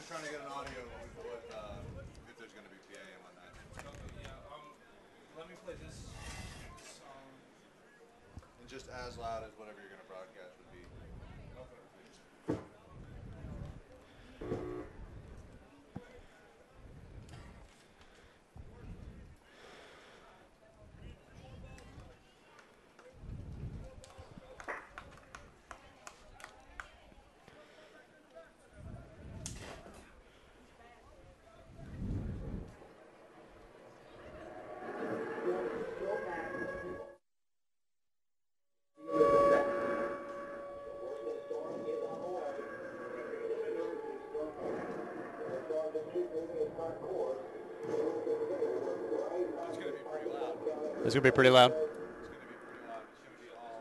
trying to get an audio with if there's going to be PA on that. Okay, yeah. Let me play this song. And just as loud as whatever you're going to broadcast would be. Okay. It's going to be pretty loud. It's going to be pretty loud. It's going to be pretty loud. It's going to be all.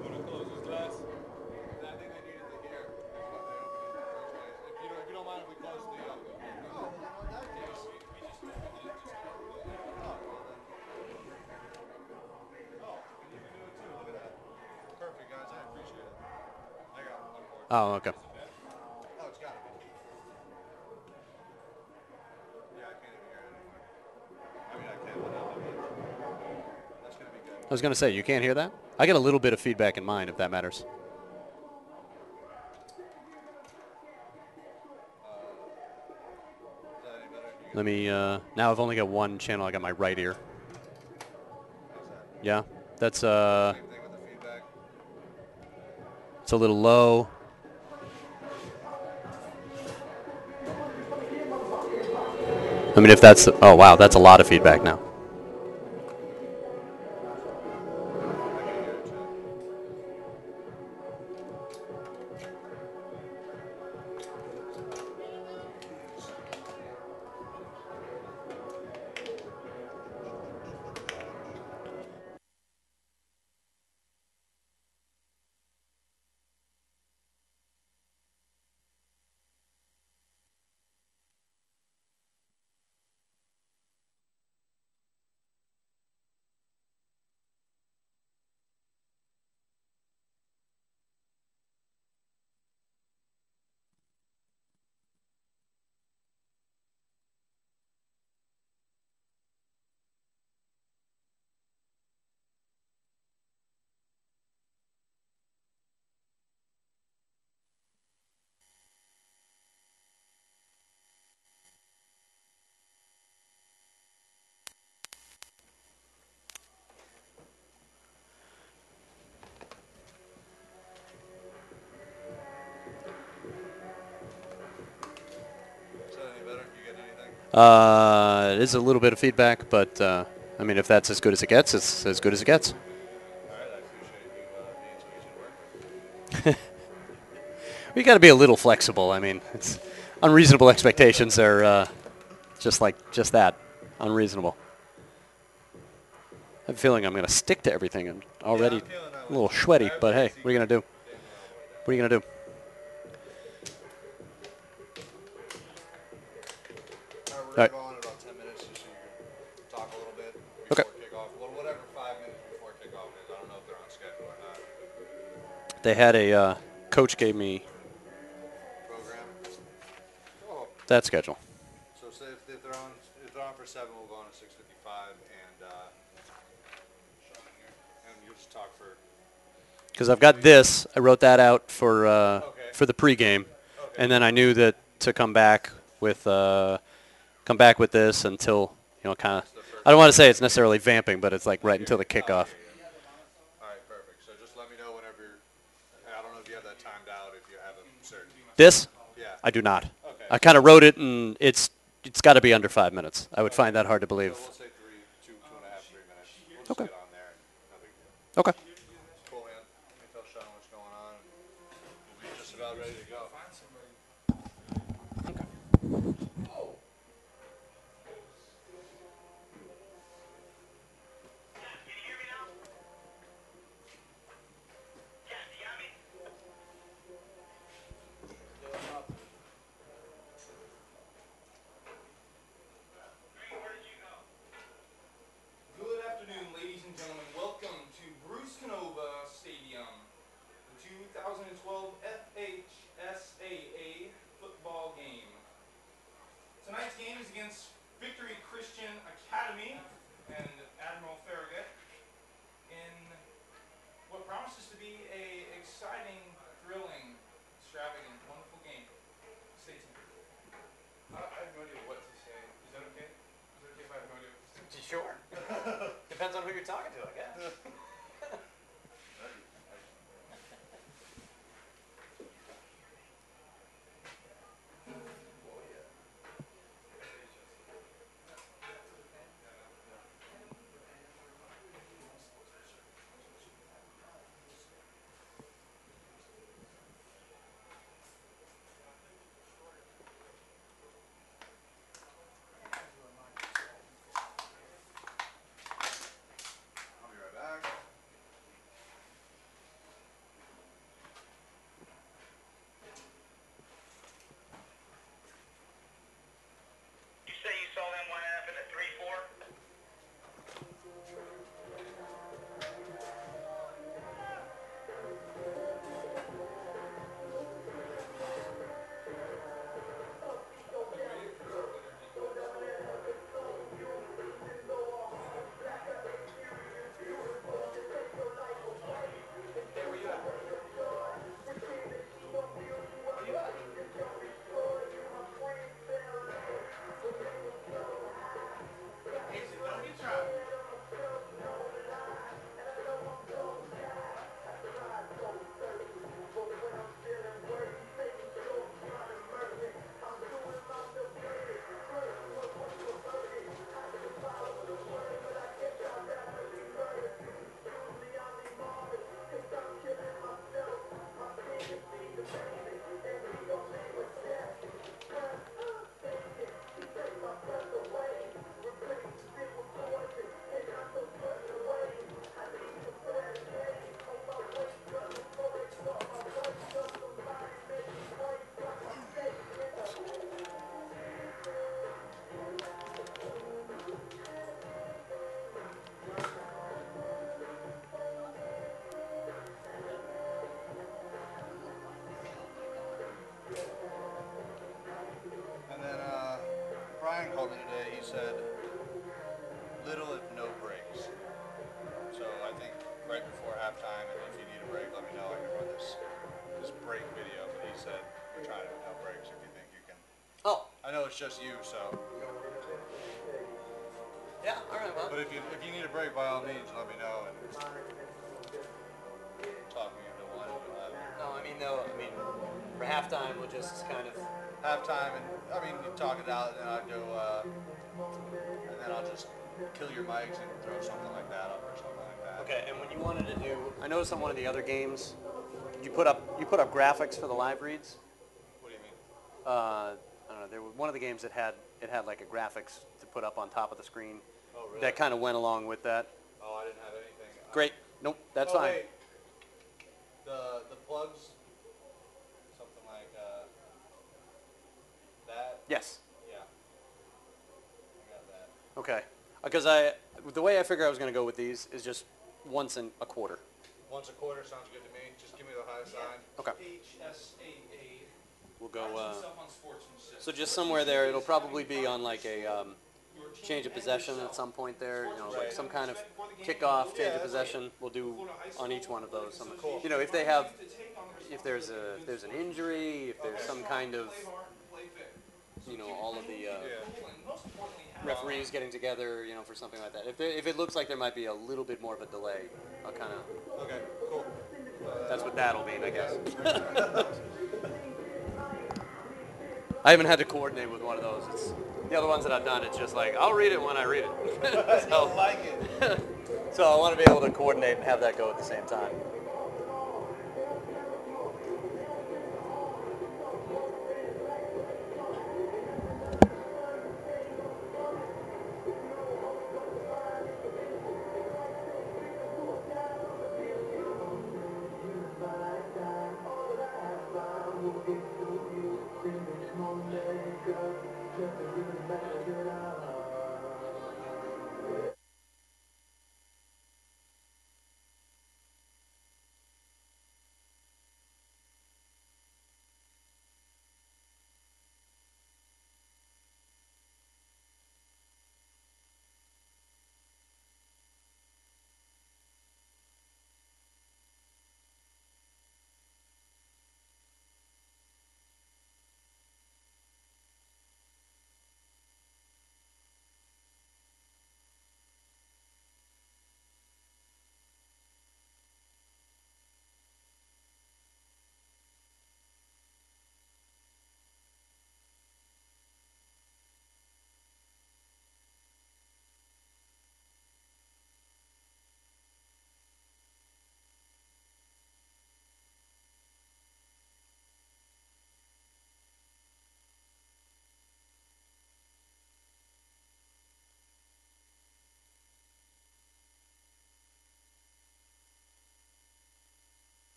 Want to close this glass? I think they needed to hear. That's why they opened it in the first place. If you don't mind if we close the. Oh, well, in that case. Look at that. Perfect, guys. I appreciate it. I got one more. Oh, okay. Oh, it's got to be. Yeah, I can't even hear it anymore. I mean, I can, but not that much. That's going to be good. I was going to say, you can't hear that? I get a little bit of feedback in mine, if that matters. Is that any better? Let me, now I've only got one channel. I got my right ear. How's that? Yeah, that's, Same thing with the feedback. it's a little low. I mean, if that's, oh wow, that's a lot of feedback now. Is that any better? You getting anything? It is a little bit of feedback, but, I mean, if that's as good as it gets, it's as good as it gets. All right, I appreciate you being so easy to work with. You got to be a little flexible. I mean, it's unreasonable expectations are just that, unreasonable. I have a feeling I'm going to stick to everything. I'm already a little sweaty, but hey, what are you going to do? What are you going to do? All right, we're going to go on in about 10 minutes just so you can talk a little bit before kickoff. Well, whatever 5 minutes before kickoff is. I don't know if they're on schedule or not. They had a coach gave me Program. Oh. that schedule. So say if they're on for 7, we'll go on at 6:55 and Sean here, and you'll just talk for. Because I've got this, I wrote that out for the pregame, and then I knew that to come back with this until kind of. I don't want to say it's necessarily vamping, but it's like right until the kickoff. All right, perfect. So just let me know whenever. I don't know if you have that timed out. If you have a certain. This? Yeah. I do not. Okay. I kind of wrote it, and it's got to be under 5 minutes. I would find that hard to believe. So we'll say 2.5, 3 minutes. We'll just Okay. get on there. No big deal. Okay. Cool, man. Let me tell Sean what's going on. We'll be just about ready to go. Good afternoon, ladies and gentlemen. Welcome to Bruce talking to, I guess. I'll be right back. You say you saw them line up in a 3-4? And then Brian called me today. He said little if no breaks. So I think right before halftime, and if you need a break, let me know. I can run this break video. But he said we're trying to do no breaks. If you think you can. Oh. I know it's just you, so. Yeah. All right, well. But if you need a break, by all means, let me know. And talk me into one. No, I mean, no. I mean, for halftime, we'll just kind of. Halftime, and I mean, you talk it out, and then I'll go, and then I'll just kill your mics and throw something like that up or something like that. Okay, and when you wanted to do, I noticed on one of the other games, you put up graphics for the live reads. What do you mean? I don't know. There was one of the games that had like a graphics to put up on top of the screen. Oh, really? That kind of went along with that. Oh, I didn't have anything. Great. Nope, that's oh, fine. Wait. The plugs, something like that. Yes. Yeah. I got that. Okay. Because the way I figure I was going to go with these is just once in a quarter. Once a quarter sounds good to me. Just give me the high sign. Okay. FHSAA. We'll go. Prides himself on sportsmanship. So just somewhere there, it'll probably be on like a change of possession at some point there. You know, like some kind of kickoff, change of possession. We'll do on each one of those. Cool. You know, if there's an injury, if there's some kind of, you know, all of the referees getting together, you know, for something like that. If it looks like there might be a little bit more of a delay, I'll kind of. Okay. Cool. That's what that'll mean, I guess. I haven't had to coordinate with one of those. It's the other ones that I've done. It's just like I'll read it when I read it. I like it. So I want to be able to coordinate and have that go at the same time.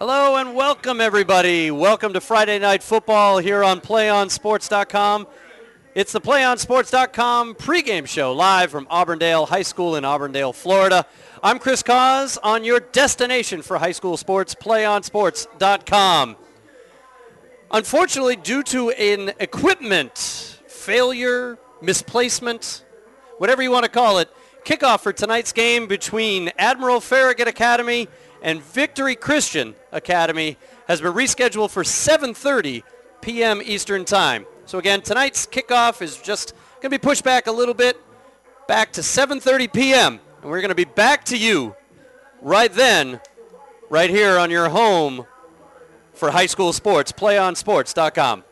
Hello and welcome, everybody. Welcome to Friday Night Football here on PlayOnSports.com. It's the PlayOnSports.com pregame show live from Auburndale High School in Auburndale, Florida. I'm Chris Cause on your destination for high school sports, PlayOnSports.com. Unfortunately, due to an equipment failure, misplacement, whatever you want to call it, kickoff for tonight's game between Admiral Farragut Academy and Victory Christian Academy has been rescheduled for 7:30 p.m. Eastern Time. So again, tonight's kickoff is just going to be pushed back a little bit, back to 7:30 p.m. And we're going to be back to you right then, right here on your home for high school sports, PlayOnSports.com.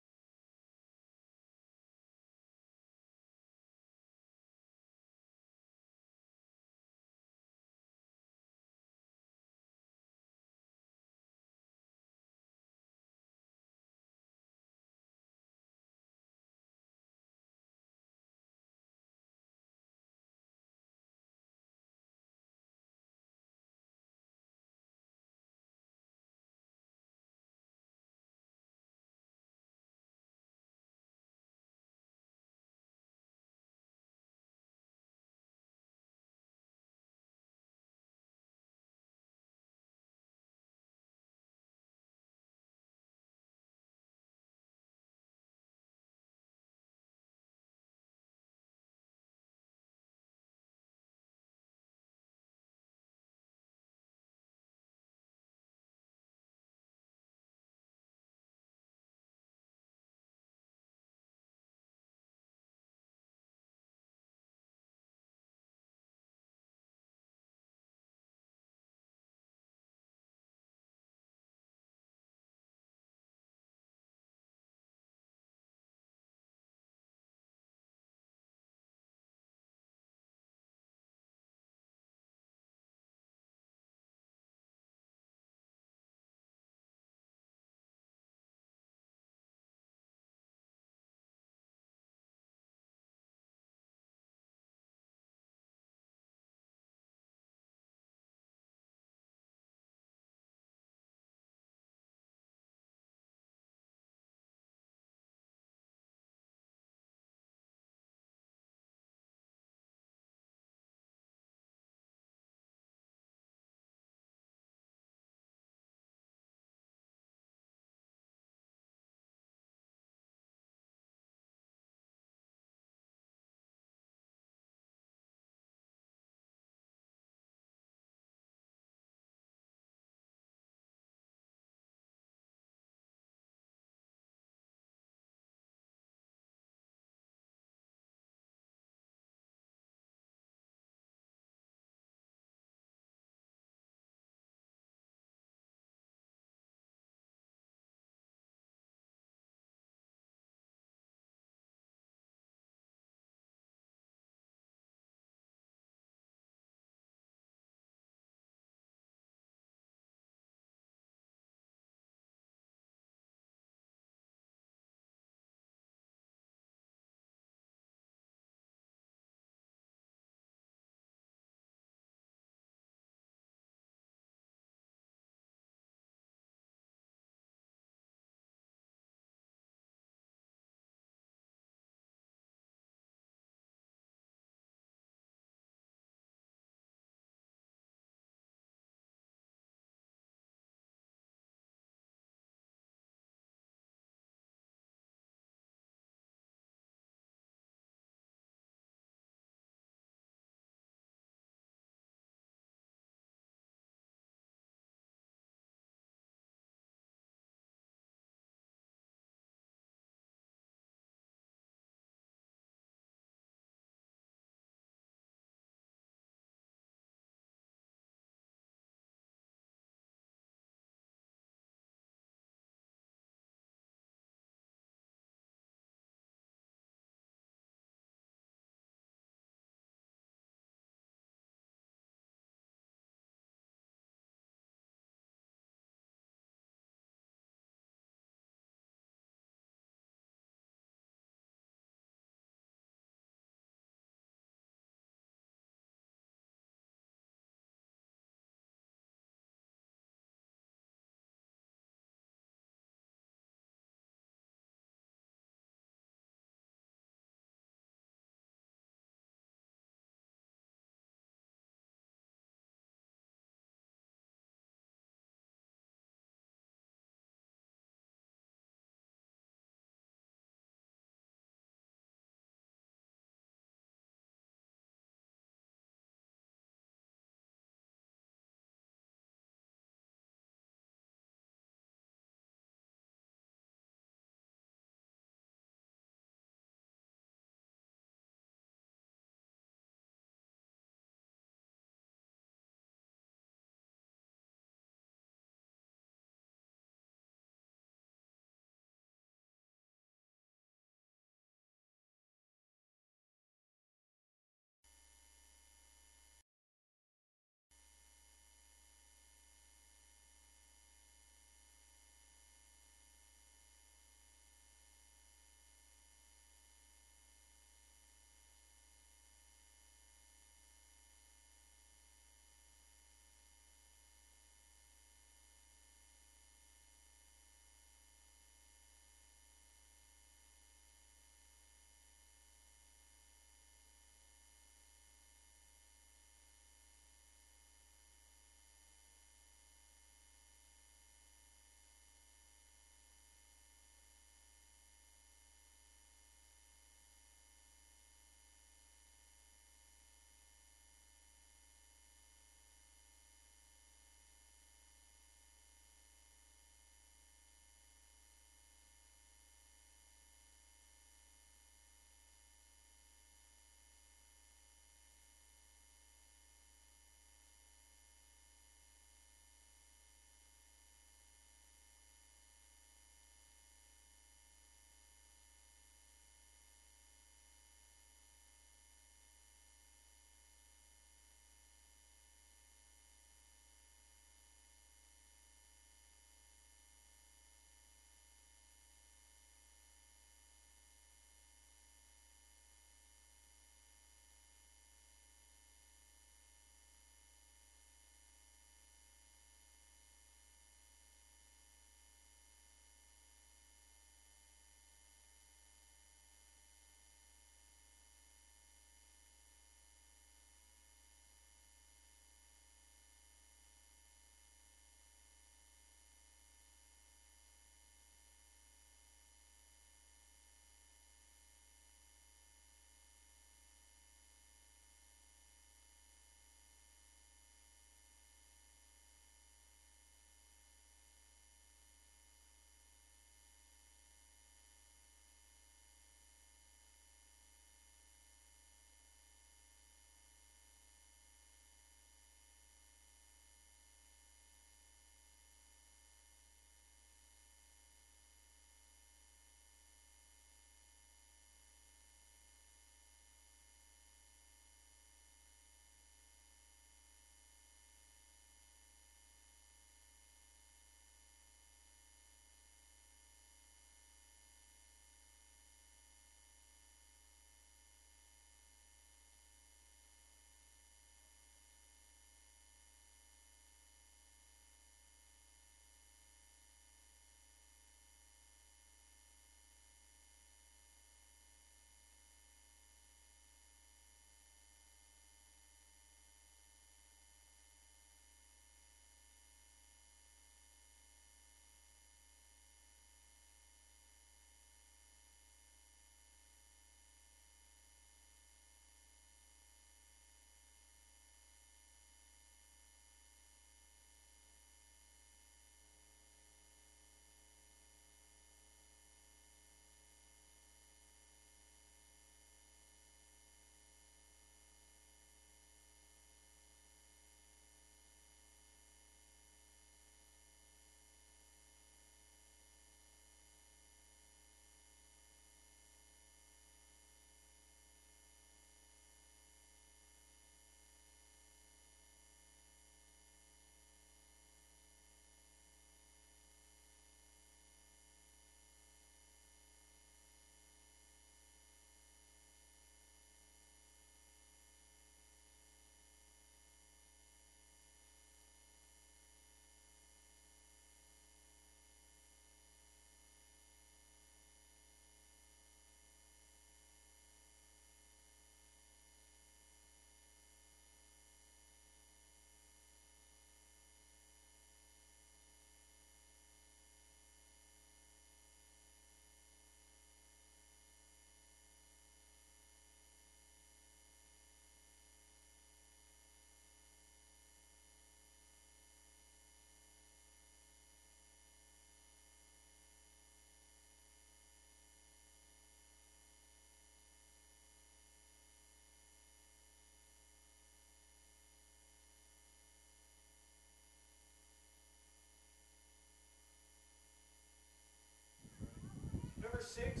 Number 6,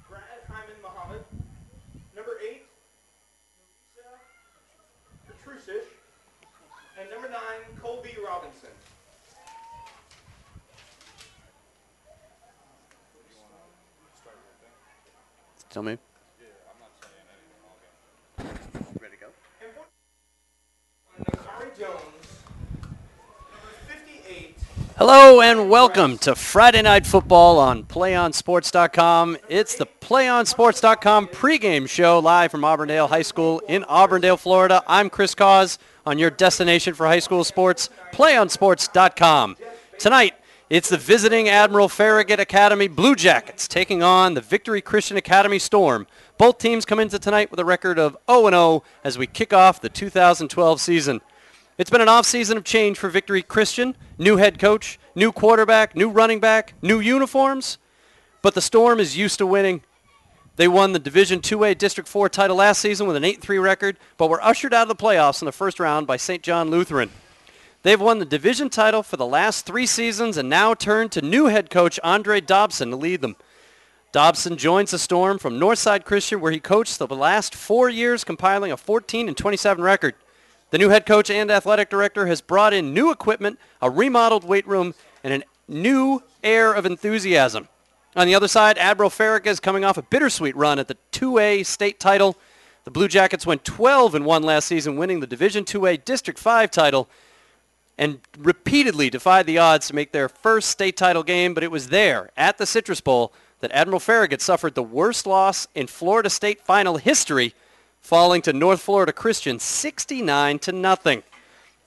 Brad Hyman Muhammad. Number 8, Petrusish. And number 9, Colby Robinson. Tell me. Ready to go? And Nakari Jones. Number 58. Hello and welcome to Friday Night Football on PlayOnSports.com. It's the PlayOnSports.com pregame show live from Auburndale High School in Auburndale, Florida. I'm Chris Cause on your destination for high school sports, PlayOnSports.com. Tonight, it's the visiting Admiral Farragut Academy Blue Jackets taking on the Victory Christian Academy Storm. Both teams come into tonight with a record of 0-0 as we kick off the 2012 season. It's been an off-season of change for Victory Christian. New head coach, new quarterback, new running back, new uniforms. But the Storm is used to winning. They won the Division IIA District 4 title last season with an 8-3 record, but were ushered out of the playoffs in the first round by St. John Lutheran. They've won the division title for the last 3 seasons and now turn to new head coach Andre Dobson to lead them. Dobson joins the Storm from Northside Christian, where he coached the last 4 years, compiling a 14-27 record. The new head coach and athletic director has brought in new equipment, a remodeled weight room, and a new air of enthusiasm. On the other side, Admiral Farragut is coming off a bittersweet run at the 2A state title. The Blue Jackets went 12-1 last season, winning the Division IIA District 5 title, and repeatedly defied the odds to make their first state title game, but it was there, at the Citrus Bowl, that Admiral Farragut suffered the worst loss in Florida State final history, falling to North Florida Christian 69-0.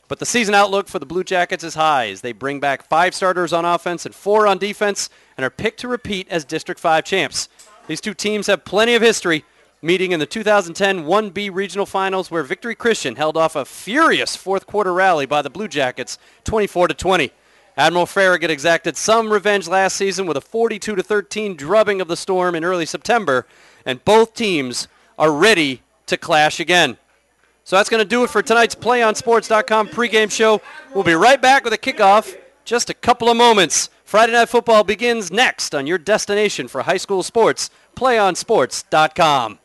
But the season outlook for the Blue Jackets is high as they bring back 5 starters on offense and 4 on defense and are picked to repeat as District 5 champs. These two teams have plenty of history, meeting in the 2010 1B Regional Finals where Victory Christian held off a furious fourth-quarter rally by the Blue Jackets 24-20. Admiral Farragut exacted some revenge last season with a 42-13 drubbing of the Storm in early September, and both teams are ready to clash again. So that's going to do it for tonight's PlayOnSports.com pregame show. We'll be right back with a kickoff just a couple of moments. Friday Night Football begins next on your destination for high school sports, PlayOnSports.com.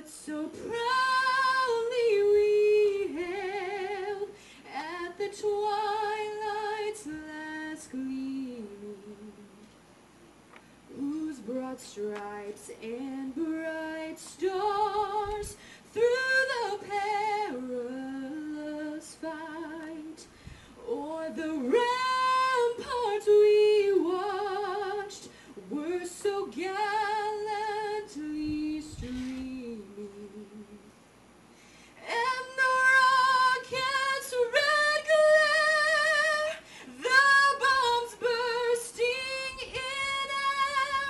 So proudly we hailed at the twilight's last gleaming, whose broad stripes and bright stars through the perilous fight o'er the ramparts we watched were so gallantly streaming, and the rocket's red glare, the bombs bursting in air,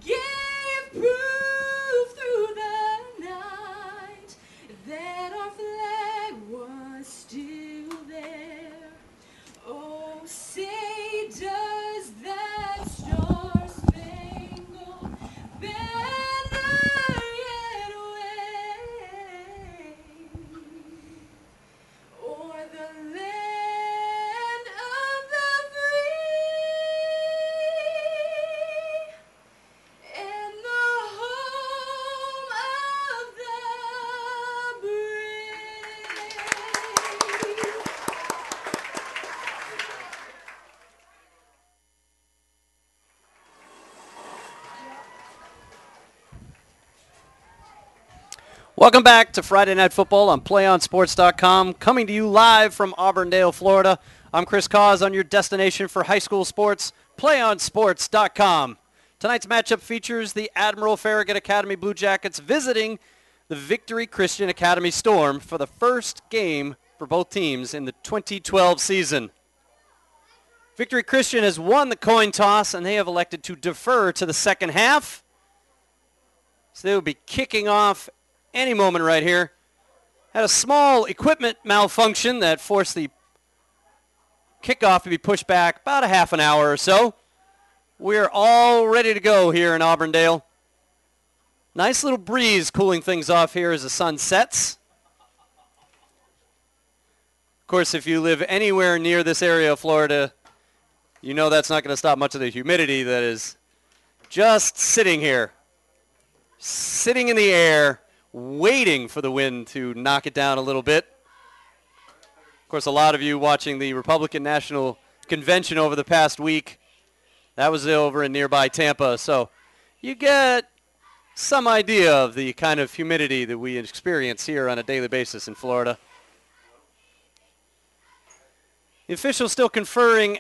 gave proof through the night that our flag was still there. Oh, say does that star-spangled banner yet wave o'er the land of the free and the home of the brave? Welcome back to Friday Night Football on PlayOnSports.com, coming to you live from Auburndale, Florida. I'm Chris Cause on your destination for high school sports, PlayOnSports.com. Tonight's matchup features the Admiral Farragut Academy Blue Jackets visiting the Victory Christian Academy Storm for the first game for both teams in the 2012 season. Victory Christian has won the coin toss, and they have elected to defer to the second half. So they will be kicking off any moment right here. Had a small equipment malfunction that forced the kickoff to be pushed back about a half an hour or so. We're all ready to go here in Auburndale. Nice little breeze cooling things off here as the sun sets. Of course, if you live anywhere near this area of Florida, you know that's not going to stop much of the humidity that is just sitting here, sitting in the air, waiting for the wind to knock it down a little bit. Of course, a lot of you watching the Republican National Convention over the past week, that was over in nearby Tampa, so you get some idea of the kind of humidity that we experience here on a daily basis in Florida. The officials still conferring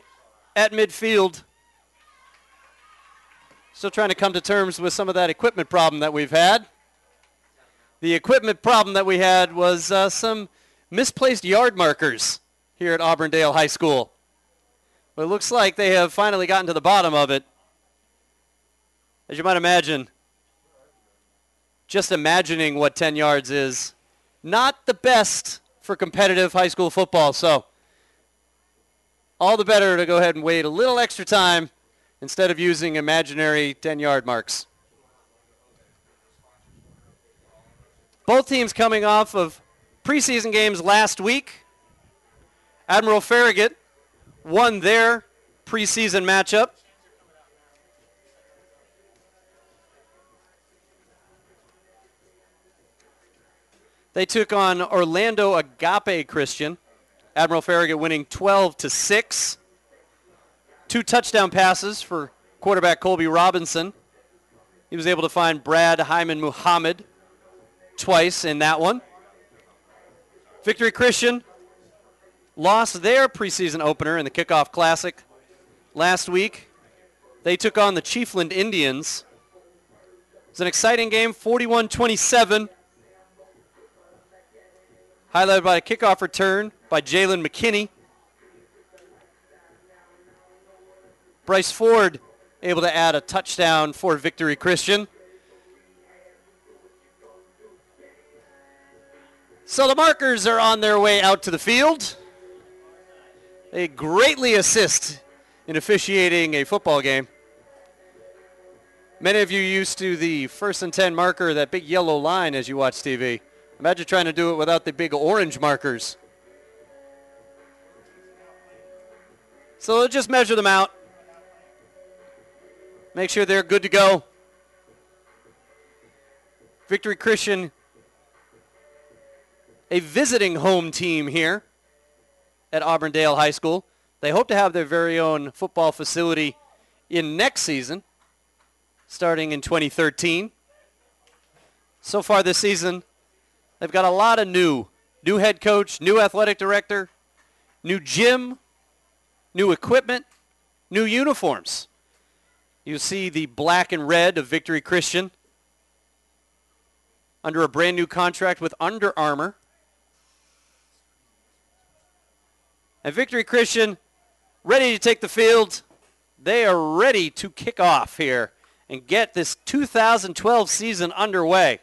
at midfield. Still trying to come to terms with some of that equipment problem that we've had. The equipment problem that we had was some misplaced yard markers here at Auburndale High School. But it looks like they have finally gotten to the bottom of it. As you might imagine, just imagining what 10 yards is, not the best for competitive high school football. So all the better to go ahead and wait a little extra time instead of using imaginary 10-yard marks. Both teams coming off of preseason games last week. Admiral Farragut won their preseason matchup. They took on Orlando Agape Christian. Admiral Farragut winning 12-6. 2 touchdown passes for quarterback Colby Robinson. He was able to find Brad Hyman Muhammad twice in that one. Victory Christian lost their preseason opener in the Kickoff Classic last week. They took on the Chiefland Indians. It was an exciting game, 41-27. Highlighted by a kickoff return by Jalen McKinney. Bryce Ford able to add a touchdown for Victory Christian. So the markers are on their way out to the field. They greatly assist in officiating a football game. Many of you used to the 1st and 10 marker, that big yellow line as you watch TV. Imagine trying to do it without the big orange markers. So they'll just measure them out. Make sure they're good to go. Victory Christian a visiting home team here at Auburndale High School. They hope to have their very own football facility in next season, starting in 2013. So far this season, they've got a lot of new head coach, new athletic director, new gym, new equipment, new uniforms. You see the black and red of Victory Christian under a brand new contract with Under Armour. And Victory Christian ready to take the field. They are ready to kick off here and get this 2012 season underway.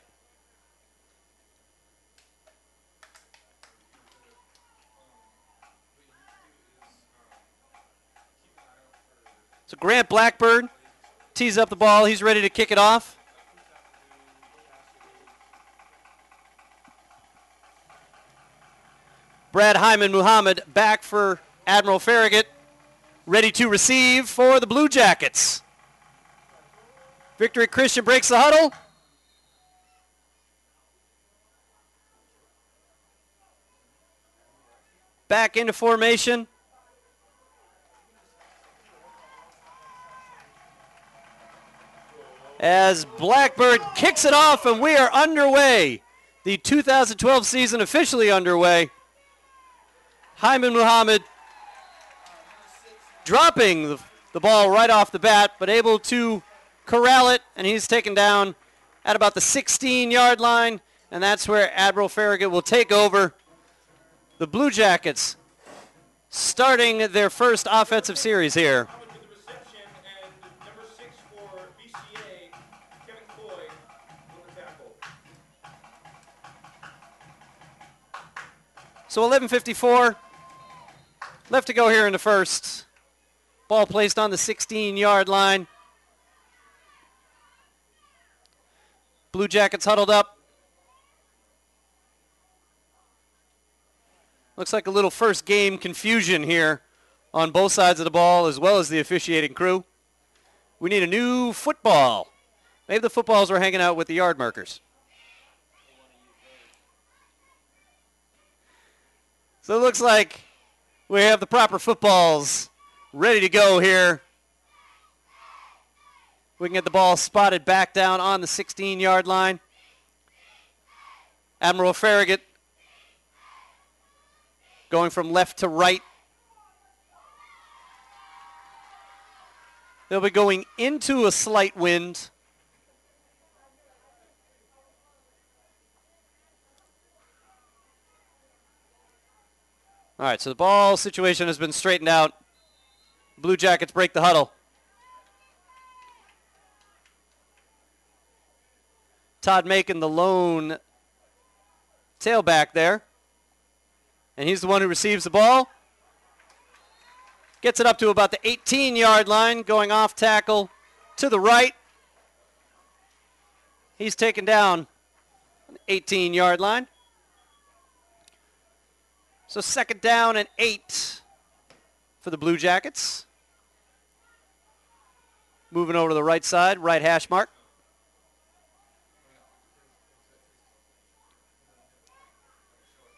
So Grant Blackbird tees up the ball. He's ready to kick it off. Brad Hyman Muhammad back for Admiral Farragut, ready to receive for the Blue Jackets. Victory Christian breaks the huddle. Back into formation. As Blackbird kicks it off, and we are underway. The 2012 season officially underway. Hyman Muhammad dropping the ball right off the bat, but able to corral it, and he's taken down at about the 16-yard line, and that's where Admiral Farragut will take over. The Blue Jackets starting their first offensive series here. With the reception, and number 6 for BCA, Kevin Coy, with the tackle. So 11:54 left to go here in the first. Ball placed on the 16-yard line. Blue Jackets huddled up. Looks like a little first game confusion here on both sides of the ball, as well as the officiating crew. We need a new football. Maybe the footballs were hanging out with the yard markers. So it looks like we have the proper footballs ready to go here. We can get the ball spotted back down on the 16-yard line. Admiral Farragut going from left to right. They'll be going into a slight wind. All right, so the ball situation has been straightened out. Blue Jackets break the huddle. Todd Macon, the lone tailback there. And he's the one who receives the ball. Gets it up to about the 18-yard line, going off tackle to the right. He's taken down on the 18-yard line. So 2nd down and 8 for the Blue Jackets. Moving over to the right side, right hash mark.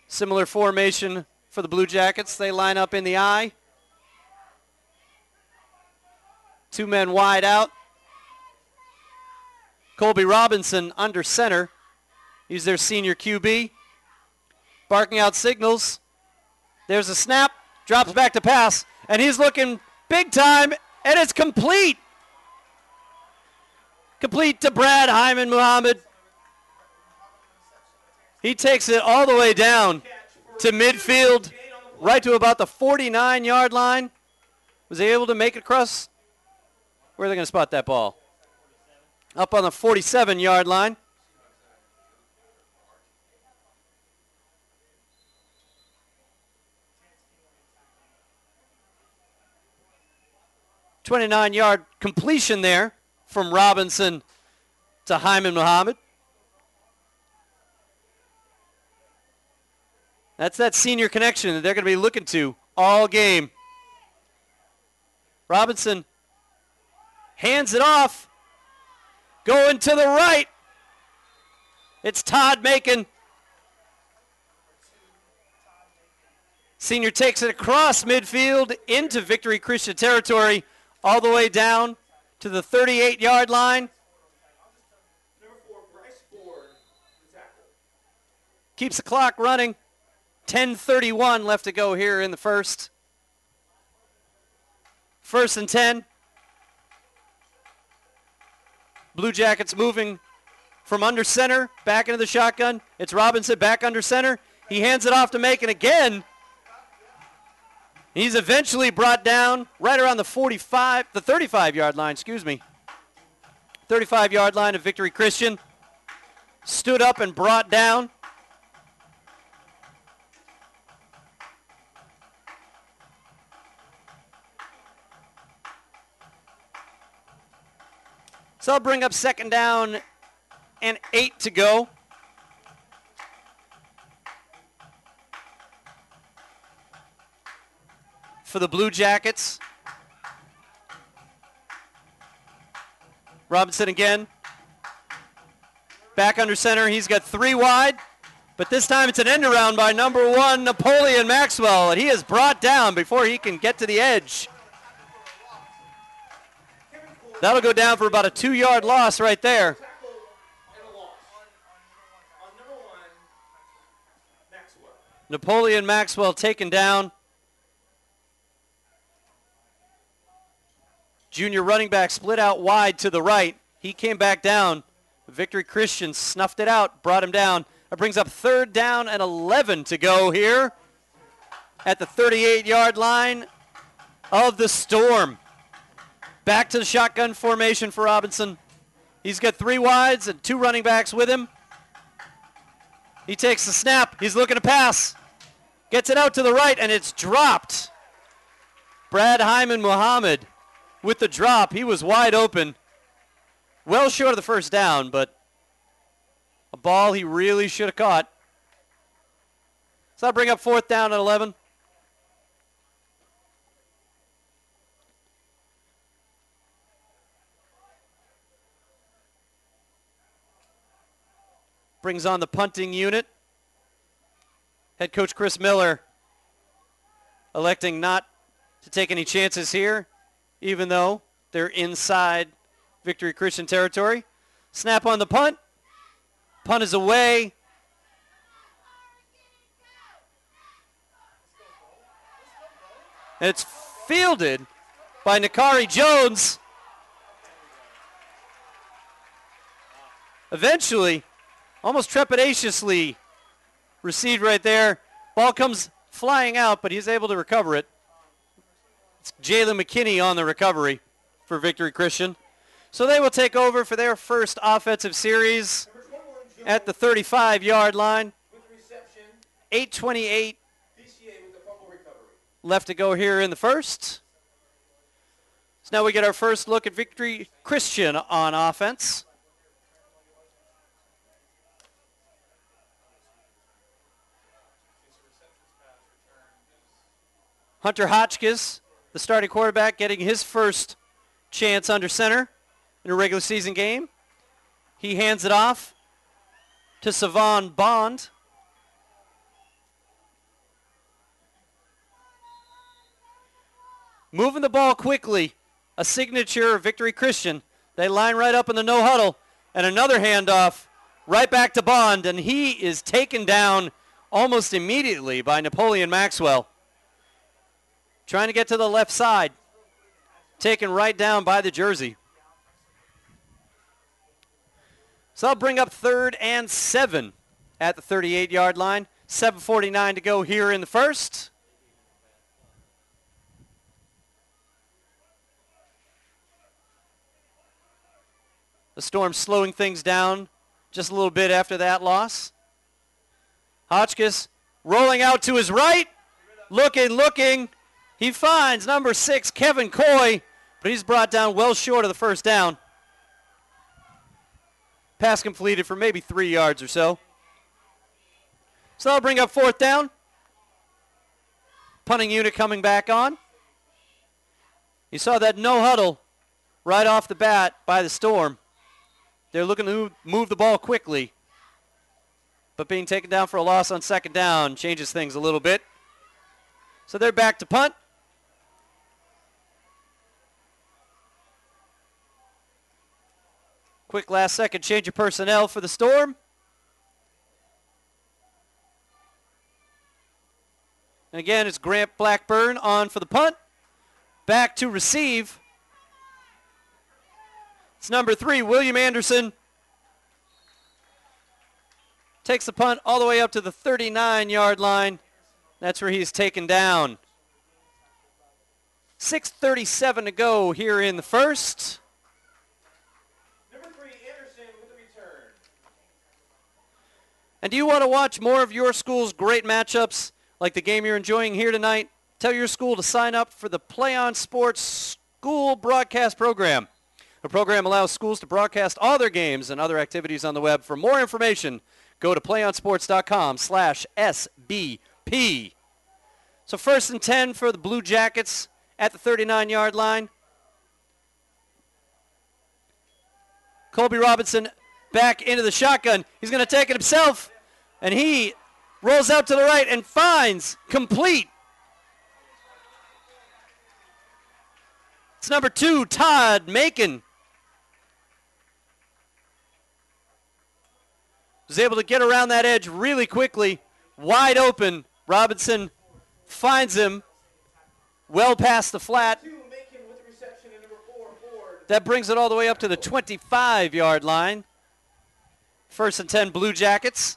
Similar formation for the Blue Jackets. They line up in the I. 2 men wide out. Colby Robinson under center. He's their senior QB. Barking out signals. There's a snap. Drops back to pass. And he's looking big time. And it's complete. Complete to Brad Hyman Muhammad. He takes it all the way down to midfield, right to about the 49-yard line. Was he able to make it across? Where are they going to spot that ball? Up on the 47-yard line. .29-yard completion there from Robinson to Hyman Muhammad. That's that senior connection that they're going to be looking to all game. Robinson hands it off. Going to the right. It's Todd Macon. Senior takes it across midfield into Victory Christian territory, all the way down to the 38-yard line. Number 4, Bryce Ford, the tackle. Keeps the clock running. 10:31 left to go here in the first. 1st and 10. Blue Jackets moving from under center back into the shotgun. It's Robinson back under center. He hands it off to Macon again. He's eventually brought down right around the 35-yard line, 35-yard line of Victory Christian. Stood up and brought down. So I'll bring up 2nd down and 8 to go. For the Blue Jackets. Robinson again. Back under center. He's got 3 wide. But this time it's an end around by number 1, Napoleon Maxwell. And he is brought down before he can get to the edge. That'll go down for about a 2-yard loss right there. Tackle and a loss. On number 1, Maxwell. Napoleon Maxwell taken down. Junior running back split out wide to the right. He came back down. Victory Christian snuffed it out, brought him down. That brings up 3rd down and 11 to go here at the 38-yard line of the Storm. Back to the shotgun formation for Robinson. He's got 3 wides and 2 running backs with him. He takes the snap. He's looking to pass. Gets it out to the right, and it's dropped. Brad Hyman Muhammad with the drop. He was wide open. Well short of the 1st down, but a ball he really should have caught. So I'll bring up 4th down and 11. Brings on the punting unit. Head coach Chris Miller electing not to take any chances here, even though they're inside Victory Christian territory. Snap on the punt. Punt is away. And it's fielded by Nakari Jones. Eventually, almost trepidatiously received right there. Ball comes flying out, but he's able to recover it. It's Jalen McKinney on the recovery for Victory Christian. So they will take over for their first offensive series at the 35-yard line. With reception, 8:28 BCA with the fumble recovery. left to go here in the first. So now we get our first look at Victory Christian on offense. Hunter Hotchkiss, the starting quarterback, getting his first chance under center in a regular season game. He hands it off to Savon Bond. Moving the ball quickly, a signature of Victory Christian. They line right up in the no huddle, and another handoff right back to Bond, and he is taken down almost immediately by Napoleon Maxwell. Trying to get to the left side. Taken right down by the jersey. So I'll bring up 3rd and 7 at the 38-yard line. 7:49 to go here in the first. The Storm slowing things down just a little bit after that loss. Hotchkiss rolling out to his right. Looking. He finds number 6, Kevin Coy, but he's brought down well short of the 1st down. Pass completed for maybe 3 yards or so. So I'll bring up 4th down. Punting unit coming back on. You saw that no huddle right off the bat by the Storm. They're looking to move the ball quickly. But being taken down for a loss on 2nd down changes things a little bit. So they're back to punt. Quick last second change of personnel for the Storm. And again, it's Grant Blackburn on for the punt. Back to receive. It's number 3, William Anderson. Takes the punt all the way up to the 39-yard line. That's where he's taken down. 6:37 to go here in the first. Number 3, Anderson with the return. And do you want to watch more of your school's great matchups like the game you're enjoying here tonight? Tell your school to sign up for the Play On Sports School Broadcast Program. The program allows schools to broadcast all their games and other activities on the web. For more information, go to playonsports.com/SBP. So 1st and 10 for the Blue Jackets at the 39-yard line. Colby Robinson back into the shotgun. He's going to take it himself, and he rolls out to the right and finds complete. It's number 2, Todd Macon. Was able to get around that edge really quickly, wide open. Robinson finds him well past the flat. 2, Macon with the reception, and number 4, Ford. That brings it all the way up to the 25-yard line. 1st and 10 Blue Jackets.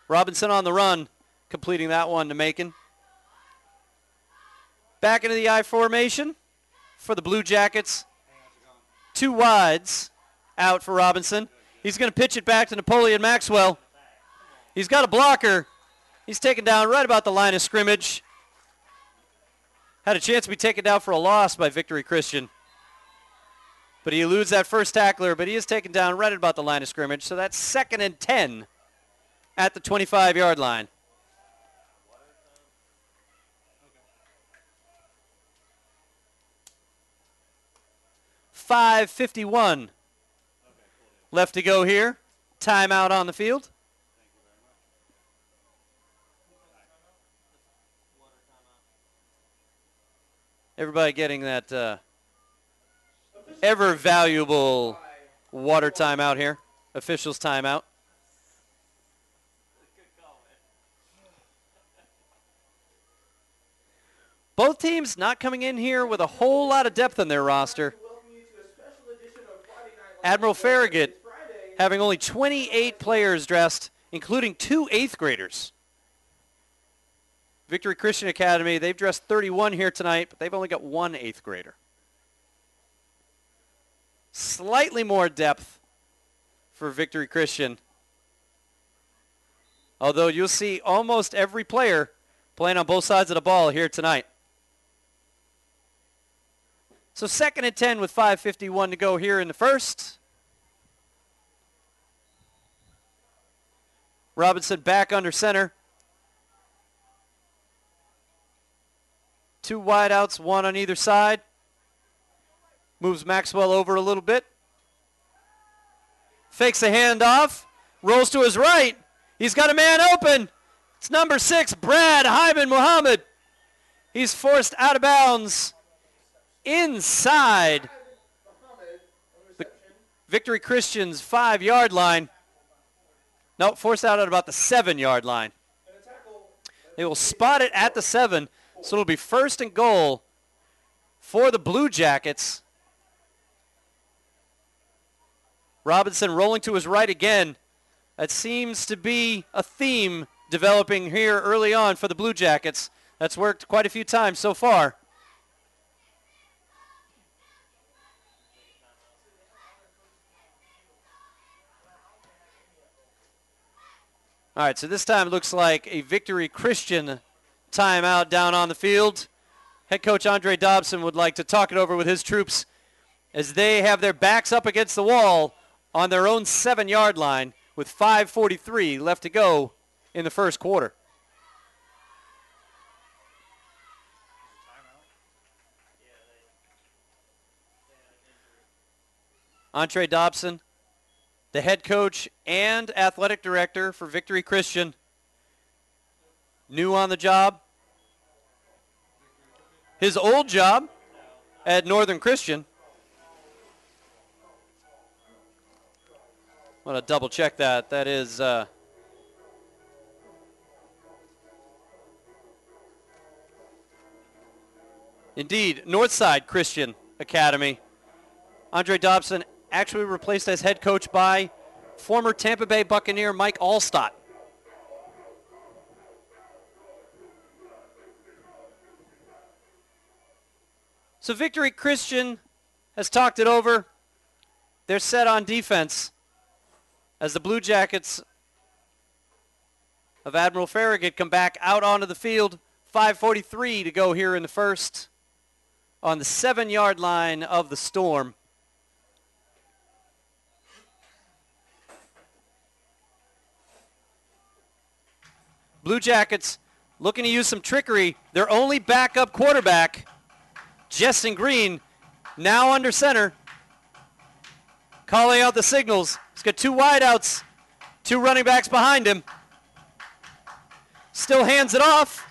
Robinson on the run, completing that one to Macon. Back into the I formation for the Blue Jackets. 2 wides out for Robinson. He's going to pitch it back to Napoleon Maxwell. He's got a blocker. He's taken down right about the line of scrimmage. Had a chance to be taken down for a loss by Victory Christian. But he eludes that first tackler, but he is taken down right about the line of scrimmage. So that's 2nd and 10 at the 25-yard line. .551 left to go here. Timeout on the field. Everybody getting that ever valuable water timeout here. Officials timeout. Both teams not coming in here with a whole lot of depth on their roster. Admiral Farragut having only 28 players dressed, including 2 8th graders. Victory Christian Academy, they've dressed 31 here tonight, but they've only got 1 8th grader. Slightly more depth for Victory Christian. Although you'll see almost every player playing on both sides of the ball here tonight. So 2nd and 10 with 5:51 to go here in the first. Robinson back under center. 2 wideouts, 1 on either side. Moves Maxwell over a little bit. Fakes a handoff. Rolls to his right. He's got a man open. It's number 6, Brad Hyman Muhammad. He's forced out of bounds inside the Victory Christian's 5-yard line. No, forced out at about the 7-yard line. They will spot it at the 7, so it'll be 1st and goal for the Blue Jackets. Robinson rolling to his right again. That seems to be a theme developing here early on for the Blue Jackets. That's worked quite a few times so far. All right, so this time it looks like a Victory Christian timeout down on the field. Head coach Andre Dobson would like to talk it over with his troops as they have their backs up against the wall on their own 7-yard line with 5:43 left to go in the first quarter. Andre Dobson the head coach and athletic director for Victory Christian. New on the job. His old job at Northern Christian. I want to double check that. That is indeed Northside Christian Academy. Andre Dobson actually replaced as head coach by former Tampa Bay Buccaneer Mike Allstott. So Victory Christian has talked it over. They're set on defense as the Blue Jackets of Admiral Farragut come back out onto the field. 5:43 to go here in the first on the 7-yard line of the Storm. Blue Jackets looking to use some trickery. Their only backup quarterback, Justin Green, now under center, calling out the signals. He's got 2 wideouts, 2 running backs behind him. Still hands it off,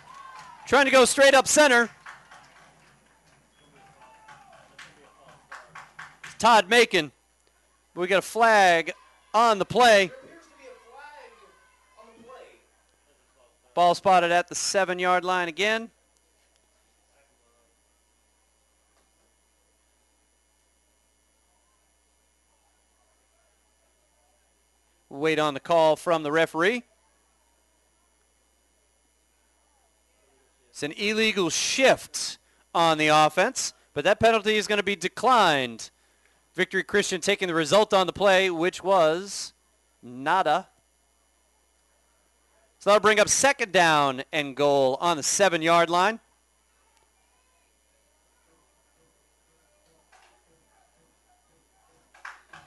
trying to go straight up center. It's Todd Macon. We got a flag on the play. Ball spotted at the 7-yard line again. Wait on the call from the referee. It's an illegal shift on the offense, but that penalty is going to be declined. Victory Christian taking the result on the play, which was nada. So that'll bring up 2nd down and goal on the 7-yard line.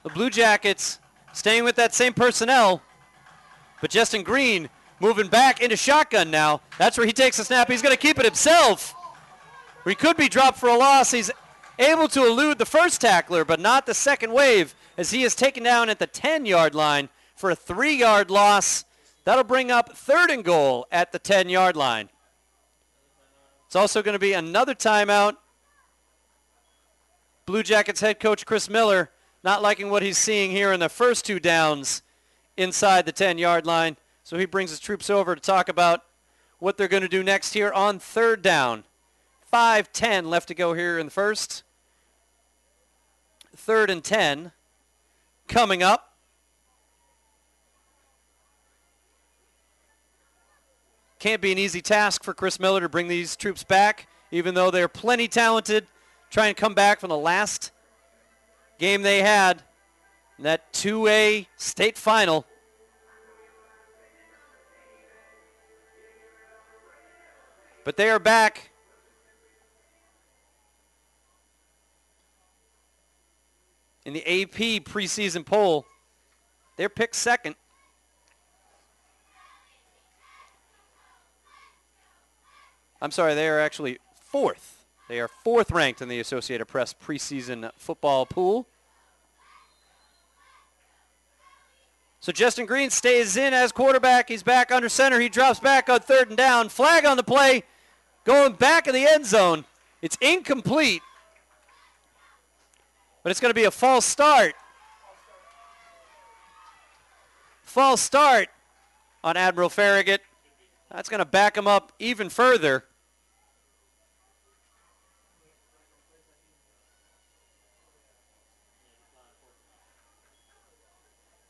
The Blue Jackets staying with that same personnel, but Justin Green moving back into shotgun now. That's where he takes the snap. He's going to keep it himself. He could be dropped for a loss. He's able to elude the first tackler, but not the second wave, as he is taken down at the 10-yard line for a 3-yard loss. That'll bring up 3rd and goal at the 10-yard line. It's also going to be another timeout. Blue Jackets head coach Chris Miller not liking what he's seeing here in the first 2 downs inside the 10-yard line. So he brings his troops over to talk about what they're going to do next here on 3rd down. 5:10 left to go here in the first. 3rd and 10 coming up. Can't be an easy task for Chris Miller to bring these troops back, even though they're plenty talented, trying to come back from the last game they had, that 2A state final. But they are back. In the AP preseason poll, they're picked 2nd. I'm sorry, they are actually 4th. They are 4th ranked in the Associated Press preseason football pool. So Justin Green stays in as quarterback. He's back under center. He drops back on 3rd and down. Flag on the play, going back in the end zone. It's incomplete, but it's going to be a false start. False start on Admiral Farragut. That's going to back him up even further.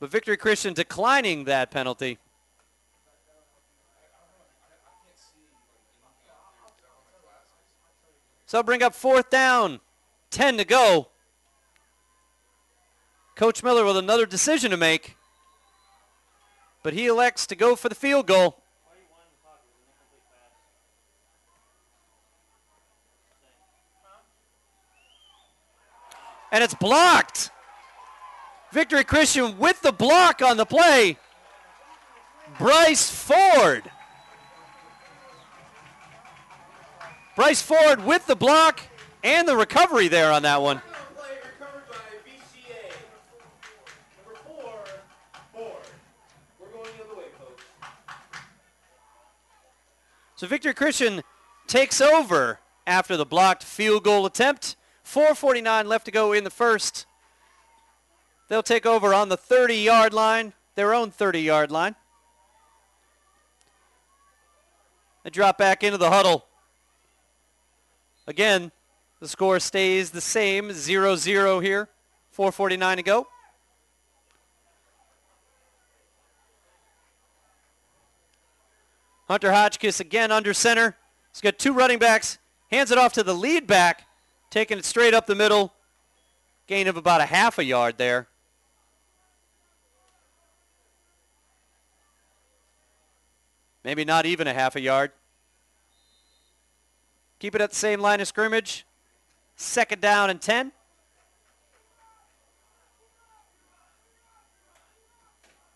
But Victory Christian declining that penalty. So bring up 4th down, 10 to go. Coach Miller with another decision to make, but he elects to go for the field goal. And it's blocked. Victory Christian with the block on the play. Bryce Ford. Bryce Ford with the block and the recovery there on that one. Play recovered by BCA. Number 4, So Victory Christian takes over after the blocked field goal attempt. 4:49 left to go in the first. They'll take over on the 30-yard line, their own 30-yard line. They drop back into the huddle. Again, the score stays the same, 0-0 here. 4:49 to go. Hunter Hotchkiss again under center. He's got two running backs. Hands it off to the lead back, taking it straight up the middle. Gain of about a half a yard there. Maybe not even a half a yard. Keep it at the same line of scrimmage. 2nd down and 10.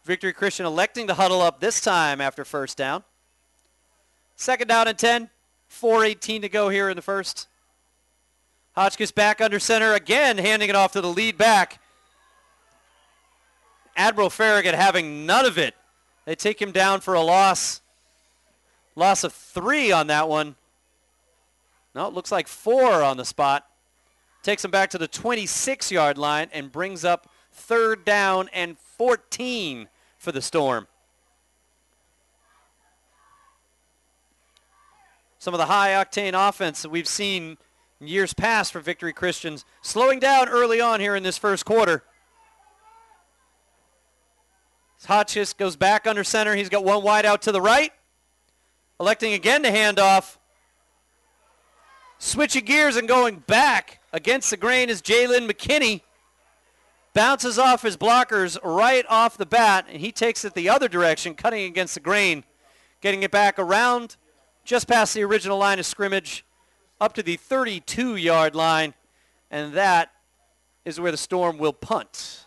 Victory Christian electing to huddle up this time after first down. 2nd down and 10. 4:18 to go here in the first. Hotchkiss back under center again, handing it off to the lead back. Admiral Farragut having none of it. They take him down for a loss. Loss of 3 on that one. No, it looks like 4 on the spot. Takes him back to the 26-yard line and brings up 3rd down and 14 for the Storm. Some of the high-octane offense that we've seen in years past for Victory Christians slowing down early on here in this first quarter. Hotchkiss goes back under center. He's got one wide out to the right. Electing again to hand off. Switching gears and going back against the grain is Jalen McKinney. Bounces off his blockers right off the bat, and he takes it the other direction, cutting against the grain. Getting it back around just past the original line of scrimmage, up to the 32-yard line, and that is where the Storm will punt.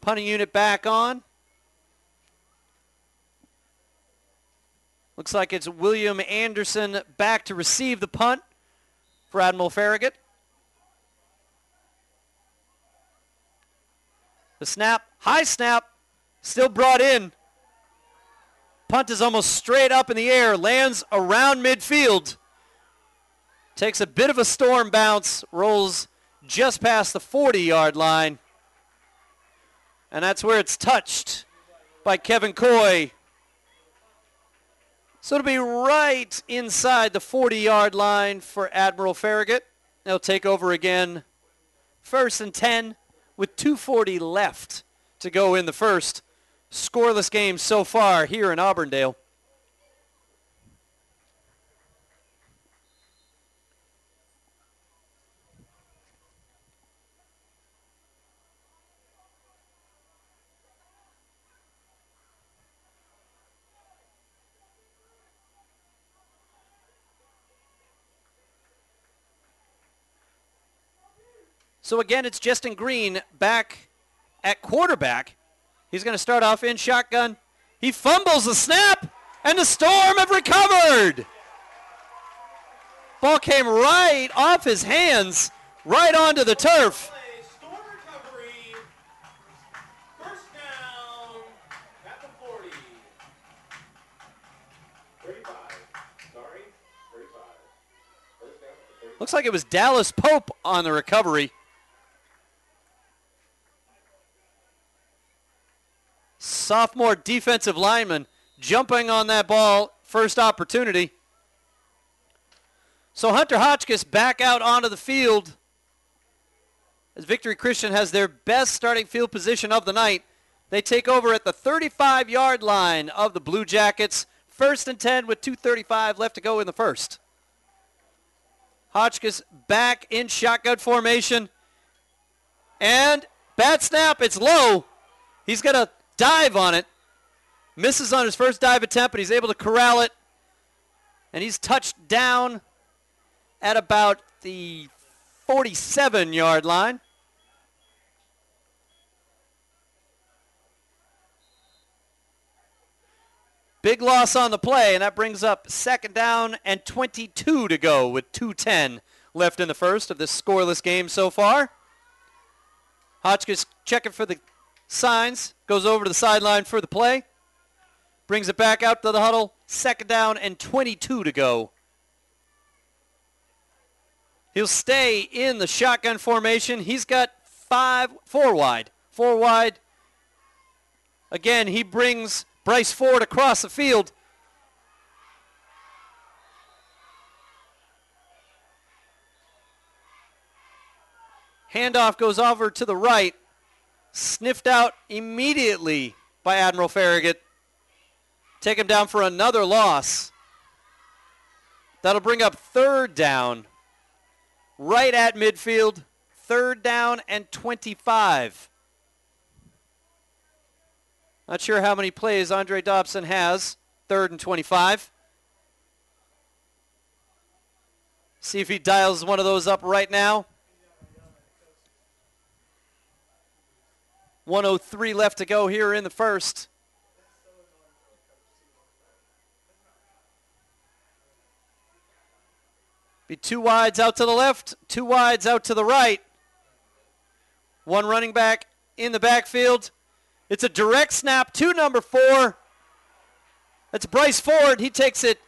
Punting unit back on. Looks like it's William Anderson back to receive the punt for Admiral Farragut. The snap, high snap, still brought in. Punt is almost straight up in the air, lands around midfield. Takes a bit of a storm bounce, rolls just past the 40-yard line. And that's where it's touched by Kevin Coy. So it'll be right inside the 40-yard line for Admiral Farragut. They'll take over again. 1st and 10 with 2:40 left to go in the first. Scoreless game so far here in Auburndale. So again, it's Justin Green back at quarterback. He's going to start off in shotgun. He fumbles the snap, and the Storm have recovered. Ball came right off his hands, right onto the turf. Storm recovery. 1st down at the 40. 35. Sorry, 35. 1st down at the 30. Looks like it was Dallas Pope on the recovery. Sophomore defensive lineman jumping on that ball, first opportunity. So Hunter Hotchkiss back out onto the field as Victory Christian has their best starting field position of the night. They take over at the 35-yard line of the Blue Jackets. 1st and 10 with 2:35 left to go in the first. Hotchkiss back in shotgun formation. And bad snap, it's low. He's going to dive on it. Misses on his first dive attempt, but he's able to corral it. And he's touched down at about the 47-yard line. Big loss on the play, and that brings up 2nd down and 22 to go with 2:10 left in the first of this scoreless game so far. Hotchkiss checking for the signs, goes over to the sideline for the play. brings it back out to the huddle. 2nd down and 22 to go. He'll stay in the shotgun formation. He's got 4 wide. 4 wide. Again, he brings Bryce Ford across the field. Handoff goes over to the right. Sniffed out immediately by Admiral Farragut. Take him down for another loss. That'll bring up 3rd down. Right at midfield. 3rd down and 25. Not sure how many plays Andre Dobson has. 3rd and 25. See if he dials one of those up right now. 1:03 left to go here in the first. Be 2 wides out to the left, 2 wides out to the right. 1 running back in the backfield. It's a direct snap to number 4. That's Bryce Ford. He takes it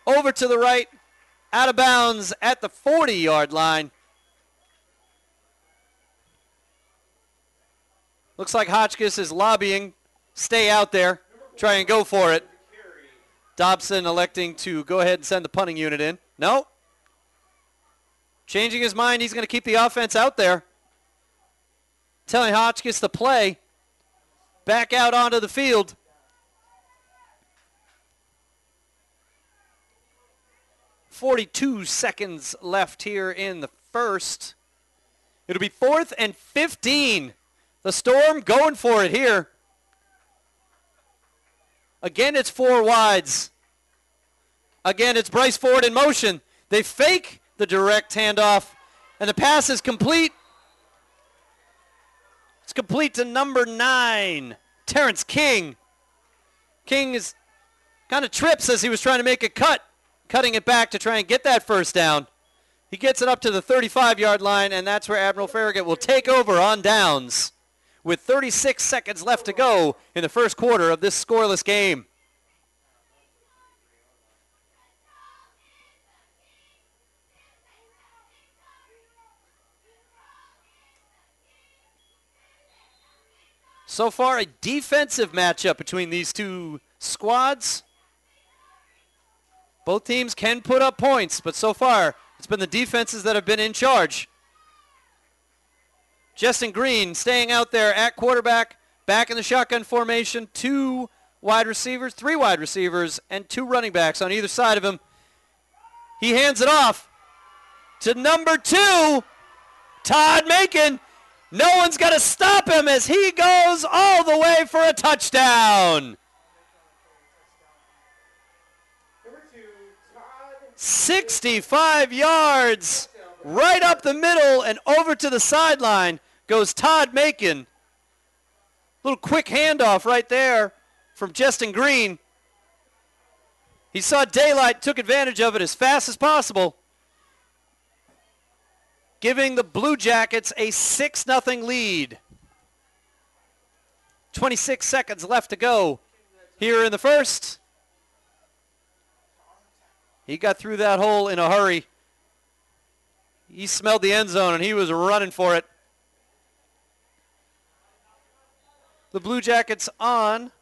over to the right, out of bounds at the 40-yard line. Looks like Hotchkiss is lobbying. Stay out there. Try and go for it. Dobson electing to go ahead and send the punting unit in. No. Changing his mind. He's going to keep the offense out there. Telling Hotchkiss to play. Back out onto the field. .42 seconds left here in the first. It'll be 4th and 15. The Storm going for it here. Again, it's 4 wides. Again, it's Bryce Ford in motion. They fake the direct handoff, and the pass is complete. It's complete to number 9, Terrence King. King is kind of trips as he was trying to make a cut, cutting it back to try and get that 1st down. He gets it up to the 35-yard line, and that's where Admiral Farragut will take over on downs with 36 seconds left to go in the first quarter of this scoreless game. So far, a defensive matchup between these two squads. Both teams can put up points, but so far, it's been the defenses that have been in charge. Justin Green staying out there at quarterback, back in the shotgun formation, 2 wide receivers, 3 wide receivers, and 2 running backs on either side of him. He hands it off to number 2, Todd Macon. No one's going to stop him as he goes all the way for a touchdown. 65 yards, right up the middle and over to the sideline goes Todd Macon. Little quick handoff right there from Justin Green. He saw daylight, took advantage of it as fast as possible, giving the Blue Jackets a 6-0 lead. 26 seconds left to go here in the first. He got through that hole in a hurry. He smelled the end zone and he was running for it. The Blue Jackets on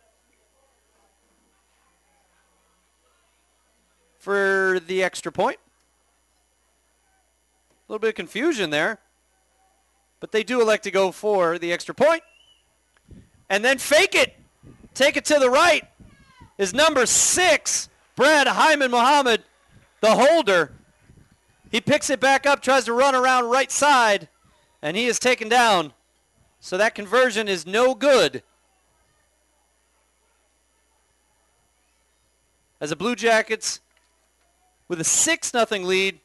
for the extra point. A little bit of confusion there, but they do elect to go for the extra point. And then fake it. Take it to the right is number 6, Brad Hyman Muhammad, the holder. He picks it back up, tries to run around right side, and he is taken down. So that conversion is no good. As the Blue Jackets with a 6-0 lead.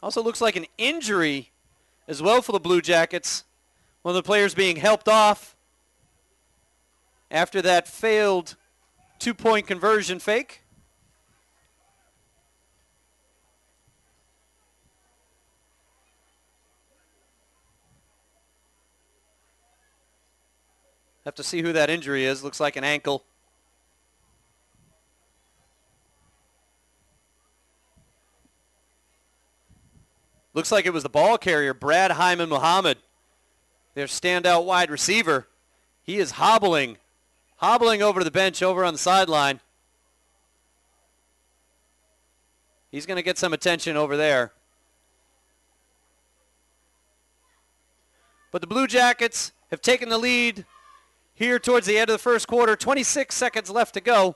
Also looks like an injury as well for the Blue Jackets. One of the players being helped off after that failed 2-point conversion fake. Have to see who that injury is. Looks like an ankle. Looks like it was the ball carrier, Brad Hyman Muhammad, their standout wide receiver. He is hobbling over to the bench over on the sideline. He's going to get some attention over there. But the Blue Jackets have taken the lead here towards the end of the first quarter. 26 seconds left to go.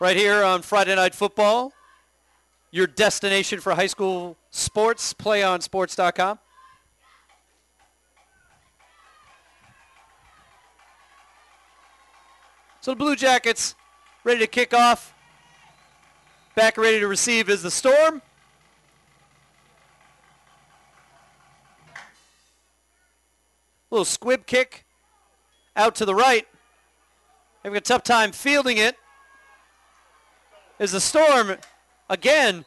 Right here on Friday Night Football, your destination for high school sports, playonsports.com. So the Blue Jackets ready to kick off. Back ready to receive is the Storm. Little squib kick out to the right. Having a tough time fielding it. Is the Storm again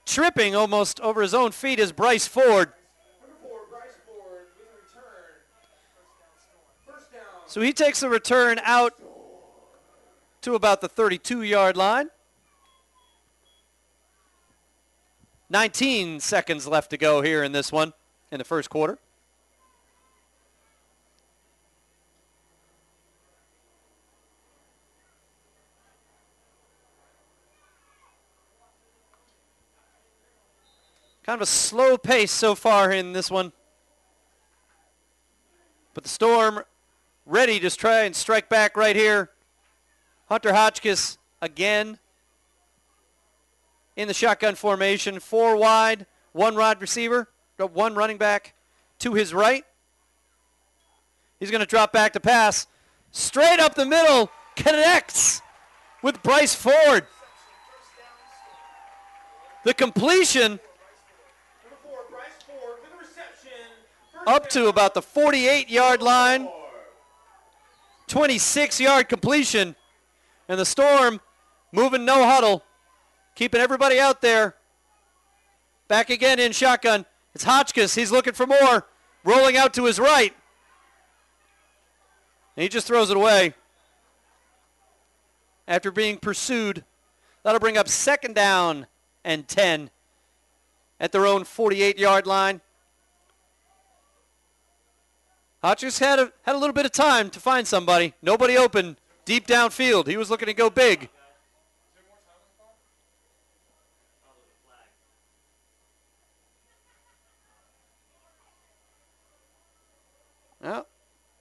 tripping almost over his own feet is Bryce Ford. So he takes the return out to about the 32-yard line. 19 seconds left to go here in this one in the first quarter. Kind of a slow pace so far in this one. But the Storm ready to try and strike back right here. Hunter Hotchkiss again in the shotgun formation. 4 wide, 1 wide receiver, 1 running back to his right. He's going to drop back to pass. Straight up the middle, connects with Bryce Ford. The completion up to about the 48-yard line. 26-yard completion. And the Storm moving no huddle. Keeping everybody out there. Back again in shotgun. It's Hotchkiss. He's looking for more. Rolling out to his right. And he just throws it away. After being pursued. That'll bring up 2nd down and 10 at their own 48-yard line. Hotchkiss had a little bit of time to find somebody. Nobody open deep downfield. He was looking to go big. Well,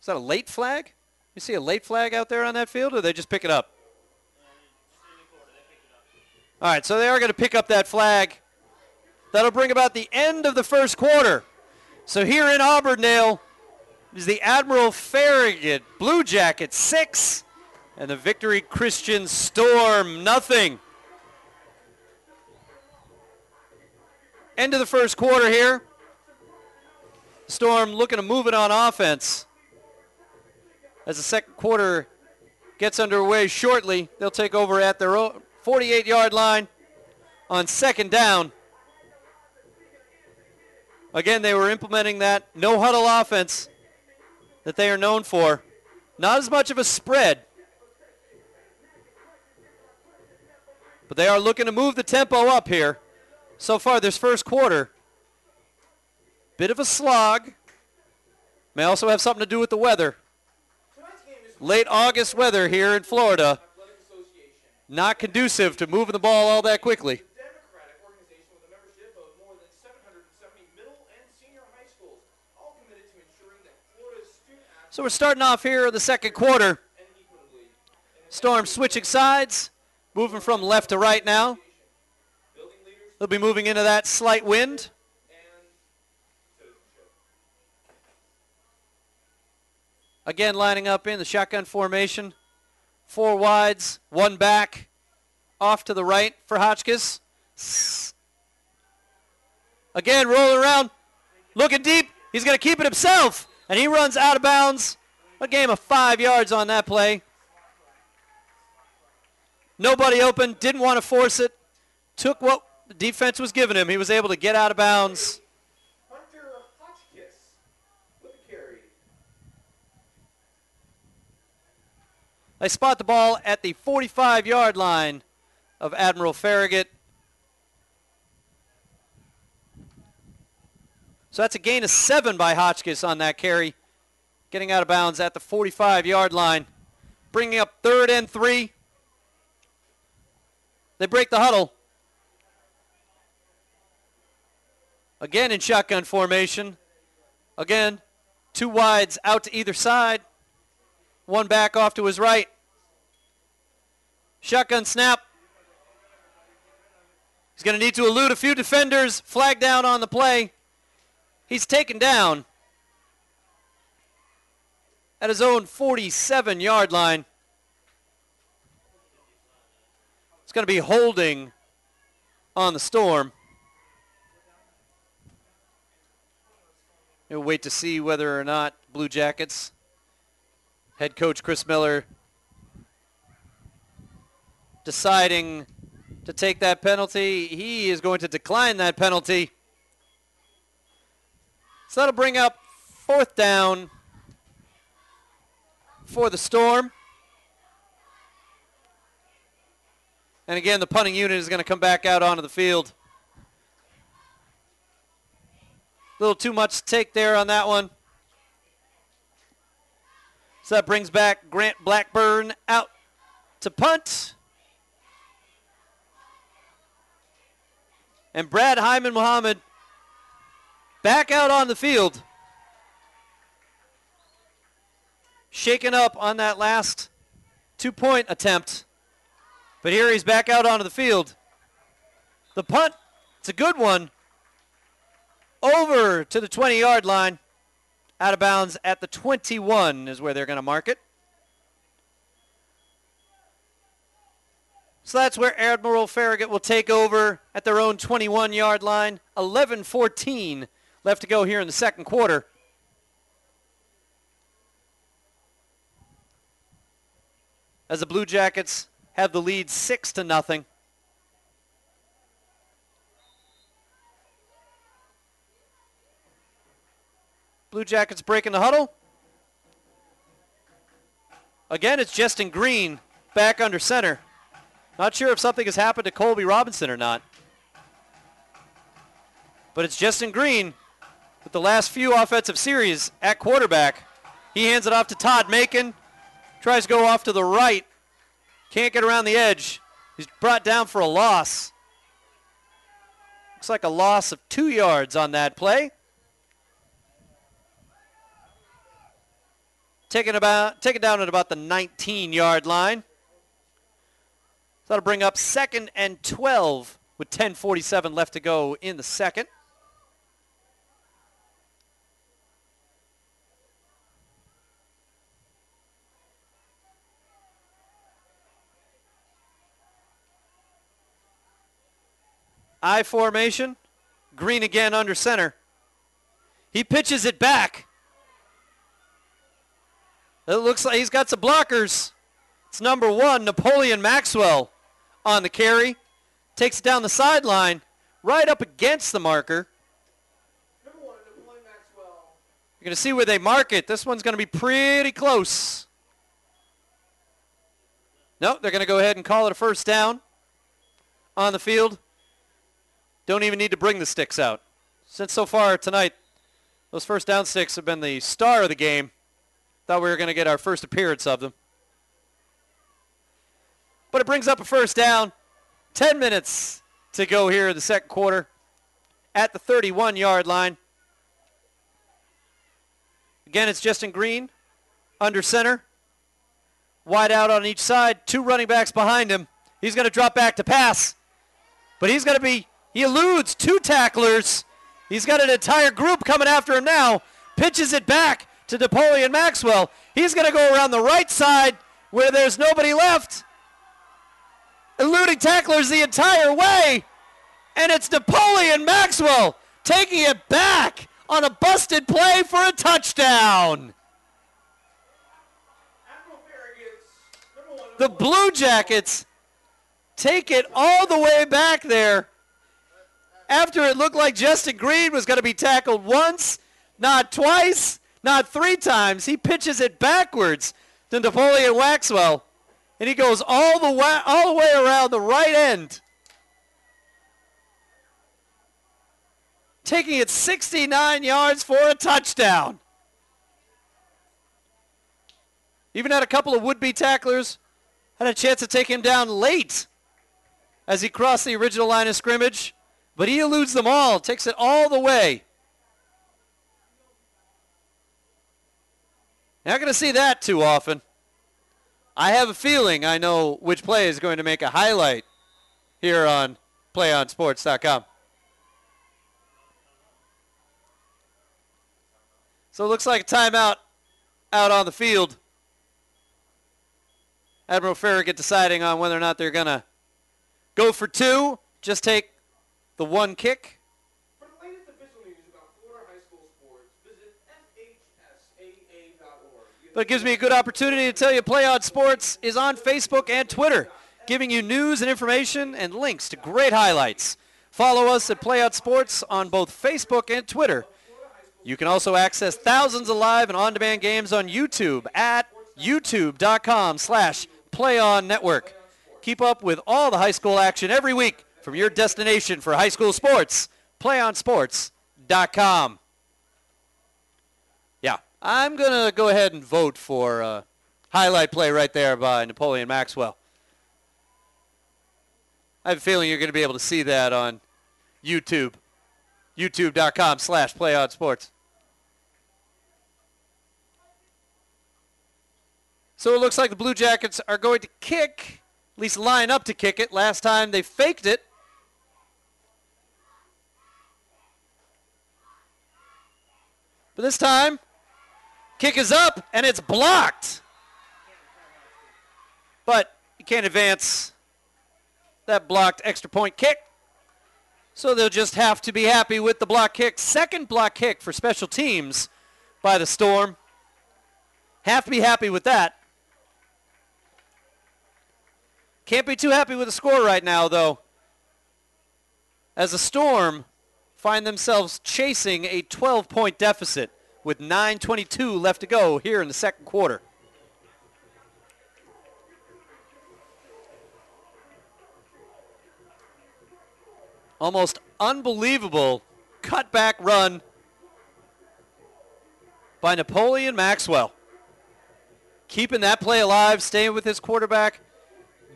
is that a late flag? You see a late flag out there on that field, or they just pick it up? All right, so they are going to pick up that flag. That'll bring about the end of the first quarter. So here in Auburndale is the Admiral Farragut Blue Jackets 6 and the Victory Christian Storm nothing. End of the first quarter here. Storm looking to move it on offense. As the second quarter gets underway shortly, they'll take over at their 48-yard line on 2nd down. Again, they were implementing that no-huddle offense that they are known for. Not as much of a spread. But they are looking to move the tempo up here. So far this first quarter. Bit of a slog. May also have something to do with the weather. Late August weather here in Florida. Not conducive to moving the ball all that quickly. So we're starting off here in the second quarter. Storm switching sides, moving from left to right now. They'll be moving into that slight wind. Again, lining up in the shotgun formation. 4 wides, 1 back. Off to the right for Hotchkiss. Again, rolling around, looking deep. He's going to keep it himself. And he runs out of bounds. A gain of 5 yards on that play. Nobody open, didn't want to force it. Took what the defense was giving him. He was able to get out of bounds. Hunter Hotchkiss with the carry. They spot the ball at the 45-yard line of Admiral Farragut. So that's a gain of 7 by Hotchkiss on that carry. Getting out of bounds at the 45-yard line. Bringing up 3rd and 3. They break the huddle. Again in shotgun formation. Again, 2 wides out to either side. 1 back off to his right. Shotgun snap. He's going to need to elude a few defenders. Flag down on the play. He's taken down at his own 47-yard line. It's going to be holding on the Storm. We'll wait to see whether or not Blue Jackets, head coach Chris Miller, deciding to take that penalty. He is going to decline that penalty. So that'll bring up 4th down for the Storm. And again, the punting unit is going to come back out onto the field. A little too much to take there on that one. So that brings back Grant Blackburn out to punt. And Brad Hyman Muhammad back out on the field. Shaken up on that last 2-point attempt. But here he's back out onto the field. The punt, it's a good one. Over to the 20-yard line. Out of bounds at the 21 is where they're going to mark it. So that's where Admiral Farragut will take over at their own 21-yard line. 11-14 left to go here in the second quarter. As the Blue Jackets have the lead 6-0. Blue Jackets breaking the huddle. Again, it's Justin Green back under center. Not sure if something has happened to Colby Robinson or not. But it's Justin Green with the last few offensive series at quarterback. He hands it off to Todd Macon. Tries to go off to the right. Can't get around the edge. He's brought down for a loss. Looks like a loss of 2 yards on that play. Taken down at about the 19-yard line. That'll bring up 2nd and 12 with 10:47 left to go in the second. I formation. Green again under center. He pitches it back. It looks like he's got some blockers. It's number 1, Napoleon Maxwell on the carry. Takes it down the sideline, right up against the marker. Number 1, Napoleon Maxwell. You're going to see where they mark it. This one's going to be pretty close. Nope, they're going to go ahead and call it a first down on the field. Don't even need to bring the sticks out. Since so far tonight, those first down sticks have been the star of the game. Thought we were going to get our first appearance of them. But it brings up a first down. 10 minutes to go here in the second quarter at the 31-yard line. Again, it's Justin Green under center. Wide out on each side. 2 running backs behind him. He's going to drop back to pass. But he eludes 2 tacklers. He's got an entire group coming after him now. Pitches it back to Napoleon Maxwell. He's going to go around the right side where there's nobody left. Eluding tacklers the entire way. And it's Napoleon Maxwell taking it back on a busted play for a touchdown. Admiral Farragut's number 1. The Blue Jackets take it all the way back there after it looked like Justin Green was going to be tackled once, not twice, not 3 times. He pitches it backwards to Napoleon Maxwell, and he goes all the way around the right end. taking it 69 yards for a touchdown. Even had a couple of would-be tacklers. Had a chance to take him down late as he crossed the original line of scrimmage. But he eludes them all, takes it all the way. Not going to see that too often. I have a feeling I know which play is going to make a highlight here on PlayOnSports.com. So it looks like a timeout out on the field. Admiral Farragut deciding on whether or not they're going to go for two, just take the one kick. For the latest official news about Florida high school sports, visit FHSAA.org. But it gives me a good opportunity to tell you Play On Sports is on Facebook and Twitter, giving you news and information and links to great highlights. Follow us at Play On Sports on both Facebook and Twitter. You can also access thousands of live and on-demand games on YouTube at youtube.com/PlayOnNetwork. Keep up with all the high school action every week from your destination for high school sports, PlayOnSports.com. Yeah, I'm going to go ahead and vote for highlight play right there by Napoleon Maxwell. I have a feeling you're going to be able to see that on YouTube. youtube.com/PlayOnSports. So it looks like the Blue Jackets are going to kick, at least line up to kick it. Last time they faked it. But this time, kick is up, and it's blocked. But you can't advance that blocked extra point kick. So they'll just have to be happy with the block kick. Second block kick for special teams by the Storm. Have to be happy with that. Can't be too happy with the score right now, though, as the Storm find themselves chasing a 12-point deficit with 9:22 left to go here in the second quarter. Almost unbelievable cutback run by Napoleon Maxwell. Keeping that play alive, staying with his quarterback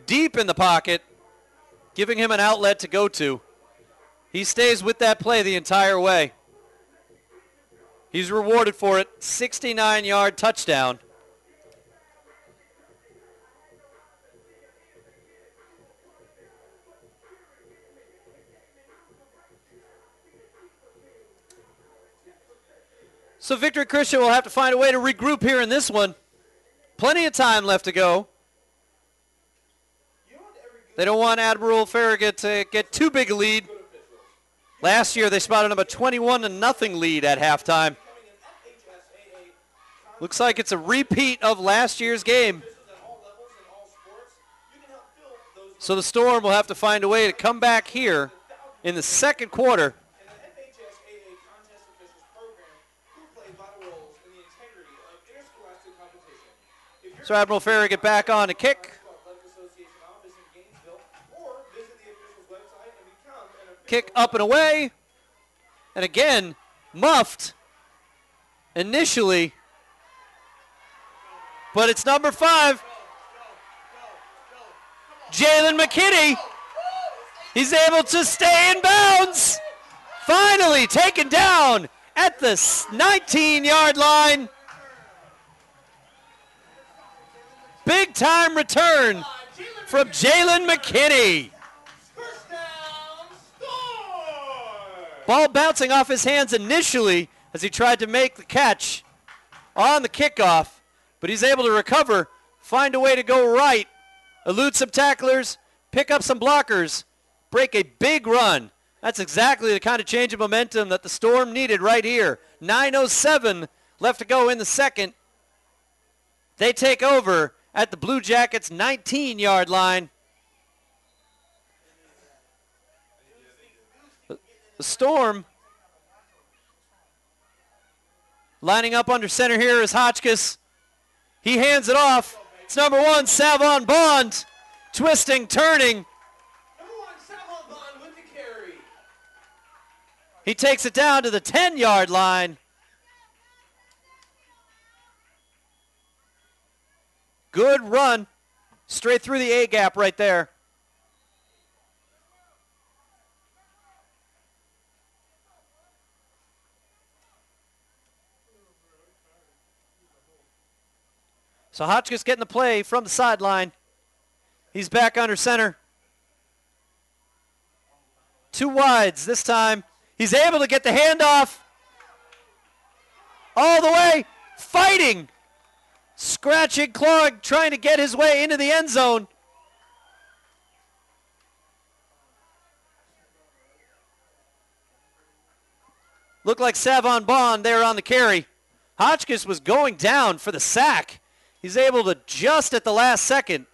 deep in the pocket, giving him an outlet to go to. He stays with that play the entire way. He's rewarded for it. 69-yard touchdown. So Victory Christian will have to find a way to regroup here in this one. Plenty of time left to go. They don't want Admiral Farragut to get too big a lead. Last year they spotted him a 21-0 lead at halftime. Looks like it's a repeat of last year's game. So the Storm will have to find a way to come back here in the second quarter. So Admiral Farragut back on to kick. Kick up and away. And again, muffed initially. But it's number 5. Jalen McKinney. He's able to stay in bounds. Finally taken down at the 19-yard line. Big time return from Jalen McKinney. Ball bouncing off his hands initially as he tried to make the catch on the kickoff, but he's able to recover, find a way to go right, elude some tacklers, pick up some blockers, break a big run. That's exactly the kind of change of momentum that the Storm needed right here. 9:07 left to go in the second. They take over at the Blue Jackets' 19-yard line. The Storm lining up under center here is Hotchkiss. He hands it off. It's number 1, Savon Bond. Twisting, turning. Number 1, Savon Bond with the carry. He takes it down to the 10-yard line. Good run. Straight through the A-gap right there. So Hotchkiss getting the play from the sideline. He's back under center. 2 wides this time. He's able to get the handoff. All the way. Fighting. Scratching, clawing, trying to get his way into the end zone. Looked like Savon Bond there on the carry. Hotchkiss was going down for the sack. He's able to just at the last second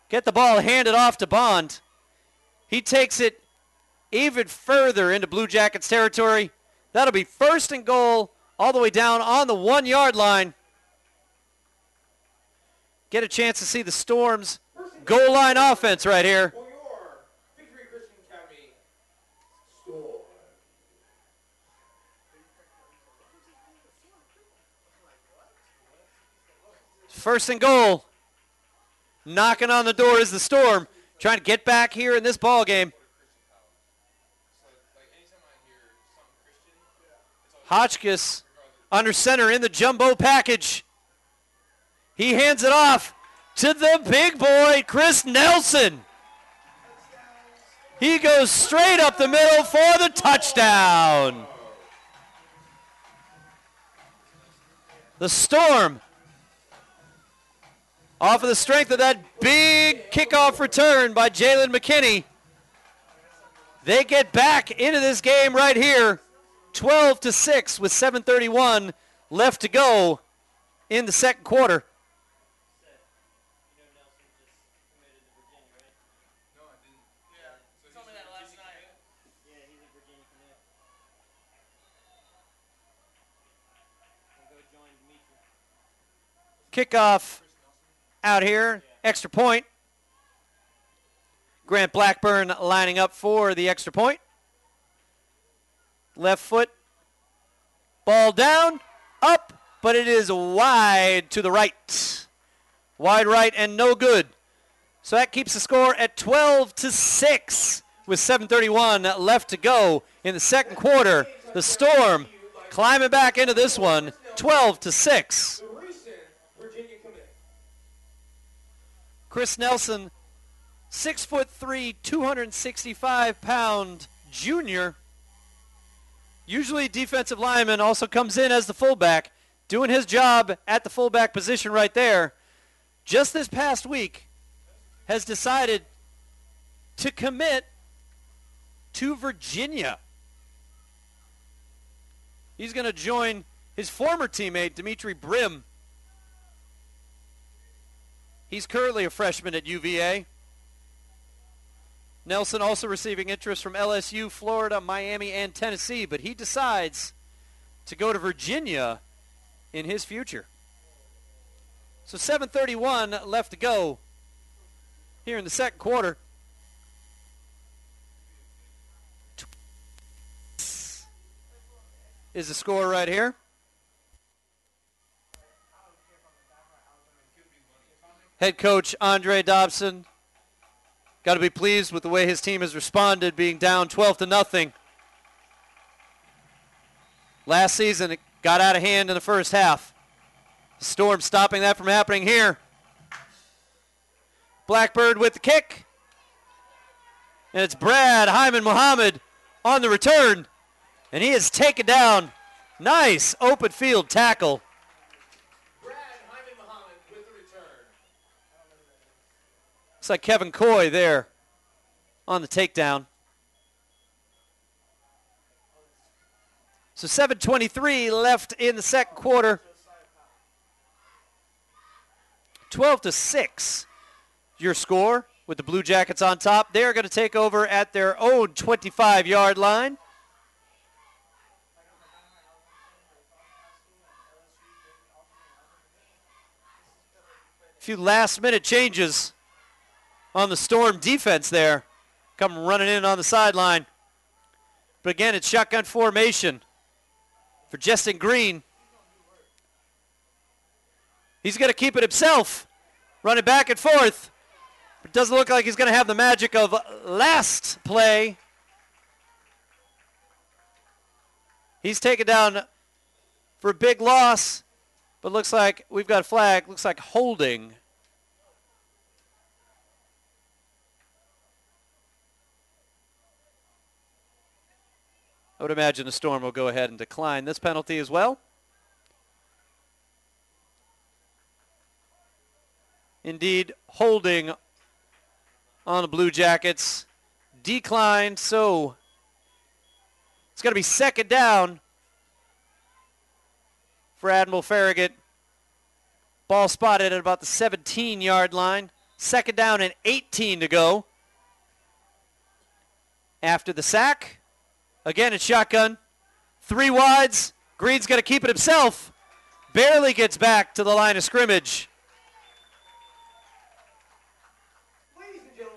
get the ball handed off to Bond. He takes it even further into Blue Jackets territory. That'll be 1st and goal all the way down on the 1-yard line. Get a chance to see the Storm's goal line offense right here. For your Victory Christian Academy Storm. First and goal. Knocking on the door is the Storm, trying to get back here in this ball game. Hotchkiss under center in the jumbo package. He hands it off to the big boy, Chris Nelson. He goes straight up the middle for the touchdown. The Storm, off of the strength of that big kickoff return by Jalen McKinney, they get back into this game right here, 12-6 with 7:31 left to go in the second quarter. Kickoff out here, extra point. Grant Blackburn lining up for the extra point. Left foot, ball down, up, but it is wide to the right. Wide right and no good. So that keeps the score at 12-6 with 7:31 left to go in the second quarter. The Storm climbing back into this one, 12-6. Chris Nelson, 6'3", 265-pound junior. Usually defensive lineman, also comes in as the fullback, doing his job at the fullback position right there. Just this past week has decided to commit to Virginia. He's going to join his former teammate, Dimitri Brim. He's currently a freshman at UVA. Nelson also receiving interest from LSU, Florida, Miami, and Tennessee, but he decides to go to Virginia in his future. So 7:31 left to go here in the second quarter. Is the score right here. Head coach Andre Dobson, got to be pleased with the way his team has responded, being down 12-0. Last season, it got out of hand in the first half. The Storm stopping that from happening here. Blackbird with the kick. And it's Brad Hyman Muhammad on the return. And he is taken down. Nice open field tackle. Looks like Kevin Coy there on the takedown. So 7:23 left in the second quarter. 12-6 your score with the Blue Jackets on top. They're going to take over at their own 25-yard line. A few last-minute changes on the Storm defense there. Come running in on the sideline. But again, it's shotgun formation for Justin Green. He's going to keep it himself, running back and forth. But it doesn't look like he's going to have the magic of last play. He's taken down for a big loss, but looks like we've got a flag. Looks like holding. I would imagine the Storm will go ahead and decline this penalty as well. Indeed, holding on the Blue Jackets. Declined, so it's going to be second down for Admiral Farragut. Ball spotted at about the 17-yard line. Second down and 18 to go. After the sack, again it's shotgun. 3 wides. Green's going to keep it himself. Barely gets back to the line of scrimmage.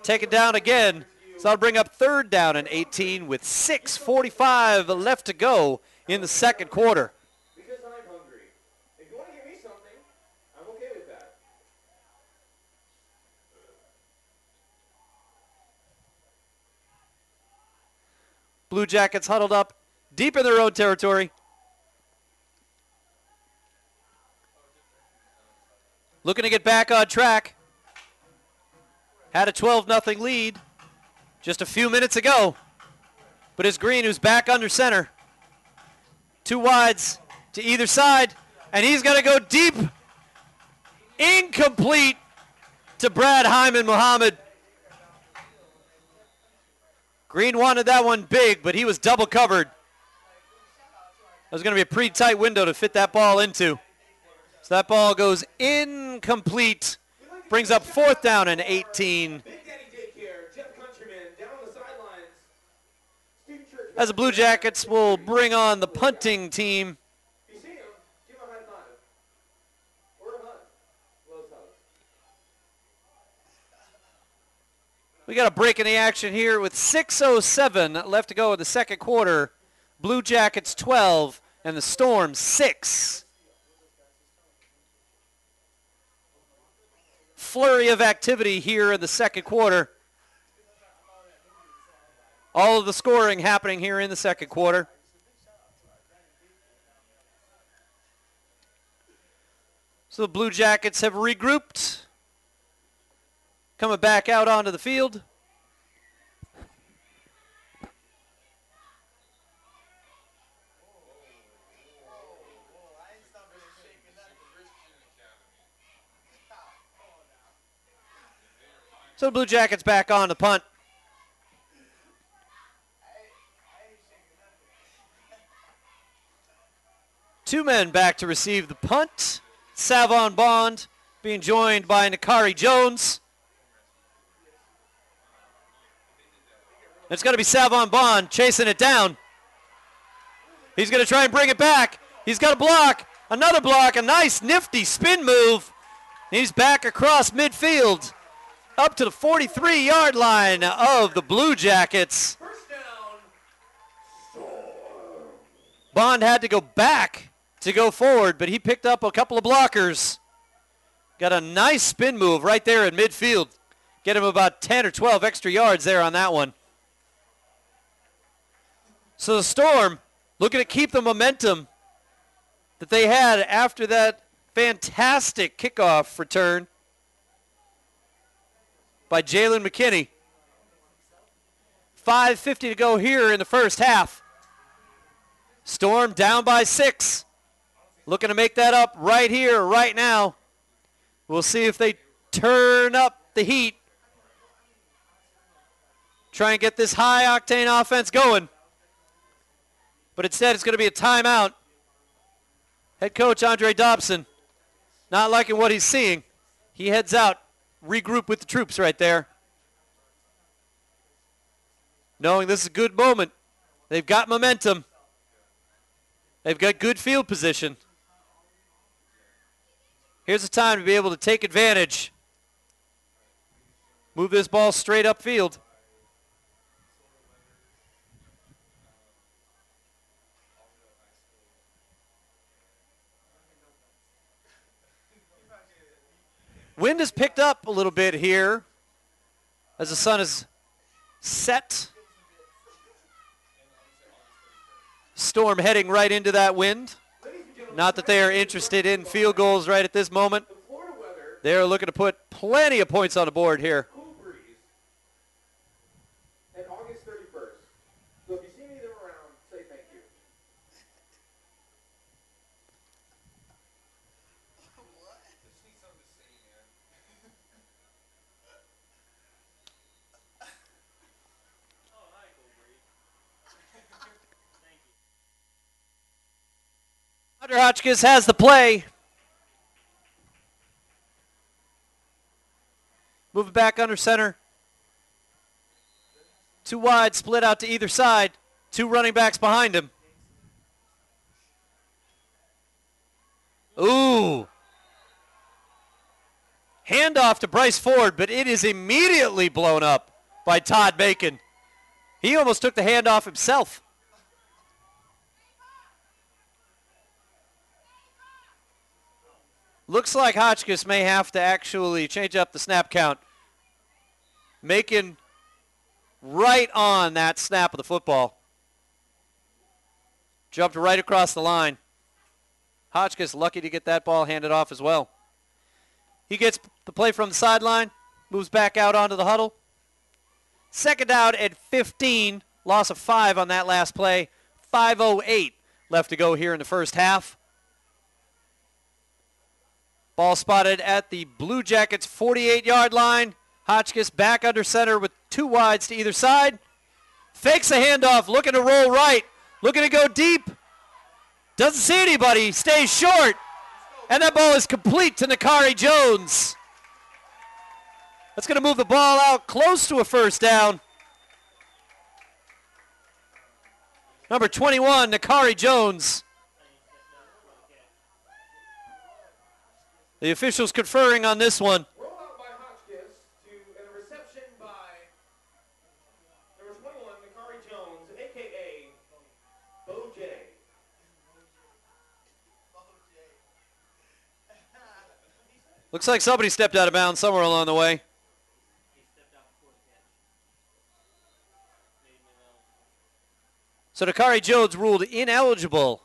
Take it down again. So that'll bring up third down and 18 with 6:45 left to go in the second quarter. Because I'm hungry. If you want to give me something, I'm okay with that. Blue Jackets huddled up deep in their own territory. Looking to get back on track. Had a 12-0 lead just a few minutes ago. But it's Green who's back under center. 2 wides to either side. And he's going to go deep. Incomplete to Brad Hyman Muhammad. Green wanted that one big, but he was double covered. That was going to be a pretty tight window to fit that ball into. So that ball goes incomplete. Brings up fourth down and 18. As the Blue Jackets will bring on the punting team. We got a break in the action here with 6:07 left to go in the second quarter. Blue Jackets 12 and the Storm 6. Flurry of activity here in the second quarter. All of the scoring happening here in the second quarter. So the Blue Jackets have regrouped. Coming back out onto the field. So the Blue Jackets back on the punt. Two men back to receive the punt. Savon Bond being joined by Nakari Jones. It's going to be Savon Bond chasing it down. He's going to try and bring it back. He's got a block. Another block. A nice nifty spin move. He's back across midfield. Up to the 43-yard line of the Blue Jackets. Bond had to go back to go forward, but he picked up a couple of blockers. Got a nice spin move right there in midfield. Get him about 10 or 12 extra yards there on that one. So the Storm looking to keep the momentum that they had after that fantastic kickoff return by Jalen McKinney. 5:50 to go here in the first half. Storm down by 6. Looking to make that up right here, right now. We'll see if they turn up the heat. Try and get this high-octane offense going. But instead, it's going to be a timeout. Head coach Andre Dobson not liking what he's seeing. He heads out, regroup with the troops right there. Knowing this is a good moment. They've got momentum. They've got good field position. Here's the time to be able to take advantage. Move this ball straight upfield. Wind has picked up a little bit here as the sun is set. Storm heading right into that wind. Not that they are interested in field goals right at this moment. They are looking to put plenty of points on the board here. Cool breeze. And August 31st. So if you see me them around, say thank you. Hunter Hotchkiss has the play. Moving back under center. 2 wide, split out to either side. 2 running backs behind him. Ooh. Handoff to Bryce Ford, but it is immediately blown up by Todd Bacon. He almost took the handoff himself. Looks like Hotchkiss may have to actually change up the snap count. Making right on that snap of the football. Jumped right across the line. Hotchkiss lucky to get that ball handed off as well. He gets the play from the sideline, moves back out onto the huddle. Second down at 15, loss of 5 on that last play. 5:08 left to go here in the first half. Ball spotted at the Blue Jackets' 48-yard line. Hotchkiss back under center with 2 wides to either side. Fakes a handoff, looking to roll right, looking to go deep. Doesn't see anybody, stays short. And that ball is complete to Nakari Jones. That's going to move the ball out close to a first down. Number 21, Nakari Jones. The officials conferring on this one. Roll out by Hotchkiss and a reception by number 21, Nakari Jones, a.k.a. Bo J. Looks like somebody stepped out of bounds somewhere along the way. So Nakari Jones ruled ineligible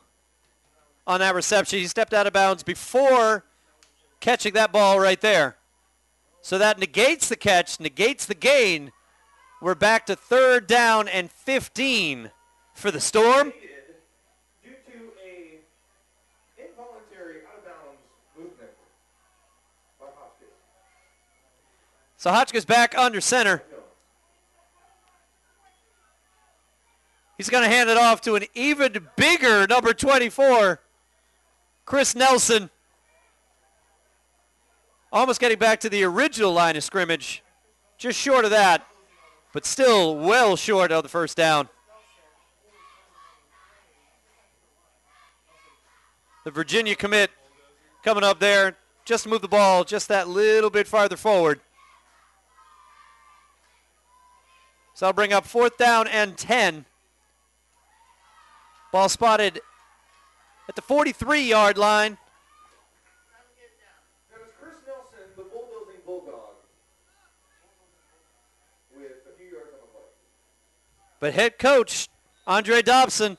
on that reception. He stepped out of bounds before catching that ball right there. So that negates the catch, negates the gain. We're back to 3rd down and 15 for the Storm. Due to a involuntary out-of-bounds movement by Hotchkiss. So Hotchkiss back under center. He's going to hand it off to an even bigger number 24, Chris Nelson. Almost getting back to the original line of scrimmage. Just short of that, but still well short of the first down. The Virginia commit coming up there just to move the ball just that little bit farther forward. So I'll bring up 4th down and 10. Ball spotted at the 43-yard line. That was Chris Nelson, the bulldozing bulldog, with a few yards on the play. But head coach Andre Dobson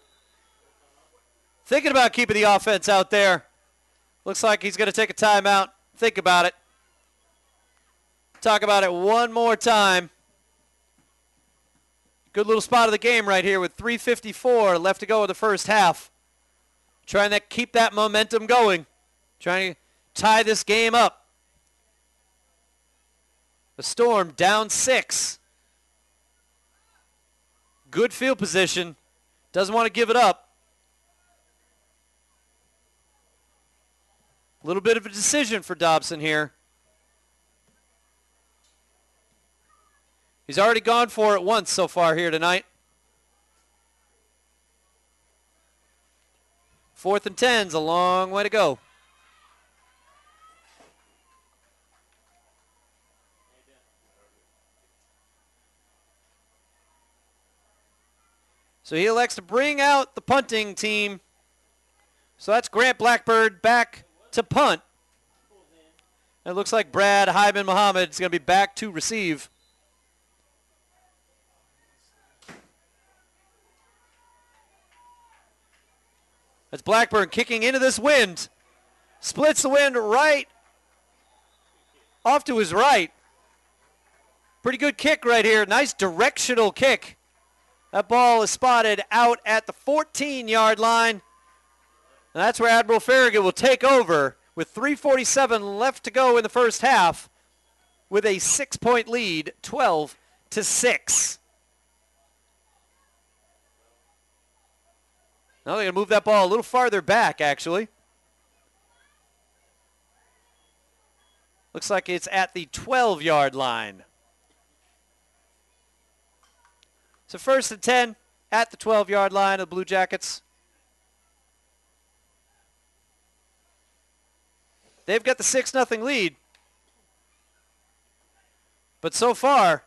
thinking about keeping the offense out there. Looks like he's going to take a timeout. Think about it. Talk about it one more time. Good little spot of the game right here with 3:54 left to go in the first half. Trying to keep that momentum going. Trying to tie this game up. The Storm down 6. Good field position. Doesn't want to give it up. A little bit of a decision for Dobson here. He's already gone for it once so far here tonight. 4th and 10's a long way to go. So he elects to bring out the punting team. So that's Grant Blackbird back to punt. It looks like Brad Hyman Muhammad is going to be back to receive. That's Blackburn kicking into this wind. Splits the wind right off to his right. Pretty good kick right here. Nice directional kick. That ball is spotted out at the 14-yard line. And that's where Admiral Farragut will take over with 3:47 left to go in the first half with a 6-point lead, 12-6. Now they're going to move that ball a little farther back, actually. Looks like it's at the 12-yard line. So 1st and 10 at the 12-yard line of the Blue Jackets. They've got the 6-0 lead. But so far,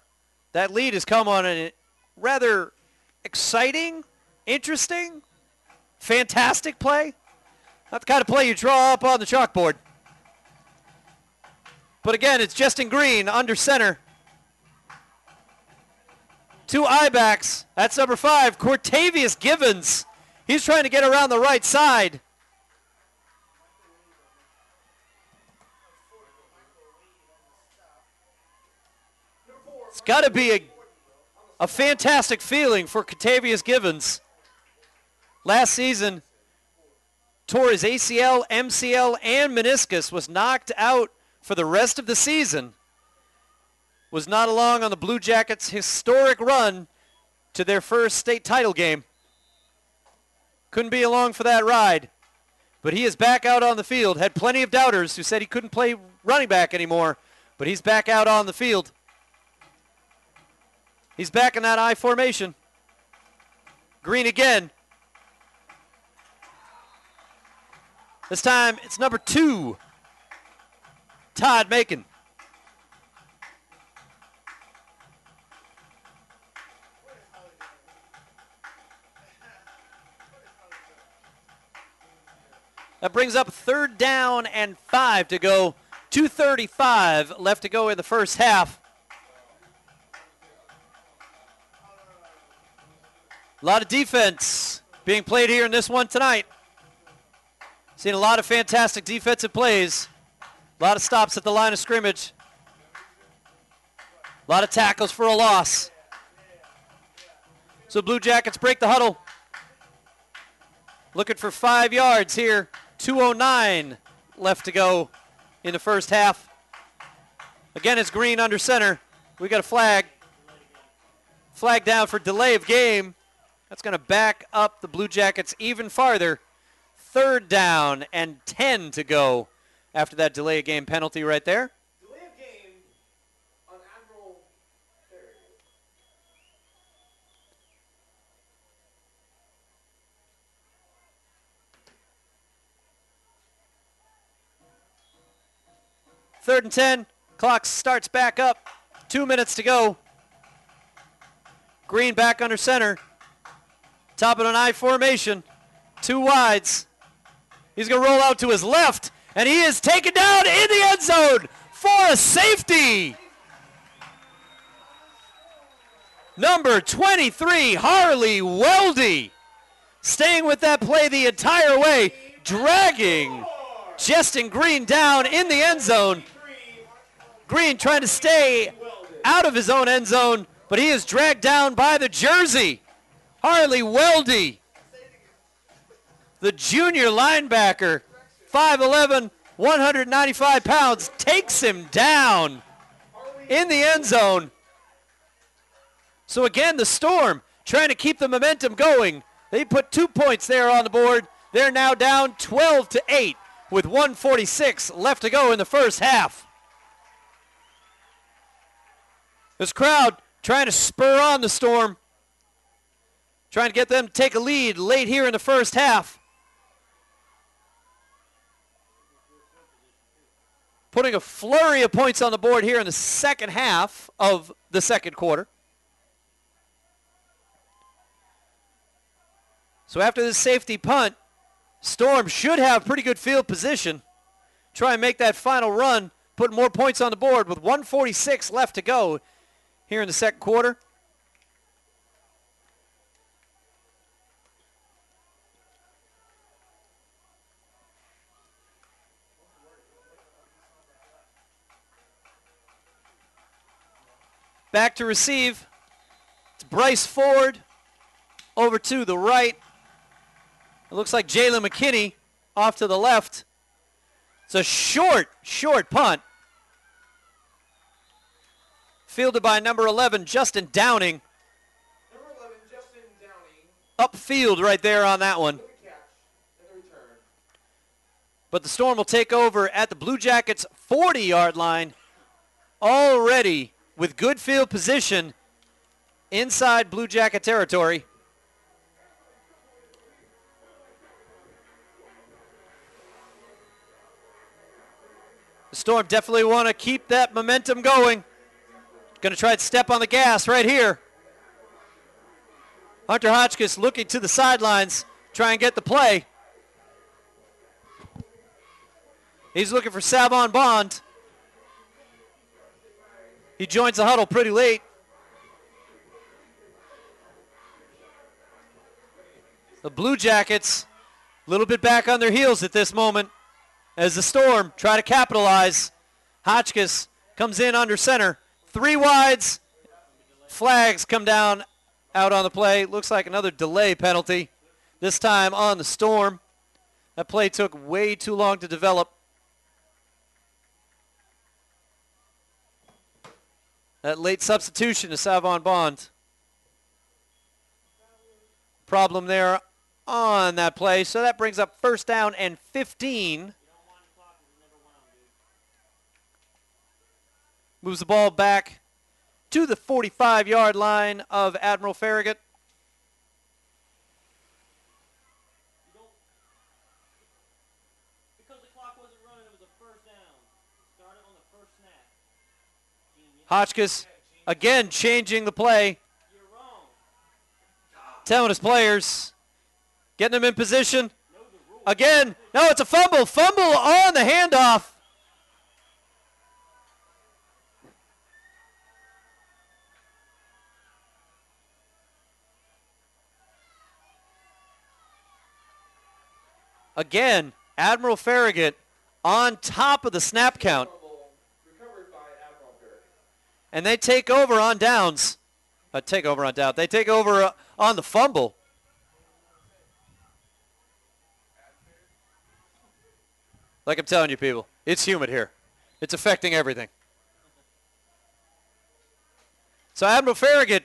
that lead has come on a rather exciting, interesting, fantastic play. Not the kind of play you draw up on the chalkboard. But again, it's Justin Green under center. 2 I-backs. That's number 5, Cortavius Givens. He's trying to get around the right side. It's got to be a fantastic feeling for Cortavius Givens. Last season, tore his ACL, MCL, and meniscus, was knocked out for the rest of the season. Was not along on the Blue Jackets' historic run to their first state title game. Couldn't be along for that ride. But he is back out on the field. Had plenty of doubters who said he couldn't play running back anymore, but he's back out on the field. He's back in that I formation. Green again. This time it's number 2, Todd Macon. That brings up 3rd down and 5 to go. 2:35 left to go in the first half. A lot of defense being played here in this one tonight. Seen a lot of fantastic defensive plays. A lot of stops at the line of scrimmage. A lot of tackles for a loss. So Blue Jackets break the huddle. Looking for 5 yards here. 2:09 left to go in the first half. Again, it's Green under center. We got a flag. Flag down for delay of game. That's going to back up the Blue Jackets even farther. 3rd down and 10 to go after that delay of game penalty right there. Delay of game on Admiral Farragut. 3rd and 10. Clock starts back up. 2 minutes to go. Green back under center. Top of an I formation. 2 wides. He's going to roll out to his left, and he is taken down in the end zone for a safety. Number 23, Harley Weldy, staying with that play the entire way, dragging Justin Green down in the end zone. Green trying to stay out of his own end zone, but he is dragged down by the jersey. Harley Weldy, the junior linebacker, 5'11", 195 pounds, takes him down in the end zone. So again, the Storm trying to keep the momentum going. They put 2 points there on the board. They're now down 12-8 with 1:46 left to go in the first half. This crowd trying to spur on the Storm, trying to get them to take a lead late here in the first half. Putting a flurry of points on the board here in the second half of the second quarter. So after this safety punt, Storm should have pretty good field position. Try and make that final run putting more points on the board with 1:46 left to go here in the second quarter. Back to receive. It's Bryce Ford over to the right. It looks like Jalen McKinney off to the left. It's a short punt. Fielded by number 11, Justin Downing. Number 11, Justin Downing. Upfield right there on that one. With the catch and the return. But the Storm will take over at the Blue Jackets' 40-yard line already with good field position inside Blue Jacket territory. The Storm definitely want to keep that momentum going. Going to try to step on the gas right here. Hunter Hotchkiss looking to the sidelines, try and get the play. He's looking for Savon Bond. He joins the huddle pretty late. The Blue Jackets a little bit back on their heels at this moment as the Storm try to capitalize. Hotchkiss comes in under center. 3 wides. Flags come down out on the play. Looks like another delay penalty, this time on the Storm. That play took way too long to develop. That late substitution to Savon Bond. Problem there on that play. So that brings up first down and 15. Moves the ball back to the 45-yard line of Admiral Farragut. Because the clock wasn't running, it was a first down. Started on the first snap. Hotchkiss again changing the play. You're wrong. Telling his players, getting them in position. Again, no, it's a fumble. Fumble on the handoff. Again, Admiral Farragut on top of the snap count. Recovered by Admiral Farragut. And they take over on downs. They take over on the fumble. Like I'm telling you, people, it's humid here. It's affecting everything. So Admiral Farragut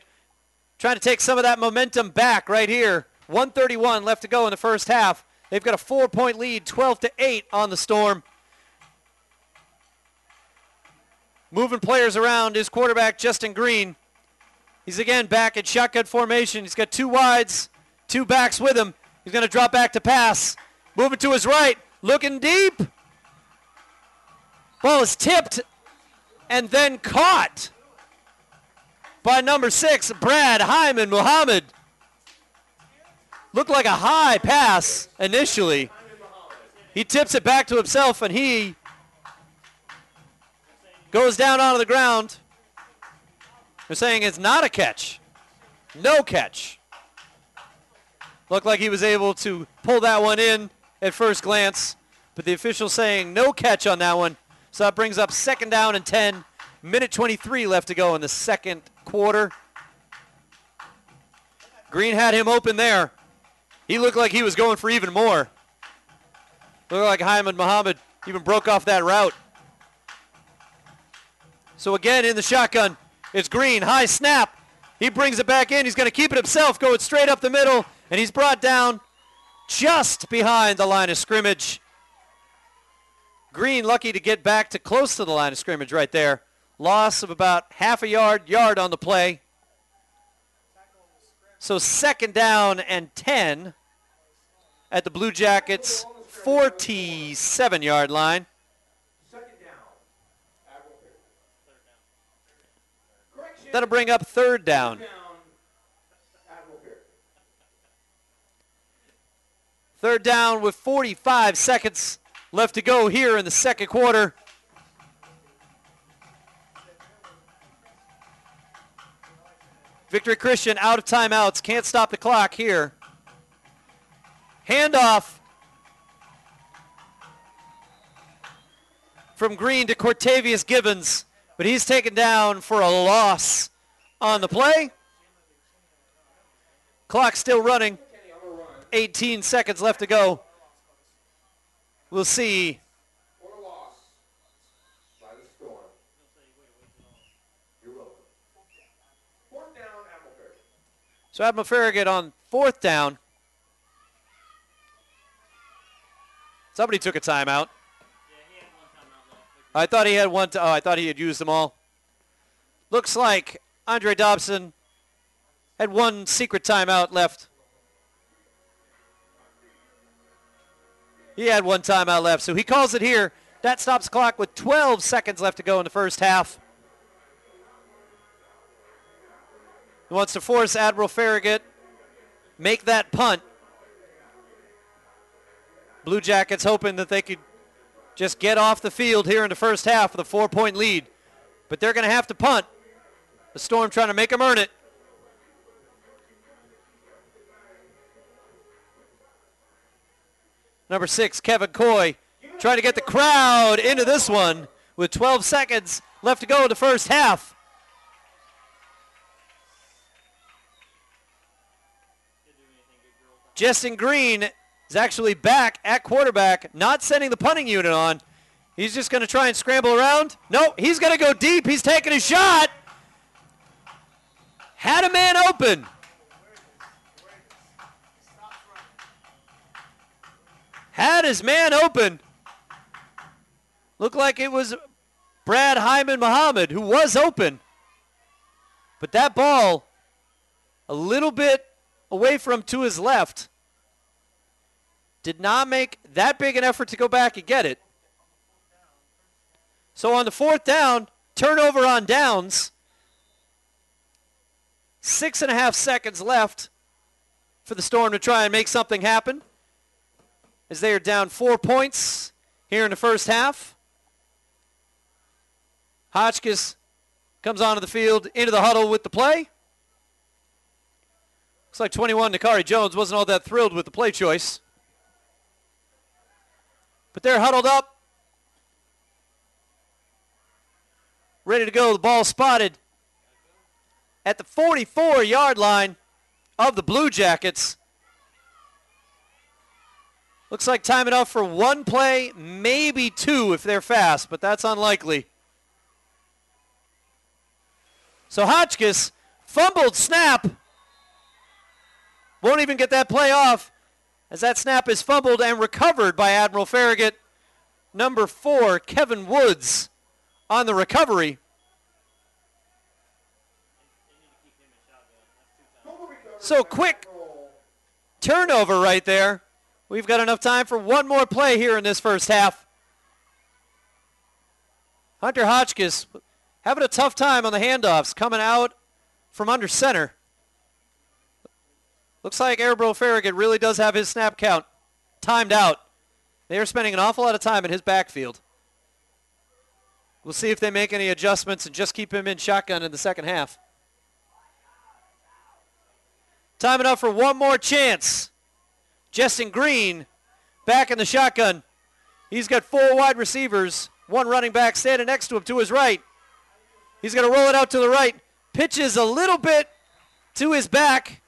trying to take some of that momentum back right here. 1:31 left to go in the first half. They've got a 4-point lead, 12-8 on the Storm. Moving players around is quarterback Justin Green. He's again back at shotgun formation. He's got 2 wides, 2 backs with him. He's going to drop back to pass. Moving to his right, looking deep. Ball is tipped and then caught by number 6, Brad Hyman Muhammad. Looked like a high pass initially. He tips it back to himself, and he goes down onto the ground. They're saying it's not a catch. No catch. Looked like he was able to pull that one in at first glance, but the official saying no catch on that one. So that brings up second down and 10. Minute 23 left to go in the second quarter. Green had him open there. He looked like he was going for even more. Looked like Hyman Muhammad even broke off that route. So again in the shotgun, it's Green, high snap. He brings it back in. He's going to keep it himself, going straight up the middle, and he's brought down just behind the line of scrimmage. Green lucky to get back to close to the line of scrimmage right there. Loss of about half a yard on the play. So second down and 10 at the Blue Jackets' 47-yard line. Second down. Admiral Farragut. That'll bring up third down. Admiral Farragut. Third down with 45 seconds left to go here in the second quarter. Victory Christian out of timeouts. Can't stop the clock here. Handoff from Green to Cortavius Gibbons, but he's taken down for a loss on the play. Clock still running. 18 seconds left to go. We'll see. For a loss by the Storm. You're welcome. Fourth down, Admiral Farragut. So Admiral Farragut on fourth down. Somebody took a timeout. I thought he had one. I thought he had used them all. Looks like Andre Dobson had one secret timeout left. He had one timeout left, so he calls it here. That stops the clock with 12 seconds left to go in the first half. He wants to force Admiral Farragut make that punt. Blue Jackets hoping that they could just get off the field here in the first half with a 4-point lead. But they're going to have to punt. The Storm trying to make them earn it. Number 6, Kevin Coy, trying to get the crowd into this one with 12 seconds left to go in the first half. Justin Green is actually back at quarterback, not sending the punting unit on. He's just going to try and scramble around. No, he's going to go deep. He's taking a shot. Had a man open. Had his man open. Looked like it was Brad Hyman Muhammad who was open. But that ball a little bit away from to his left. Did not make that big an effort to go back and get it. So on the fourth down, turnover on downs. 6.5 seconds left for the Storm to try and make something happen, as they are down 4 points here in the first half. Hotchkiss comes onto the field, into the huddle with the play. Looks like 21, Nakari Jones, wasn't all that thrilled with the play choice. But they're huddled up, ready to go. The ball spotted at the 44-yard line of the Blue Jackets. Looks like time enough for one play, maybe two if they're fast, but that's unlikely. So Hotchkiss, fumbled snap. Won't even get that play off, as that snap is fumbled and recovered by Admiral Farragut. Number 4, Kevin Woods, on the recovery. So quick turnover right there. We've got enough time for one more play here in this first half. Hunter Hotchkiss having a tough time on the handoffs, coming out from under center. Looks like Admiral Farragut really does have his snap count timed out. They are spending an awful lot of time in his backfield. We'll see if they make any adjustments and just keep him in shotgun in the second half. Time enough for one more chance. Justin Green back in the shotgun. He's got 4 wide receivers, 1 running back standing next to him to his right. He's going to roll it out to the right. Pitches a little bit to his back.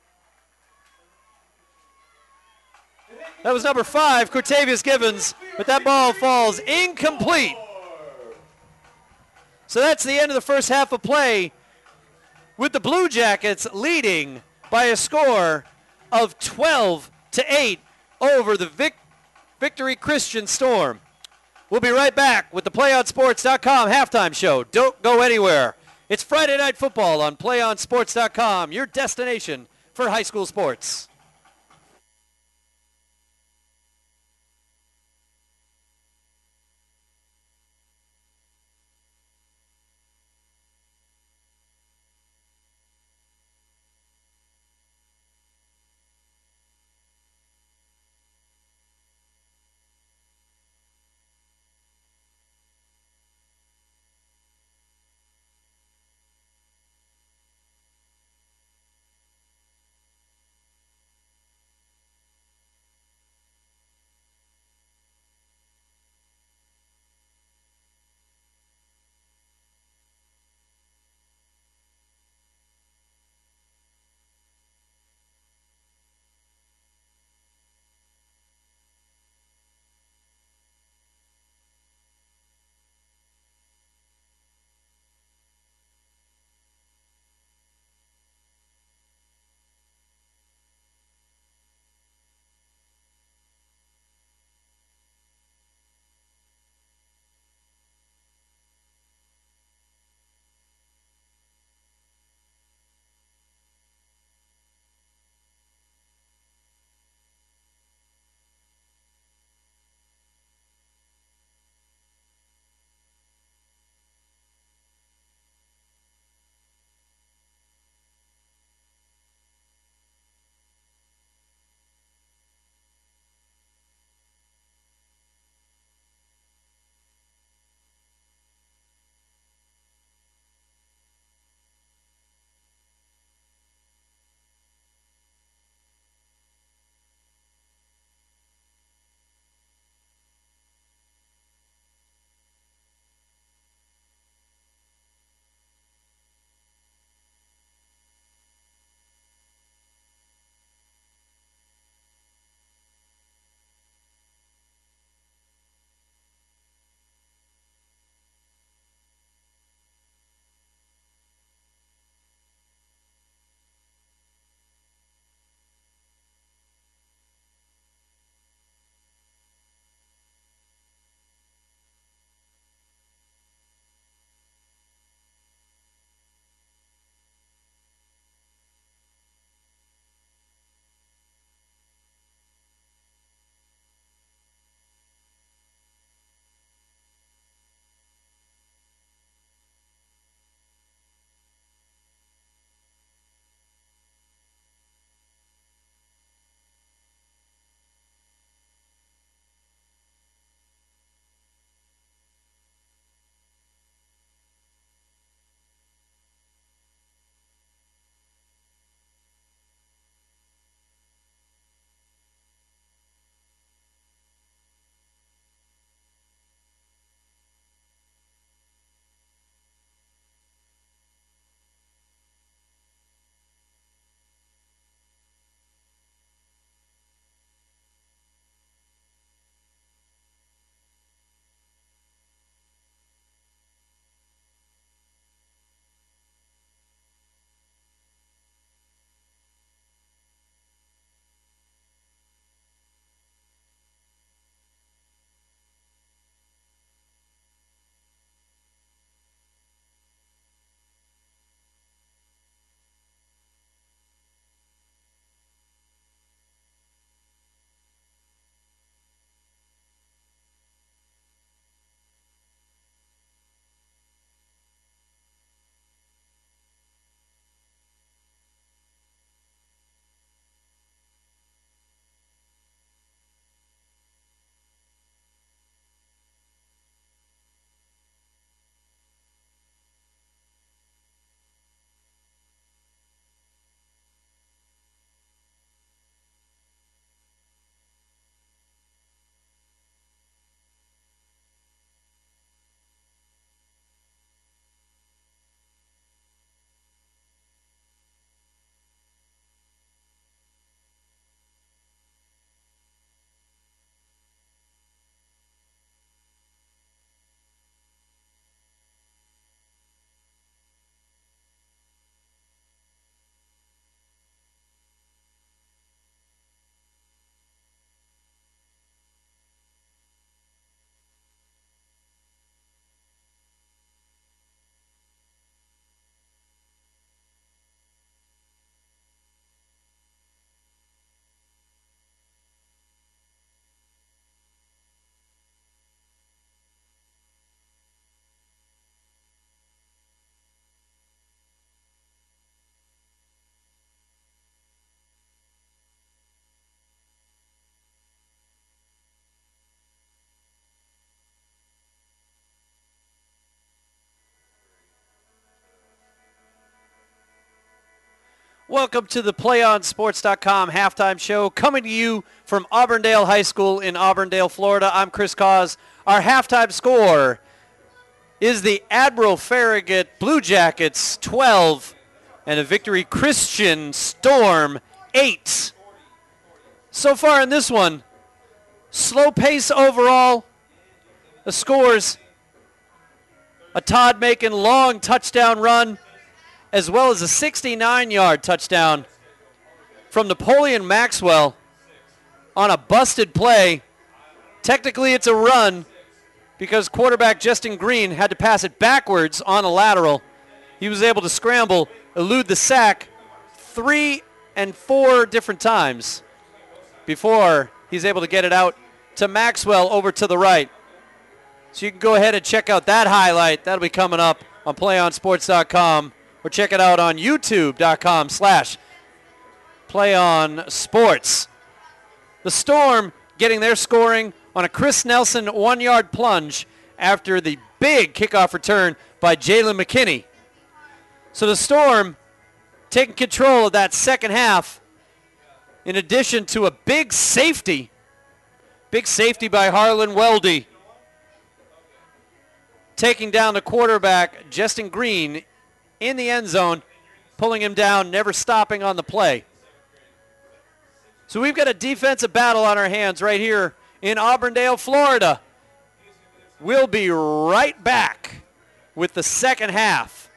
That was number 5, Cortavius Gibbons, but that ball falls incomplete. So that's the end of the first half of play, with the Blue Jackets leading by a score of 12-8 over the Victory Christian Storm. We'll be right back with the PlayOnSports.com halftime show. Don't go anywhere. It's Friday Night Football on PlayOnSports.com, your destination for high school sports. Welcome to the PlayOnSports.com halftime show, coming to you from Auburndale High School in Auburndale, Florida. I'm Chris Cause. Our halftime score is the Admiral Farragut Blue Jackets 12 and a Victory Christian Storm 8. So far in this one, slow pace overall. The scores, a Todd Macon long touchdown run, as well as a 69-yard touchdown from Napoleon Maxwell on a busted play. Technically, it's a run because quarterback Justin Green had to pass it backwards on a lateral. He was able to scramble, elude the sack 3 and 4 different times before he's able to get it out to Maxwell over to the right. So you can go ahead and check out that highlight. That'll be coming up on PlayOnSports.com. Or check it out on YouTube.com/PlayOnSports. The Storm getting their scoring on a Chris Nelson 1-yard plunge after the big kickoff return by Jalen McKinney. So the Storm taking control of that second half, in addition to a big safety by Harlan Weldy, taking down the quarterback Justin Green in the end zone, pulling him down, never stopping on the play. So we've got a defensive battle on our hands right here in Auburndale, Florida. We'll be right back with the second half.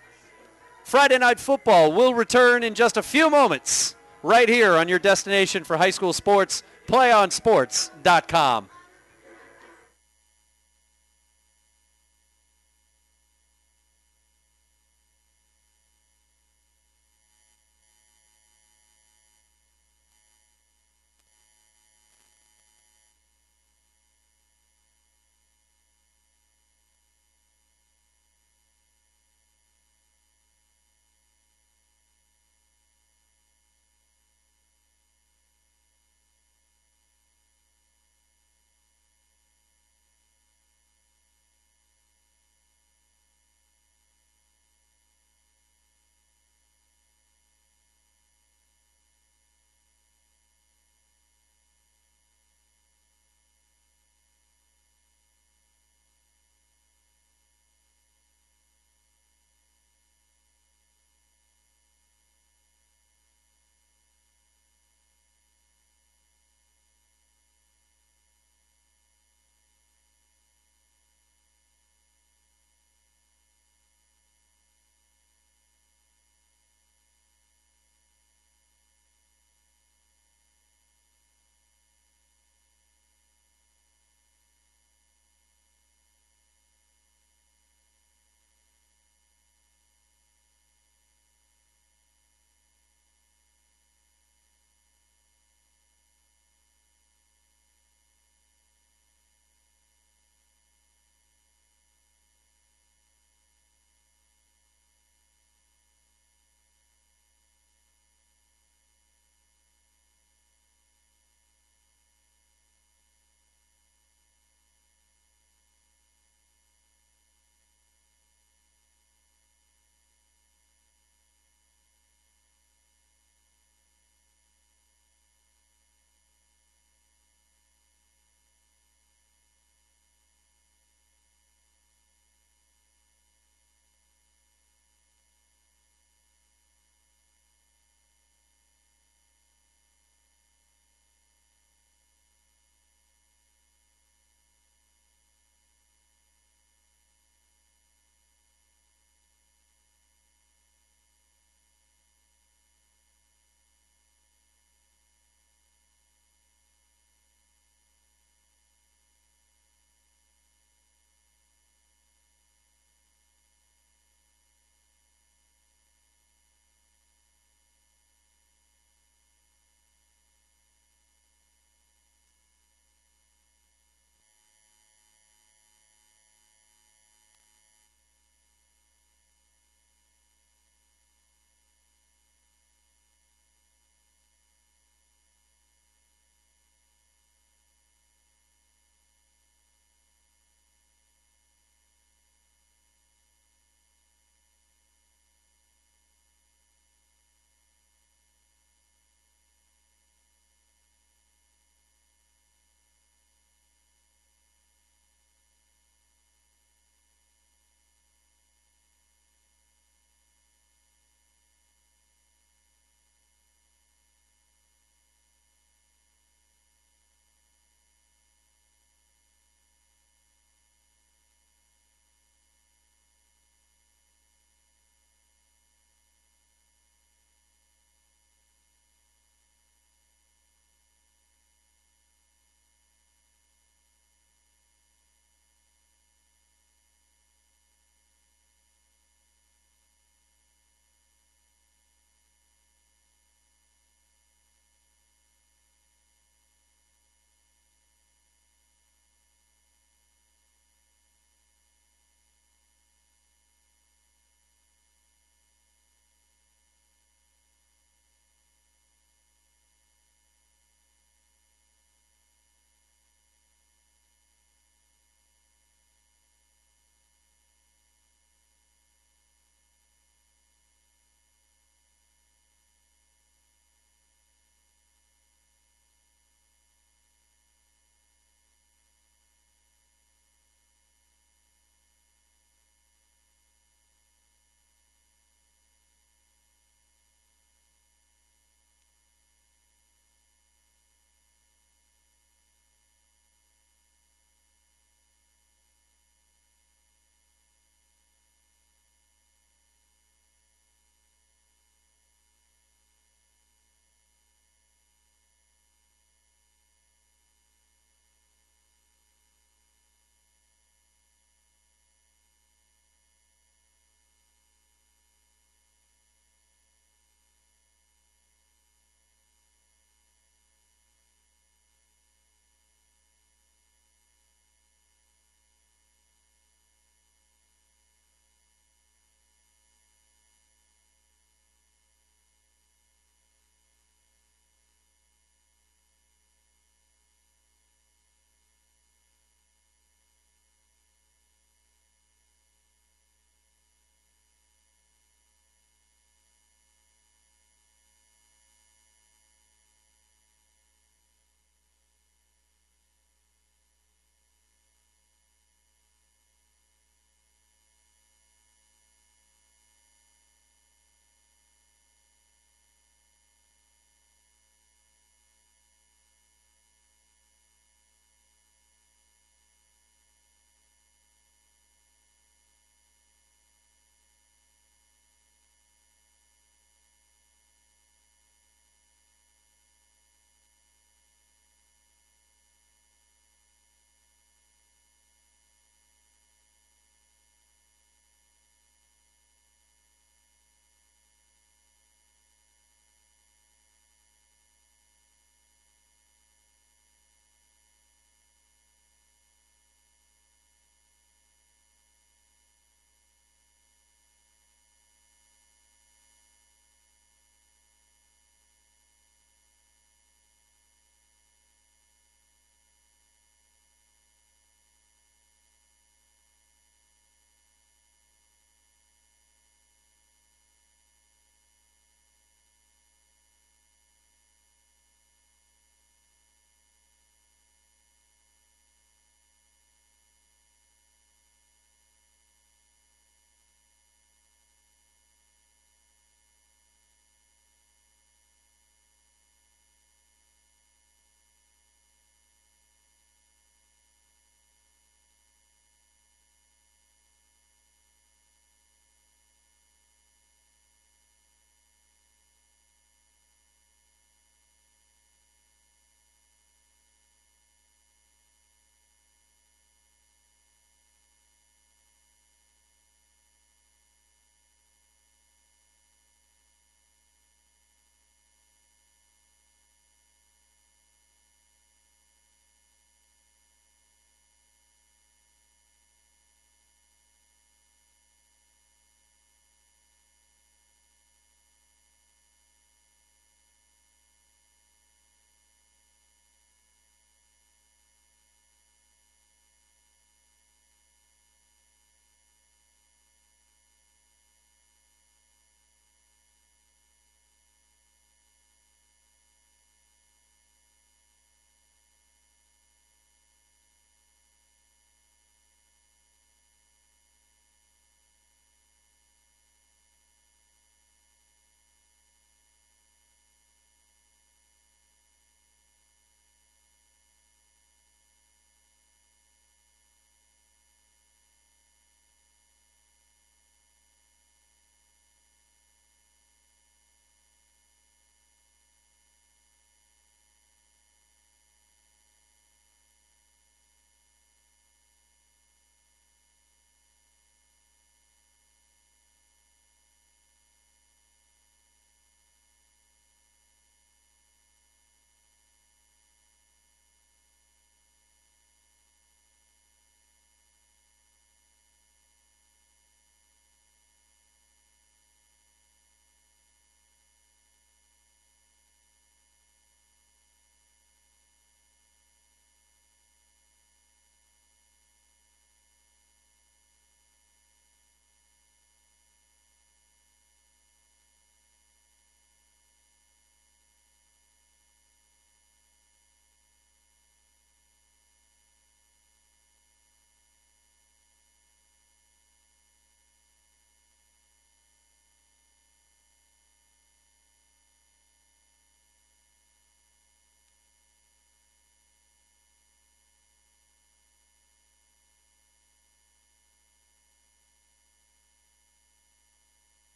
Friday Night Football will return in just a few moments right here on your destination for high school sports, PlayOnSports.com.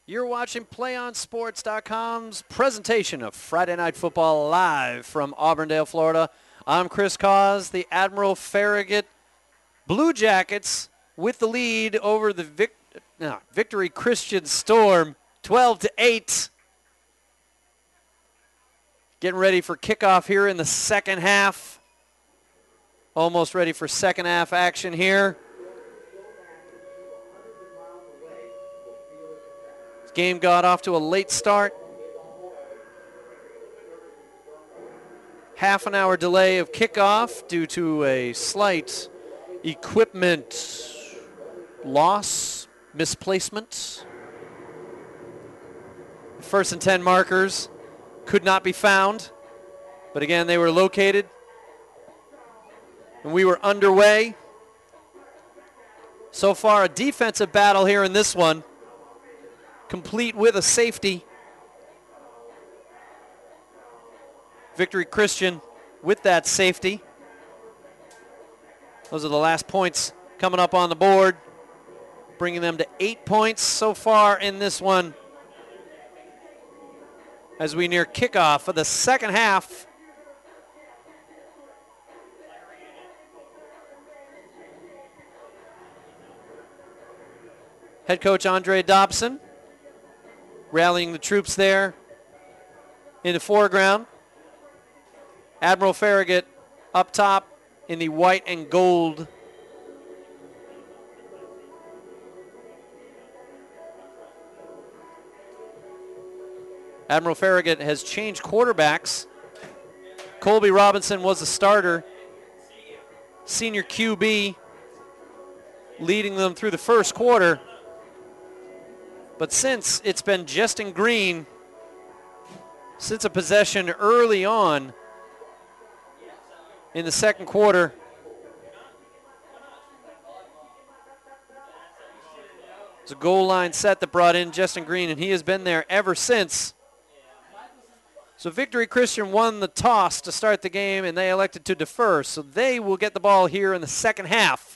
You're watching PlayOnSports.com's presentation of Friday Night Football live from Auburndale, Florida. I'm Chris Cause, the Admiral Farragut Blue Jackets with the lead over the Victory Christian Storm, 12-8. Getting ready for kickoff here in the second half. Almost ready for second half action here. This game got off to a late start. Half an hour delay of kickoff due to a slight equipment loss, misplacement. First and 10 markers could not be found, but again, they were located, and we were underway. So far, a defensive battle here in this one, complete with a safety. Victory Christian with that safety. Those are the last points coming up on the board, bringing them to 8 points so far in this one as we near kickoff of the second half. Head coach Andre Dobson rallying the troops there in the foreground. Admiral Farragut up top in the white and gold. Admiral Farragut has changed quarterbacks. Colby Robinson was the starter. Senior QB leading them through the first quarter. But since it's been Justin Green, since a possession early on in the second quarter, it's a goal line set that brought in Justin Green, and he has been there ever since. So Victory Christian won the toss to start the game, and they elected to defer. So they will get the ball here in the second half.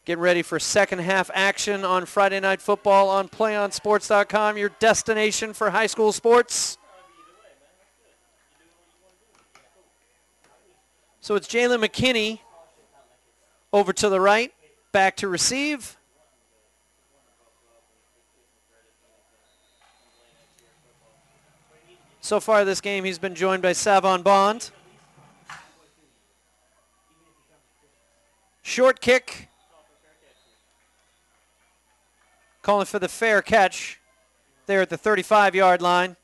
Getting ready for second half action on Friday Night Football on PlayOnSports.com, your destination for high school sports. So it's Jalen McKinney over to the right, back to receive. So far this game, he's been joined by Savon Bond. Short kick. Calling for the fair catch there at the 35-yard line.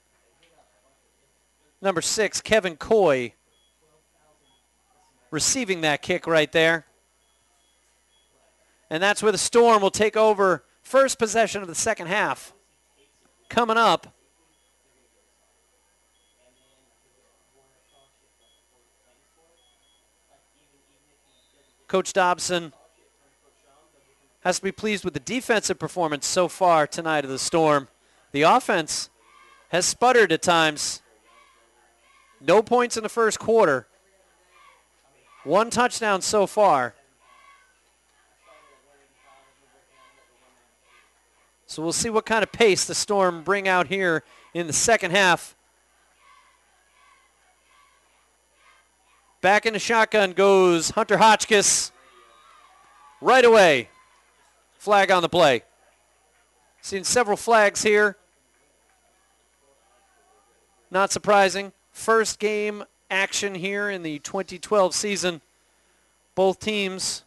Number 6, Kevin Coy, receiving that kick right there. And that's where the Storm will take over first possession of the second half. Coming up. Coach Dobson has to be pleased with the defensive performance so far tonight of the Storm. The offense has sputtered at times. No points in the first quarter. One touchdown so far. So we'll see what kind of pace the Storm bring out here in the second half. Back in the shotgun goes Hunter Hotchkiss. Right away. Flag on the play. Seen several flags here. Not surprising. First game action here in the 2012 season. Both teams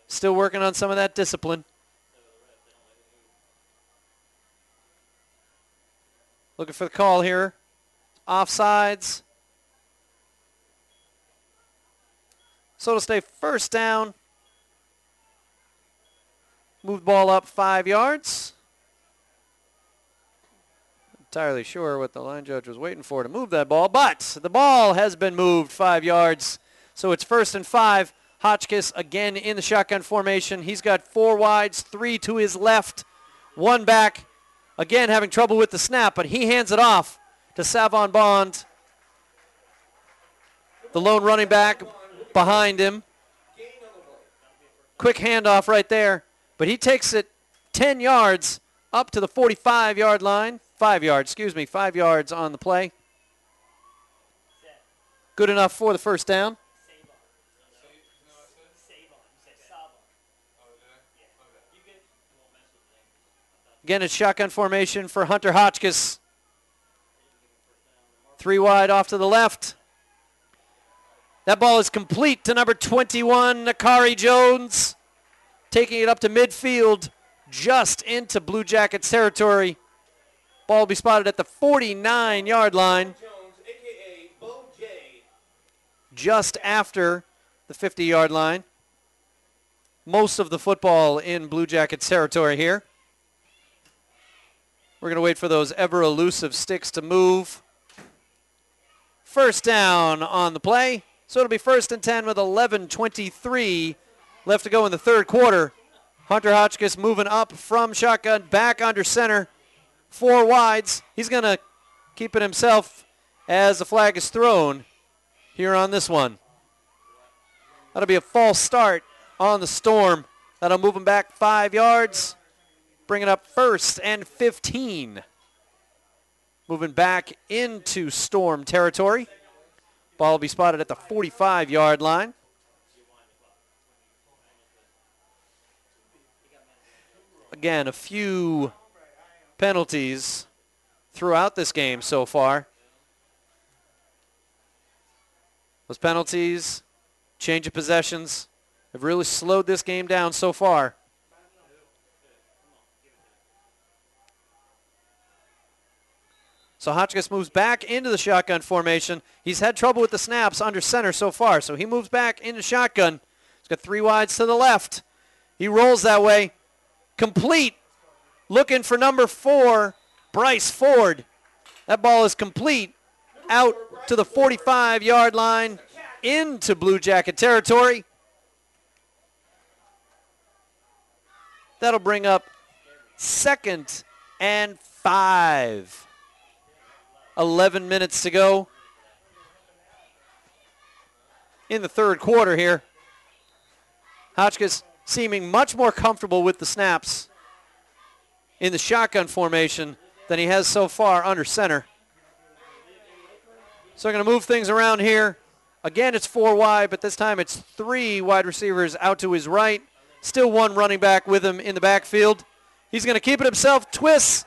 still working on some of that discipline. Looking for the call here. Offsides. So it'll stay first down. Move the ball up 5 yards. Entirely sure what the line judge was waiting for to move that ball, but the ball has been moved 5 yards. So it's 1st and 5. Hotchkiss again in the shotgun formation. He's got 4 wides, 3 to his left, 1 back. Again having trouble with the snap, but he hands it off to Savon Bond. The lone running back behind him. Quick handoff right there. But he takes it 10 yards up to the 45-yard line. 5 yards, excuse me, 5 yards on the play. Good enough for the first down. Again, it's shotgun formation for Hunter Hotchkiss. 3 wide off to the left. That ball is complete to number 21, Nakari Jones. Taking it up to midfield, just into Blue Jackets territory. Ball will be spotted at the 49-yard line. Jones, a.k.a. Bo J. Just after the 50-yard line. Most of the football in Blue Jackets territory here. We're going to wait for those ever elusive sticks to move. First down on the play. So it'll be 1st and 10 with 11:23 left to go in the third quarter. Hunter Hotchkiss moving up from shotgun, back under center. 4 wides. He's going to keep it himself as the flag is thrown here on this one. That'll be a false start on the Storm. That'll move him back 5 yards. Bring it up 1st and 15. Moving back into Storm territory. Ball will be spotted at the 45-yard line. Again, a few penalties throughout this game so far. Those penalties, change of possessions, have really slowed this game down so far. So Hotchkiss moves back into the shotgun formation. He's had trouble with the snaps under center so far, so he moves back into shotgun. He's got 3 wides to the left. He rolls that way. Complete. Looking for number 4, Bryce Ford. That ball is complete. Out to the 45-yard line into Blue Jacket territory. That'll bring up 2nd and 5. 11 minutes to go in the third quarter here. Hotchkiss seeming much more comfortable with the snaps in the shotgun formation than he has so far under center. So they're going to move things around here. Again, it's 4 wide, but this time it's 3 wide receivers out to his right. Still 1 running back with him in the backfield. He's going to keep it himself, twists,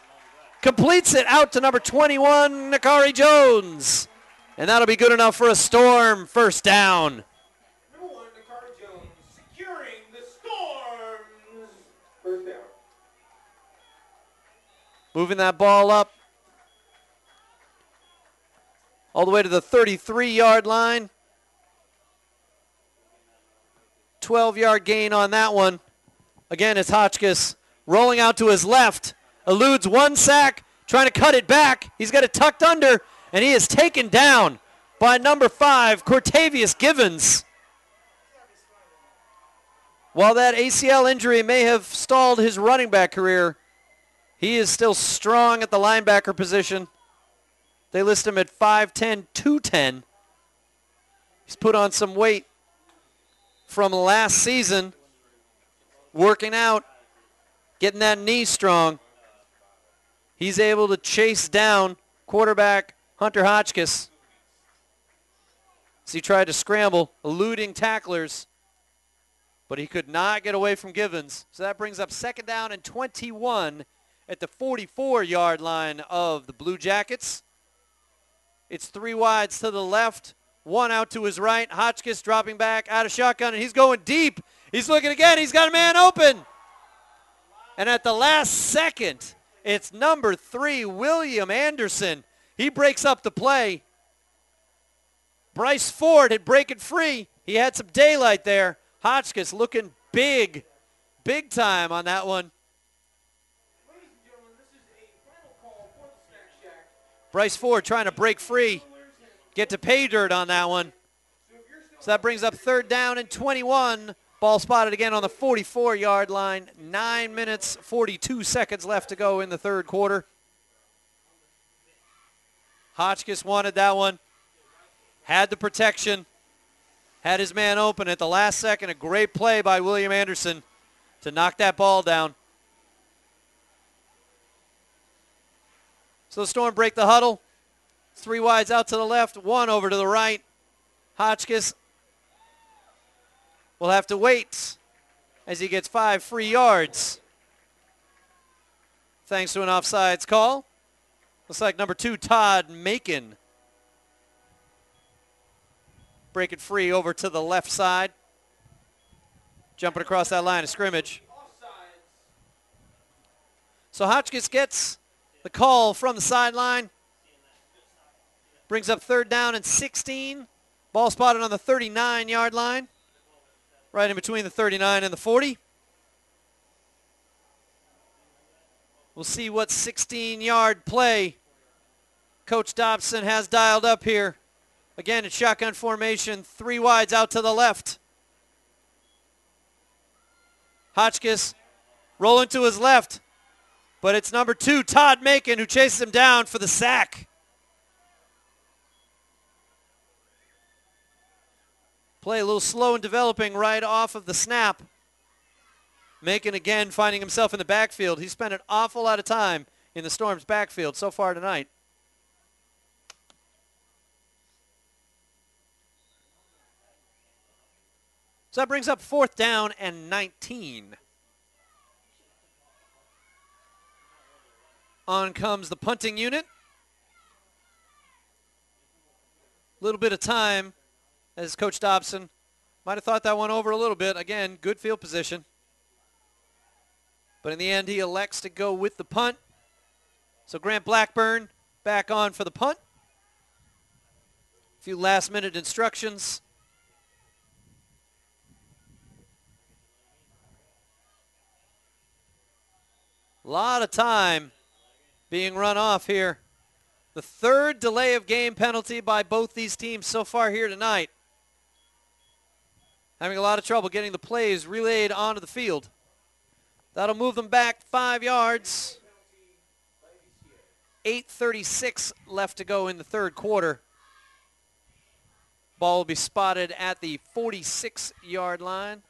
completes it out to number 21, Nakari Jones. And that'll be good enough for a Storm first down. Number 1, Nakari Jones, securing the Storm's First down. Moving that ball up all the way to the 33-yard line. 12-yard gain on that one. Again, it's Hotchkiss rolling out to his left. Eludes 1 sack, trying to cut it back. He's got it tucked under, and he is taken down by number 5, Cortavius Givens. While that ACL injury may have stalled his running back career, he is still strong at the linebacker position. They list him at 5'10", 210. He's put on some weight from last season, working out, getting that knee strong. He's able to chase down quarterback Hunter Hotchkiss as he tried to scramble, eluding tacklers, but he could not get away from Givens. So that brings up 2nd down and 21 at the 44-yard line of the Blue Jackets. It's 3 wides to the left, 1 out to his right. Hotchkiss dropping back out of shotgun, and he's going deep. He's looking again. He's got a man open. And at the last second, it's number 3, William Anderson. He breaks up the play. Bryce Ford had break it free. He had some daylight there. Hotchkiss looking big, big time on that one. Ladies and gentlemen, this is a final call for the Snack Shack. Bryce Ford trying to break free. Get to pay dirt on that one. So that brings up 3rd down and 21. Ball spotted again on the 44-yard line. 9 minutes, 42 seconds left to go in the third quarter. Hotchkiss wanted that one. Had the protection. Had his man open at the last second. A great play by William Anderson to knock that ball down. So the Storm break the huddle. 3 wides out to the left, 1 over to the right. Hotchkiss will have to wait as he gets 5 free yards. Thanks to an offsides call. Looks like number 2, Todd Macon. Break it free over to the left side. Jumping across that line of scrimmage. So Hotchkiss gets the call from the sideline. Brings up 3rd down and 16. Ball spotted on the 39-yard line. Right in between the 39 and the 40. We'll see what 16-yard play Coach Dobson has dialed up here. Again, it's shotgun formation, 3 wides out to the left. Hotchkiss rolling to his left, but it's number 2, Todd Macon, who chases him down for the sack. Play a little slow and developing right off of the snap. Macon again finding himself in the backfield. He spent an awful lot of time in the Storm's backfield so far tonight. So that brings up 4th down and 19. On comes the punting unit. A little bit of time as Coach Dobson might have thought that one over a little bit. Again, good field position. But in the end, he elects to go with the punt. So Grant Blackburn back on for the punt. A few last-minute instructions. A lot of time being run off here. The 3rd delay of game penalty by both these teams so far here tonight. Having a lot of trouble getting the plays relayed onto the field. That'll move them back 5 yards. 8:36 left to go in the 3rd quarter. Ball will be spotted at the 46-yard line.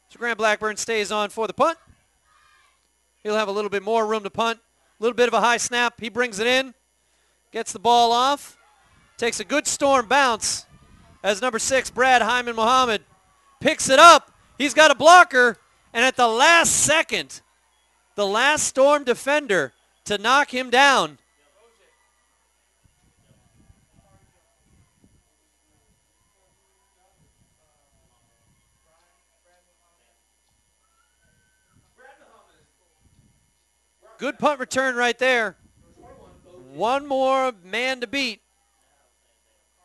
So Grant Blackburn stays on for the punt. He'll have a little bit more room to punt. A little bit of a high snap. He brings it in. Gets the ball off. Takes a good Storm bounce as number 6, Brad Hyman Muhammad, picks it up. He's got a blocker. And at the last second, the last Storm defender to knock him down. Good punt return right there. One more man to beat.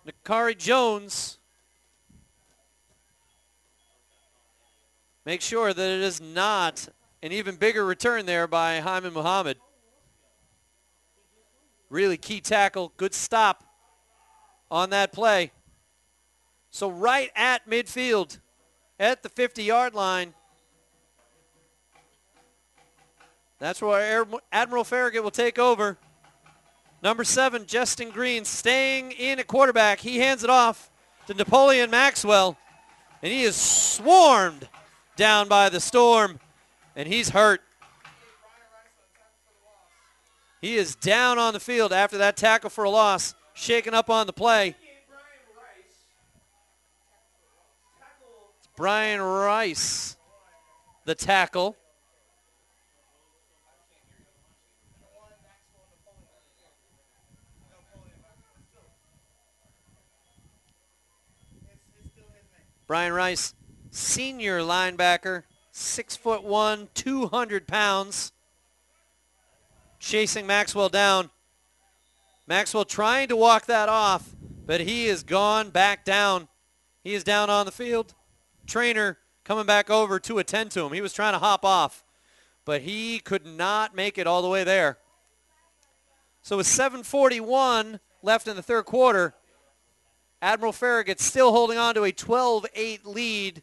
Nakari Jones. Make sure that it is not an even bigger return there by Hyman Muhammad. Really key tackle. Good stop on that play. So right at midfield at the 50-yard line. That's where Admiral Farragut will take over. Number 7, Justin Green, staying in at quarterback. He hands it off to Napoleon Maxwell, and he is swarmed down by the Storm, and he's hurt. He is down on the field after that tackle for a loss, shaken up on the play. It's Brian Rice, the tackle. Brian Rice, senior linebacker, 6'1", 200 pounds. Chasing Maxwell down. Maxwell trying to walk that off, but he is gone back down. He is down on the field. Trainer coming back over to attend to him. He was trying to hop off, but he could not make it all the way there. So with 7:41 left in the 3rd quarter, Admiral Farragut still holding on to a 12-8 lead.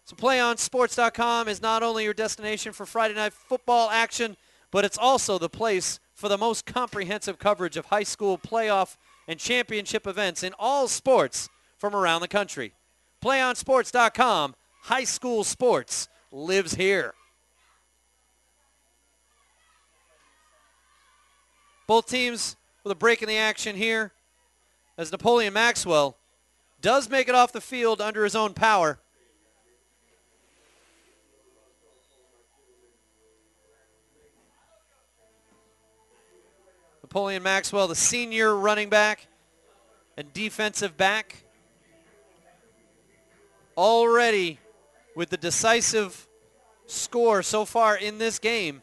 So PlayOnSports.com is not only your destination for Friday night football action, but it's also the place for the most comprehensive coverage of high school playoff and championship events in all sports from around the country. PlayOnSports.com, high school sports lives here. Both teams with a break in the action here as Napoleon Maxwell does make it off the field under his own power. Napoleon Maxwell, the senior running back and defensive back, already with the decisive score so far in this game.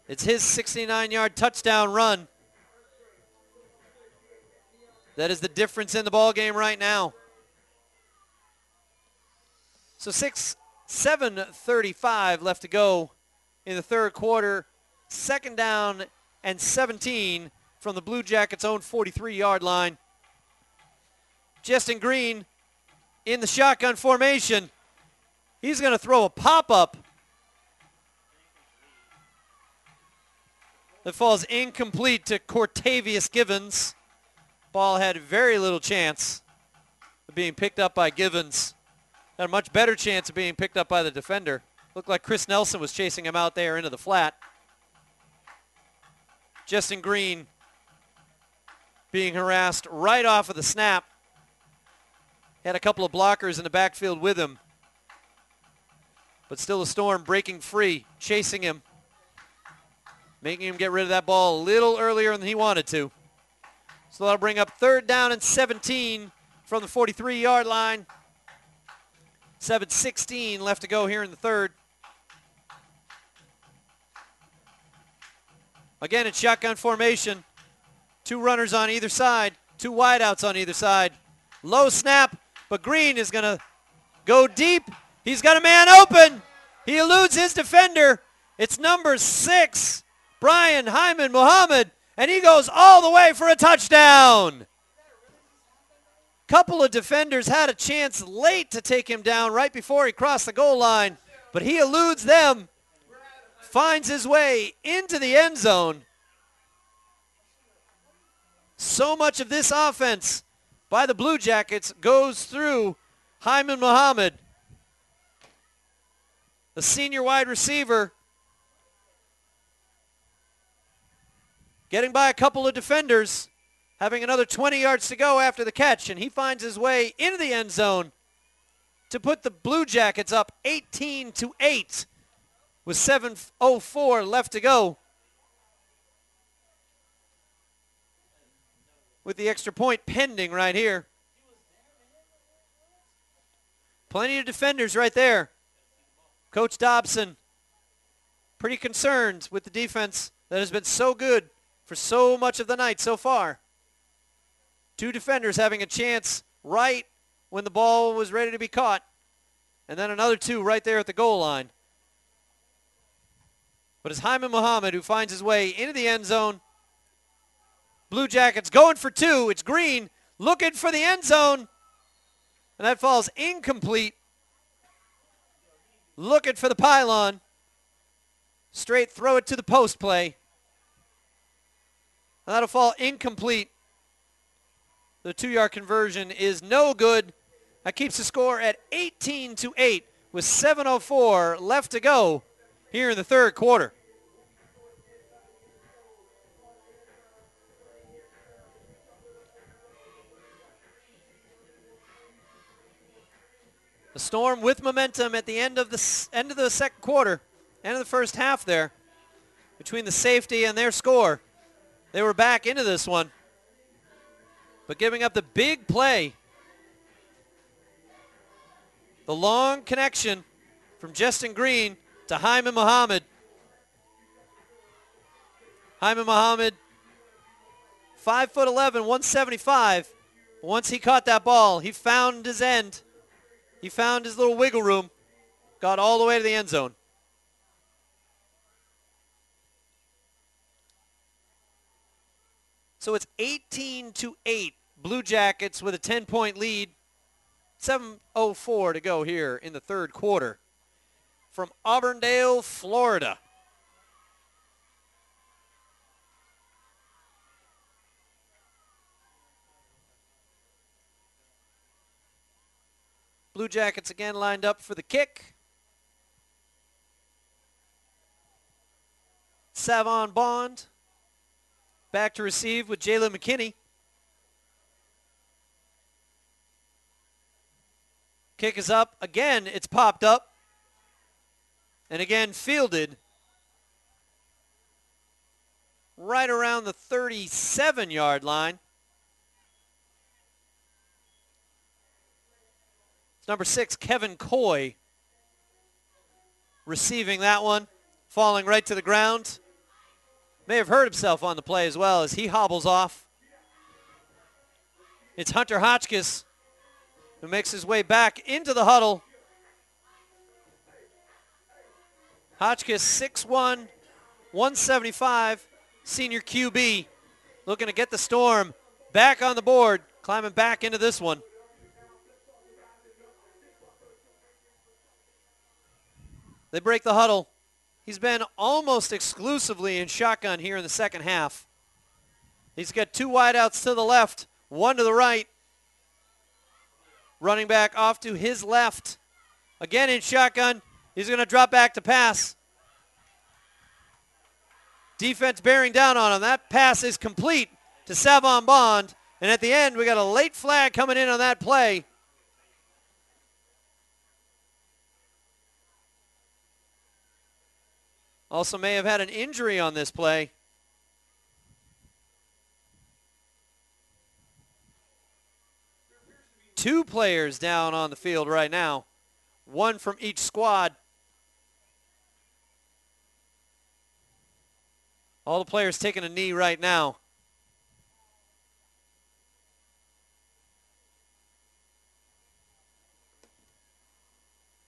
It's his 69-yard touchdown run that is the difference in the ball game right now. So 7:35 left to go in the third quarter. Second down and 17 from the Blue Jackets' own 43-yard line. Justin Green in the shotgun formation. He's going to throw a pop-up that falls incomplete to Cortavius Givens. Ball had very little chance of being picked up by Givens. Had a much better chance of being picked up by the defender. Looked like Chris Nelson was chasing him out there into the flat. Justin Green being harassed right off of the snap. Had a couple of blockers in the backfield with him. But still the Storm breaking free, chasing him, making him get rid of that ball a little earlier than he wanted to. So that'll bring up third down and 17 from the 43-yard line. 7:16 left to go here in the third. Again, it's shotgun formation. Two runners on either side, two wideouts on either side. Low snap, but Green is going to go deep. He's got a man open. He eludes his defender. It's number 6, Brian Hyman Muhammad, and he goes all the way for a touchdown. Couple of defenders had a chance late to take him down right before he crossed the goal line, but he eludes them, finds his way into the end zone. So much of this offense by the Blue Jackets goes through Hyman Muhammad, the senior wide receiver, getting by a couple of defenders, having another 20 yards to go after the catch, and he finds his way into the end zone to put the Blue Jackets up 18-8 with 7:04 left to go. With the extra point pending right here. Plenty of defenders right there. Coach Dobson pretty concerned with the defense that has been so good for so much of the night so far. Two defenders having a chance right when the ball was ready to be caught. And then another two right there at the goal line. But it's Hyman Muhammad who finds his way into the end zone. Blue Jackets going for two. It's Green looking for the end zone. And that falls incomplete. Looking for the pylon. Straight throw it to the post play. And that'll fall incomplete. The 2-yard conversion is no good. That keeps the score at 18-8 with 7:04 left to go here in the third quarter. The Storm with momentum at the end of the second quarter, end of the first half there, between the safety and their score. They were back into this one, but giving up the big play. The long connection from Justin Green to Hyman Muhammad. Hyman Muhammad, 5'11", 175. Once he caught that ball, he found his end. He found his little wiggle room, got all the way to the end zone. So it's 18-8, Blue Jackets with a 10-point lead. 7:04 to go here in the third quarter from Auburndale, Florida. Blue Jackets again lined up for the kick. Savon Bond back to receive with Jalen McKinney. Kick is up. Again, it's popped up. And again, fielded right around the 37-yard line. It's number 6, Kevin Coy, receiving that one, falling right to the ground. May have hurt himself on the play as well as he hobbles off. It's Hunter Hotchkiss who makes his way back into the huddle. Hotchkiss, 6'1", 175, senior QB, looking to get the Storm back on the board, climbing back into this one. They break the huddle. He's been almost exclusively in shotgun here in the second half. He's got 2 wideouts to the left, 1 to the right. Running back off to his left. Again in shotgun. He's going to drop back to pass. Defense bearing down on him. That pass is complete to Savon Bond. And at the end, we got a late flag coming in on that play. Also may have had an injury on this play. Two players down on the field right now. 1 from each squad. All the players taking a knee right now.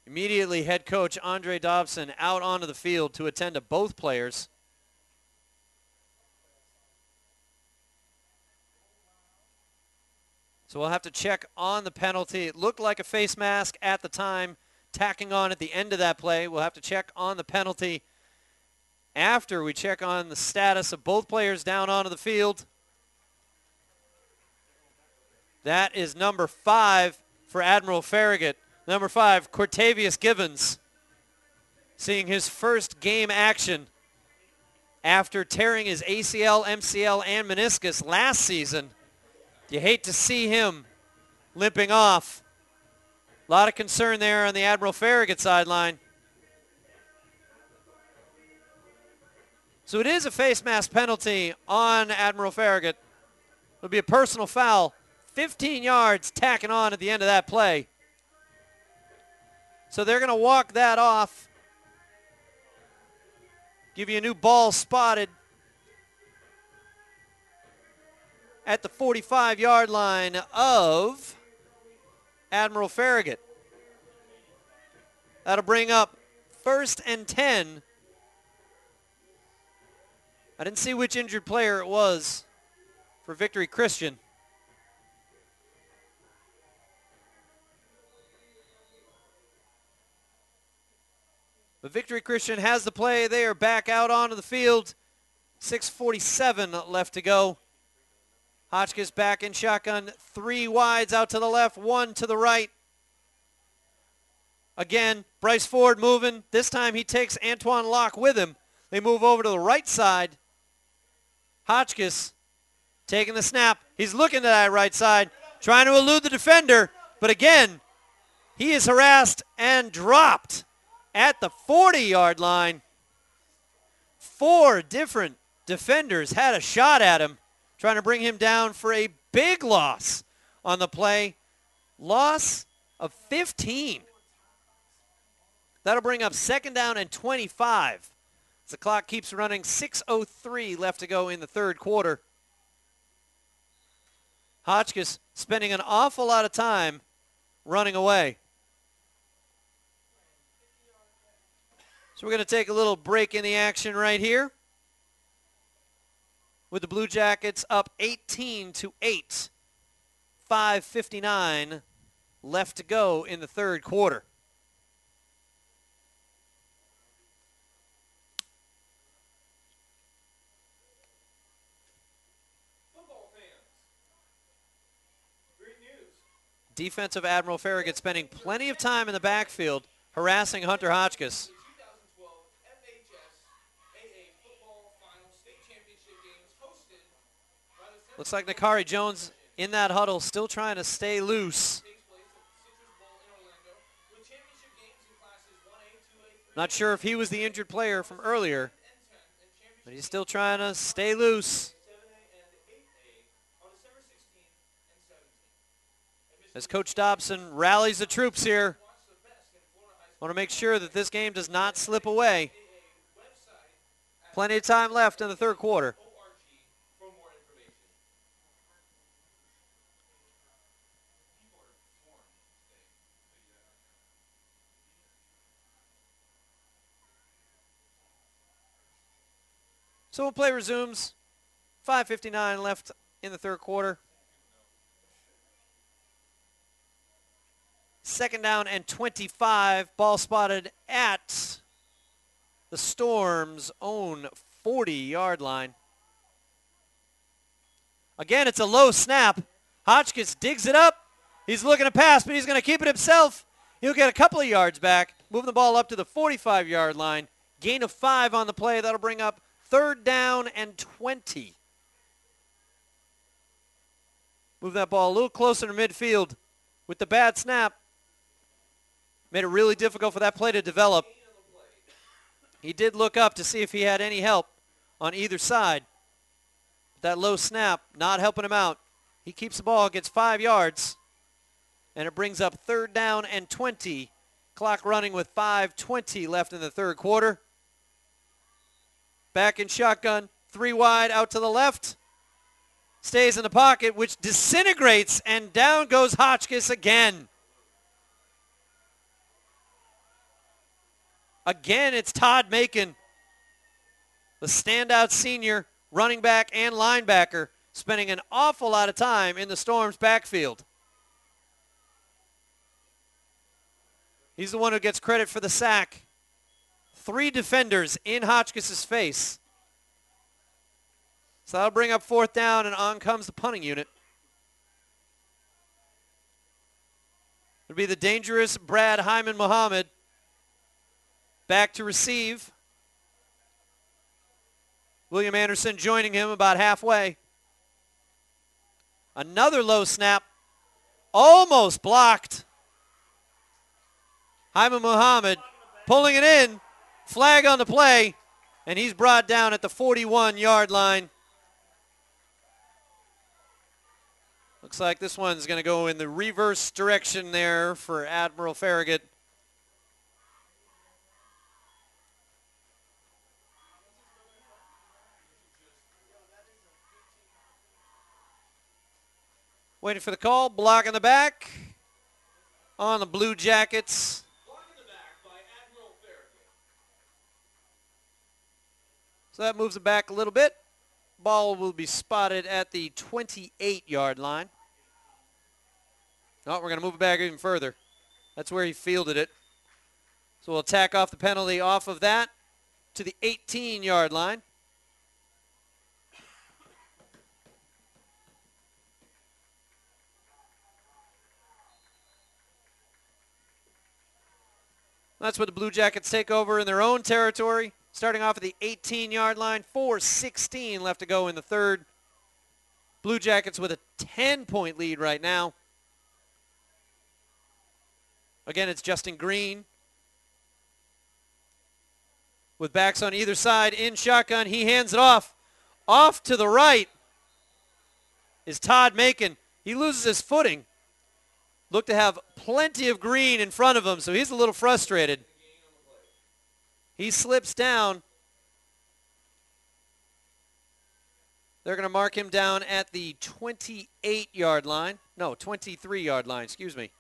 Immediately, head coach Andre Dobson out onto the field to attend to both players. So we'll have to check on the penalty. It looked like a face mask at the time, tacking on at the end of that play. We'll have to check on the penalty after we check on the status of both players down onto the field. That is number 5 for Admiral Farragut. Number 5, Cortavius Gibbons, seeing his first game action after tearing his ACL, MCL, and meniscus last season. You hate to see him limping off. A lot of concern there on the Admiral Farragut sideline. So it is a face mask penalty on Admiral Farragut. It'll be a personal foul. 15 yards tacking on at the end of that play. So they're going to walk that off. Give you a new ball spotted at the 45-yard line of Admiral Farragut. That'll bring up 1st and 10. I didn't see which injured player it was for Victory Christian. But Victory Christian has the play. They are back out onto the field. 6:47 left to go. Hotchkiss back in shotgun. 3 wides out to the left, 1 to the right. Again, Bryce Ford moving. This time he takes Antoine Locke with him. They move over to the right side. Hotchkiss taking the snap. He's looking to that right side, trying to elude the defender. But again, he is harassed and dropped at the 40-yard line. 4 different defenders had a shot at him, trying to bring him down for a big loss on the play. Loss of 15. That'll bring up 2nd down and 25. As the clock keeps running, 6:03 left to go in the third quarter. Hotchkiss spending an awful lot of time running away. So we're going to take a little break in the action right here, with the Blue Jackets up 18-8. 5:59 left to go in the third quarter. Football fans, great news. Defensive Admiral Farragut spending plenty of time in the backfield harassing Hunter Hotchkiss. The 2012 FHSAA football final state championship games hosted by the Central Looks like Nakari Jones in that huddle still trying to stay loose. takes place at the Citrus Bowl in Orlando with championship games in classes 1A, 2A, 3A, Not sure if he was the injured player from earlier, and 10, and championship but he's still trying to stay loose 7A and 8A on December 16th and 17th. as Coach Dobson rallies the troops here. Watch the best in Florida high school Want to make sure that this game does not slip away. AA website at Plenty of time left in the third quarter. ORG for more information. People are sworn today. Tell you that right now. So when play resumes, 5:59 left in the third quarter. Second down and 25. Ball spotted at the Storm's own 40-yard line. Again, it's a low snap. Hotchkiss digs it up. He's looking to pass, but he's going to keep it himself. He'll get a couple of yards back, moving the ball up to the 45-yard line. Gain of 5 on the play. That'll bring up third down and 20. Move that ball a little closer to midfield with the bad snap. Made it really difficult for that play to develop. He did look up to see if he had any help on either side. That low snap not helping him out. He keeps the ball, gets 5 yards, and it brings up third down and 20. Clock running with 5:20 left in the third quarter. Back in shotgun, 3 wide out to the left. Stays in the pocket, which disintegrates, and down goes Hotchkiss again. Again, it's Todd Macon, the standout senior running back and linebacker, spending an awful lot of time in the Storm's backfield. He's the one who gets credit for the sack. 3 defenders in Hotchkiss's face. So that'll bring up fourth down, and on comes the punting unit. It'll be the dangerous Brad Hyman Muhammad back to receive. William Anderson joining him about halfway. Another low snap. Almost blocked. Hyman Muhammad pulling it in. Flag on the play. And he's brought down at the 41-yard line. Looks like this one's going to go in the reverse direction there for Admiral Farragut. Waiting for the call, block in the back on the Blue Jackets. Block in the back by Admiral Farragut. So that moves it back a little bit. Ball will be spotted at the 28-yard line. Oh, we're going to move it back even further. That's where he fielded it. So we'll tack off the penalty off of that to the 18-yard line. That's what the Blue Jackets take over in their own territory, starting off at the 18-yard line. 4:16 left to go in the third. Blue Jackets with a 10-point lead right now. Again, it's Justin Green with backs on either side in shotgun. He hands it off. Off to the right is Todd Macon. He loses his footing. Looked to have plenty of green in front of him, so he's a little frustrated. He slips down. They're going to mark him down at the 28-yard line. No, 23-yard line, excuse me.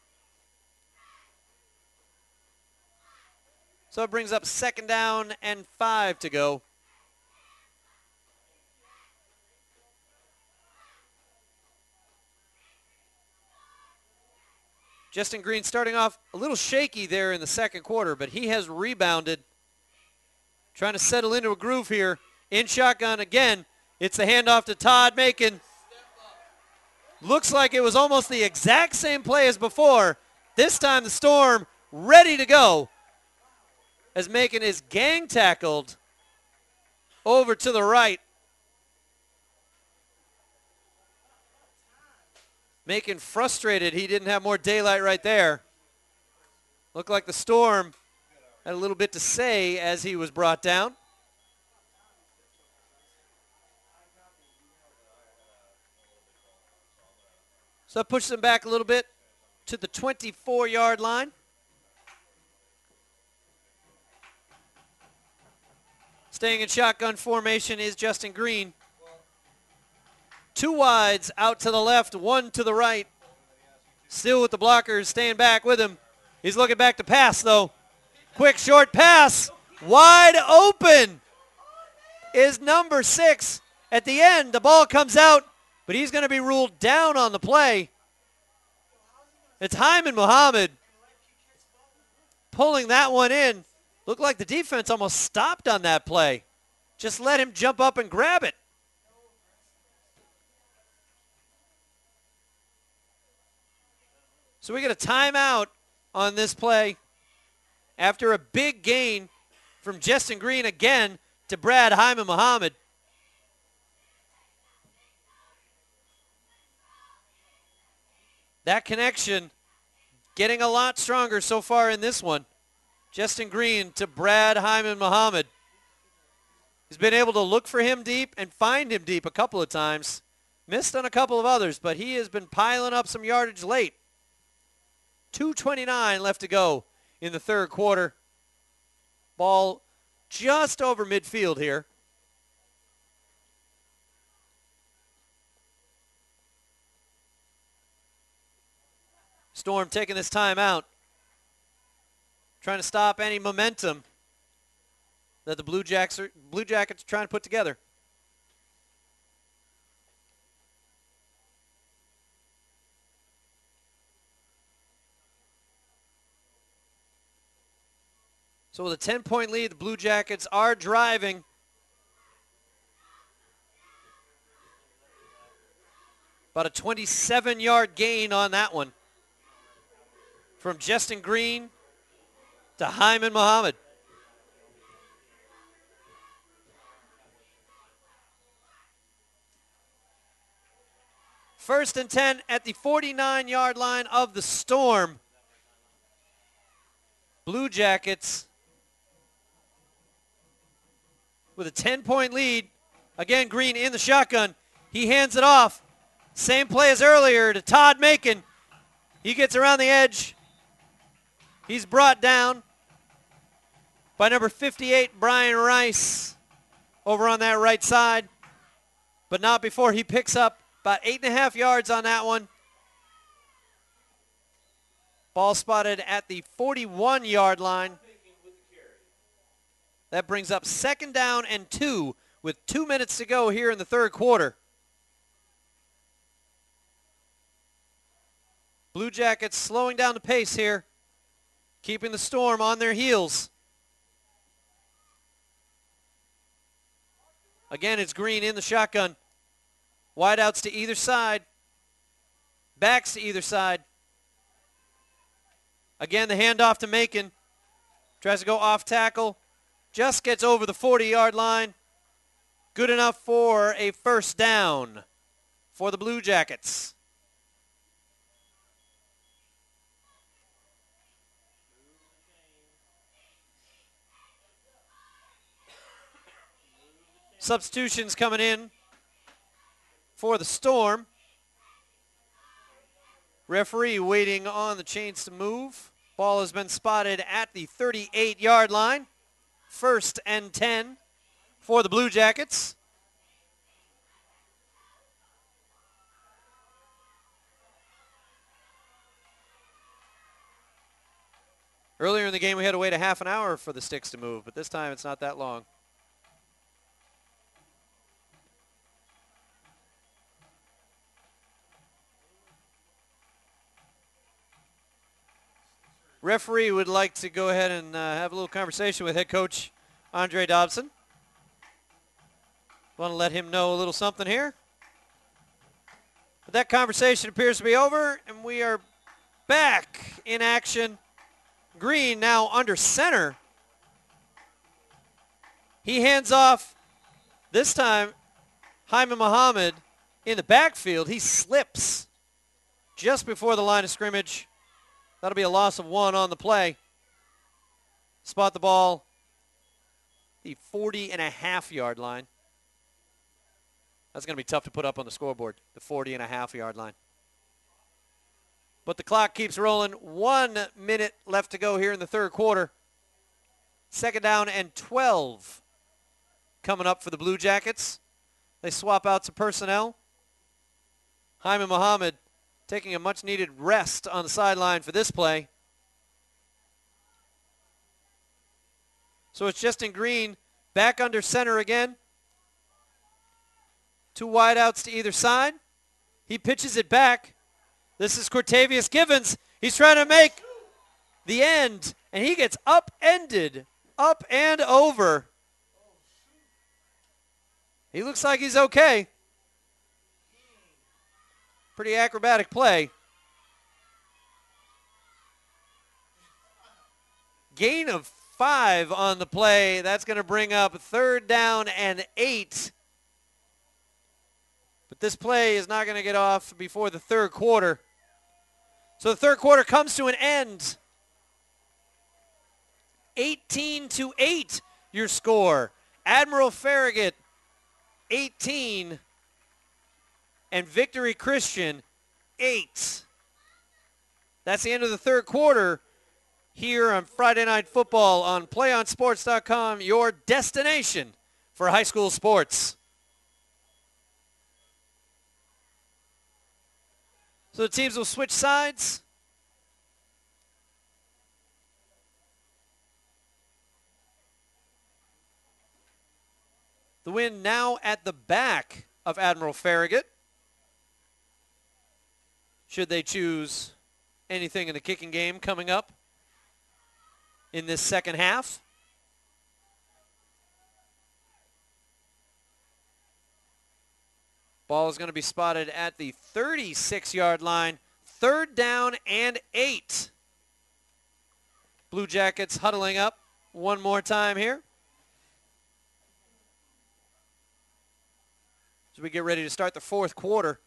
So it brings up second down and 5 to go. Justin Green starting off a little shaky there in the second quarter, but he has rebounded. Trying to settle into a groove here. In shotgun again. It's the handoff to Todd Macon. Looks like it was almost the exact same play as before. This time the Storm ready to go as Macon is gang tackled over to the right. Macon frustrated he didn't have more daylight right there. Looked like the Storm had a little bit to say as he was brought down. So that pushes him back a little bit to the 24-yard line. Staying in shotgun formation is Justin Green. Two wides out to the left, one to the right. Still with the blockers, staying back with him. He's looking back to pass, though. Quick, short pass. Wide open is number 6. At the end, the ball comes out, but he's going to be ruled down on the play. It's Hyman Muhammad pulling that one in. Looked like the defense almost stopped on that play. Just let him jump up and grab it. So we get a timeout on this play after a big gain from Justin Green again to Brad Hyman Muhammad. That connection getting a lot stronger so far in this one. Justin Green to Brad Hyman Muhammad. He's been able to look for him deep and find him deep a couple of times. Missed on a couple of others, but he has been piling up some yardage late. 2:29 left to go in the third quarter. Ball just over midfield here. Storm taking this time out, trying to stop any momentum that the Blue Jackets are trying to put together. So with a 10-point lead, the Blue Jackets are driving. About a 27-yard gain on that one. From Justin Green to Hyman Muhammad. First and 10 at the 49-yard line of the Storm. Blue Jackets with a 10-point lead. Again, Green in the shotgun. He hands it off. Same play as earlier to Todd Macon. He gets around the edge. He's brought down by number 58, Brian Rice, over on that right side. But not before he picks up about 8.5 yards on that one. Ball spotted at the 41-yard line. That brings up 2nd down and 2 with 2 minutes to go here in the third quarter. Blue Jackets slowing down the pace here, keeping the Storm on their heels. Again, it's Green in the shotgun. Wideouts to either side. Backs to either side. Again, the handoff to Macon. Tries to go off tackle. Just gets over the 40-yard line. Good enough for a first down for the Blue Jackets. Substitutions coming in for the Storm. Referee waiting on the chains to move. Ball has been spotted at the 38-yard line. 1st and 10 for the Blue Jackets. Earlier in the game, we had to wait a half an hour for the sticks to move, but this time it's not that long. Referee would like to go ahead and have a little conversation with head coach Andre Dobson. Want to let him know a little something here. But that conversation appears to be over, and we are back in action. Green now under center. He hands off, this time, Hyman Muhammad in the backfield. He slips just before the line of scrimmage. That'll be a loss of 1 on the play. Spot the ball, the 40.5-yard line. That's going to be tough to put up on the scoreboard, the 40.5-yard line. But the clock keeps rolling. 1 minute left to go here in the third quarter. 2nd down and 12 coming up for the Blue Jackets. They swap out to personnel. Hyman Muhammad taking a much-needed rest on the sideline for this play. So it's Justin Green back under center again. 2 wideouts to either side. He pitches it back. This is Cortavius Givens. He's trying to make the end, and he gets upended, up and over. He looks like he's okay. Pretty acrobatic play. Gain of 5 on the play. That's going to bring up 3rd down and 8. But this play is not going to get off before the third quarter. So the third quarter comes to an end. 18-8, your score. Admiral Farragut, 18. And Victory Christian, 8. That's the end of the third quarter here on Friday Night Football on PlayOnSports.com, your destination for high school sports. So the teams will switch sides. The wind now at the back of Admiral Farragut. Should they choose anything in the kicking game coming up in this second half. Ball is going to be spotted at the 36-yard line. 3rd down and 8. Blue Jackets huddling up one more time here as we get ready to start the fourth quarter.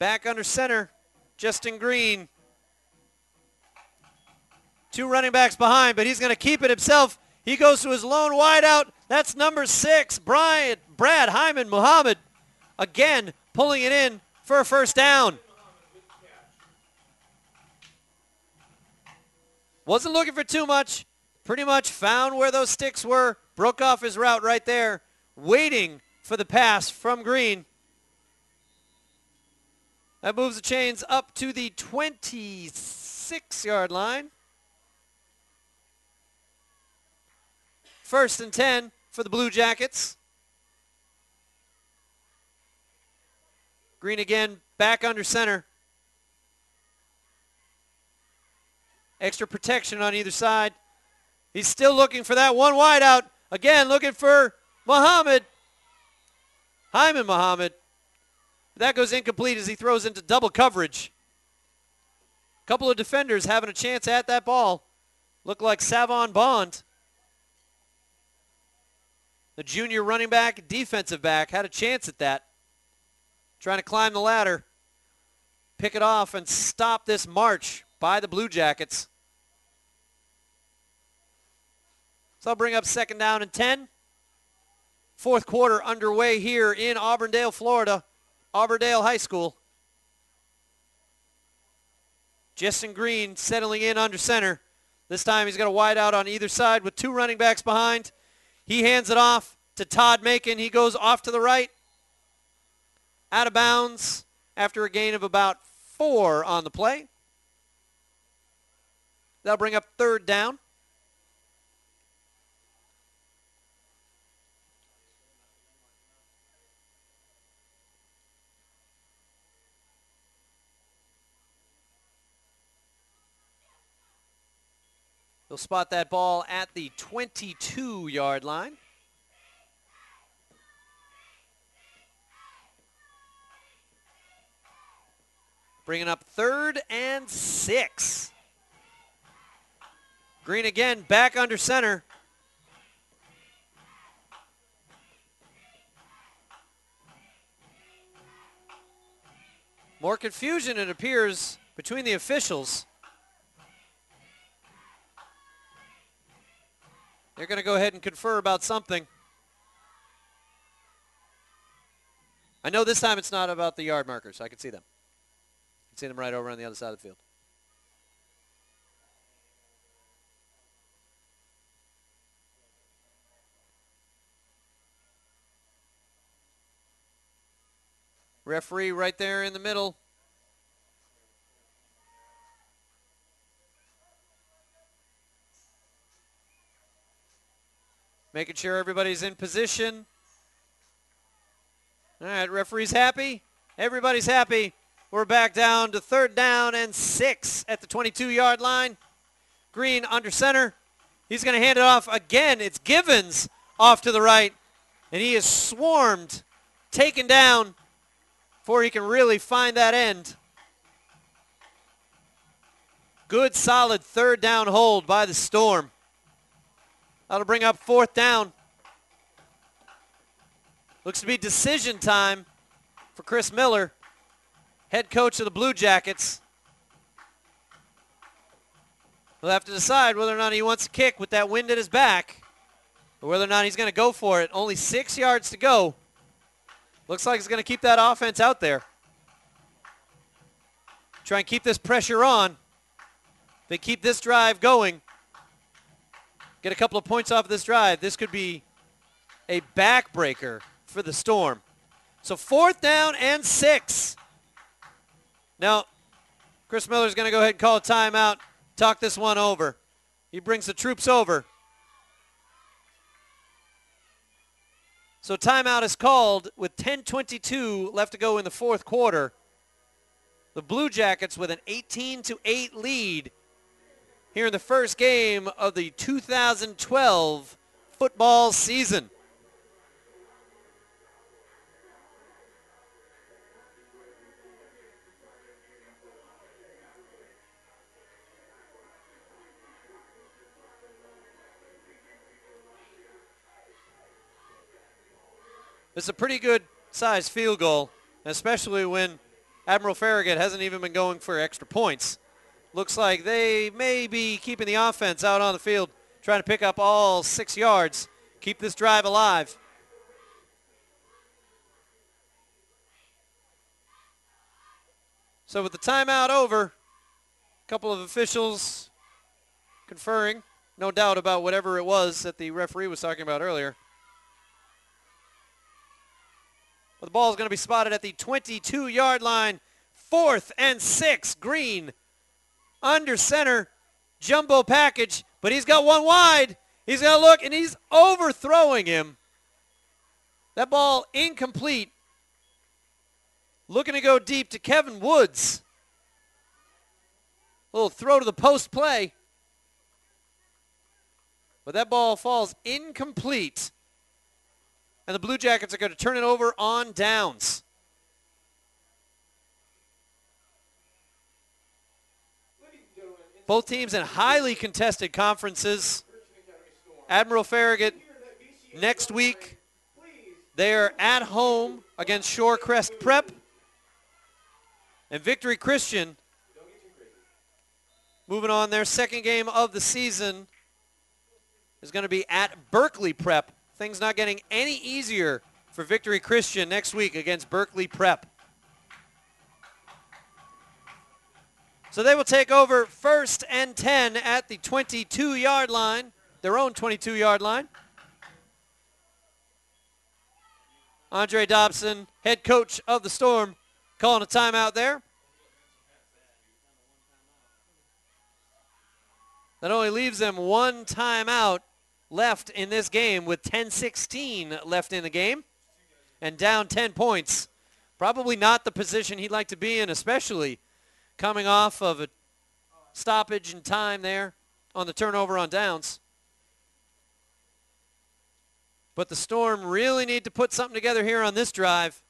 Back under center, Justin Green. 2 running backs behind, but he's going to keep it himself. He goes to his lone wideout. That's number 6, Brad Hyman Muhammad. Again, pulling it in for a first down. Wasn't looking for too much. Pretty much found where those sticks were. Broke off his route right there. Waiting for the pass from Green. That moves the chains up to the 26-yard line. 1st and 10 for the Blue Jackets. Green again back under center. Extra protection on either side. He's still looking for that one wide out. Again, looking for Muhammad. Hyman Muhammad. That goes incomplete as he throws into double coverage. A couple of defenders having a chance at that ball. Look like Savon Bond. The junior running back, defensive back, had a chance at that. Trying to climb the ladder, pick it off, and stop this march by the Blue Jackets. So I'll bring up 2nd down and 10. Fourth quarter underway here in Auburndale, Florida. Auburndale High School. Justin Green settling in under center. This time he's got a wide out on either side with 2 running backs behind. He hands it off to Todd Macon. He goes off to the right. Out of bounds after a gain of about 4 on the play. That'll bring up 3rd down. They'll spot that ball at the 22-yard line. Bringing up 3rd and 6. Green again, back under center. More confusion, it appears, between the officials. They're going to go ahead and confer about something. I know this time it's not about the yard markers. I can see them. I can see them right over on the other side of the field. Referee right there in the middle. Making sure everybody's in position. All right, referee's happy. Everybody's happy. We're back down to 3rd down and 6 at the 22-yard line. Green under center. He's going to hand it off again. It's Givens off to the right. And he is swarmed, taken down before he can really find that end. Good, solid 3rd down hold by the Storm. That'll bring up 4th down. Looks to be decision time for Chris Miller, head coach of the Blue Jackets. He'll have to decide whether or not he wants to kick with that wind at his back, or whether or not he's going to go for it. Only 6 yards to go. Looks like he's going to keep that offense out there. Try and keep this pressure on. They keep this drive going. Get a couple of points off of this drive. This could be a backbreaker for the Storm. So 4th down and 6. Now, Chris Miller's going to go ahead and call a timeout, talk this one over. He brings the troops over. So timeout is called with 10:22 left to go in the 4th quarter. The Blue Jackets with an 18-8 lead here in the first game of the 2012 football season. It's a pretty good size field goal, especially when Admiral Farragut hasn't even been going for extra points. Looks like they may be keeping the offense out on the field, trying to pick up all 6 yards, keep this drive alive. So with the timeout over, a couple of officials conferring, no doubt about whatever it was that the referee was talking about earlier. The ball is going to be spotted at the 22-yard line. 4th and 6. Green under center. Jumbo package, but he's got one wide. He's going to look, and he's overthrowing him. That ball incomplete. Looking to go deep to Kevin Woods. A little throw to the post play. But that ball falls incomplete. And the Blue Jackets are going to turn it over on downs. Both teams in highly contested conferences. Admiral Farragut next week. They are at home against Shorecrest Prep. And Victory Christian, moving on, their second game of the season is going to be at Berkeley Prep. Things not getting any easier for Victory Christian next week against Berkeley Prep. So they will take over 1st and 10 at the 22-yard line, their own 22-yard line. Andre Dobson, head coach of the Storm, calling a timeout there. That only leaves them one timeout left in this game with 10:16 left in the game and down 10 points. Probably not the position he'd like to be in, especially coming off of a stoppage in time there on the turnover on downs. But the Storm really need to put something together here on this drive.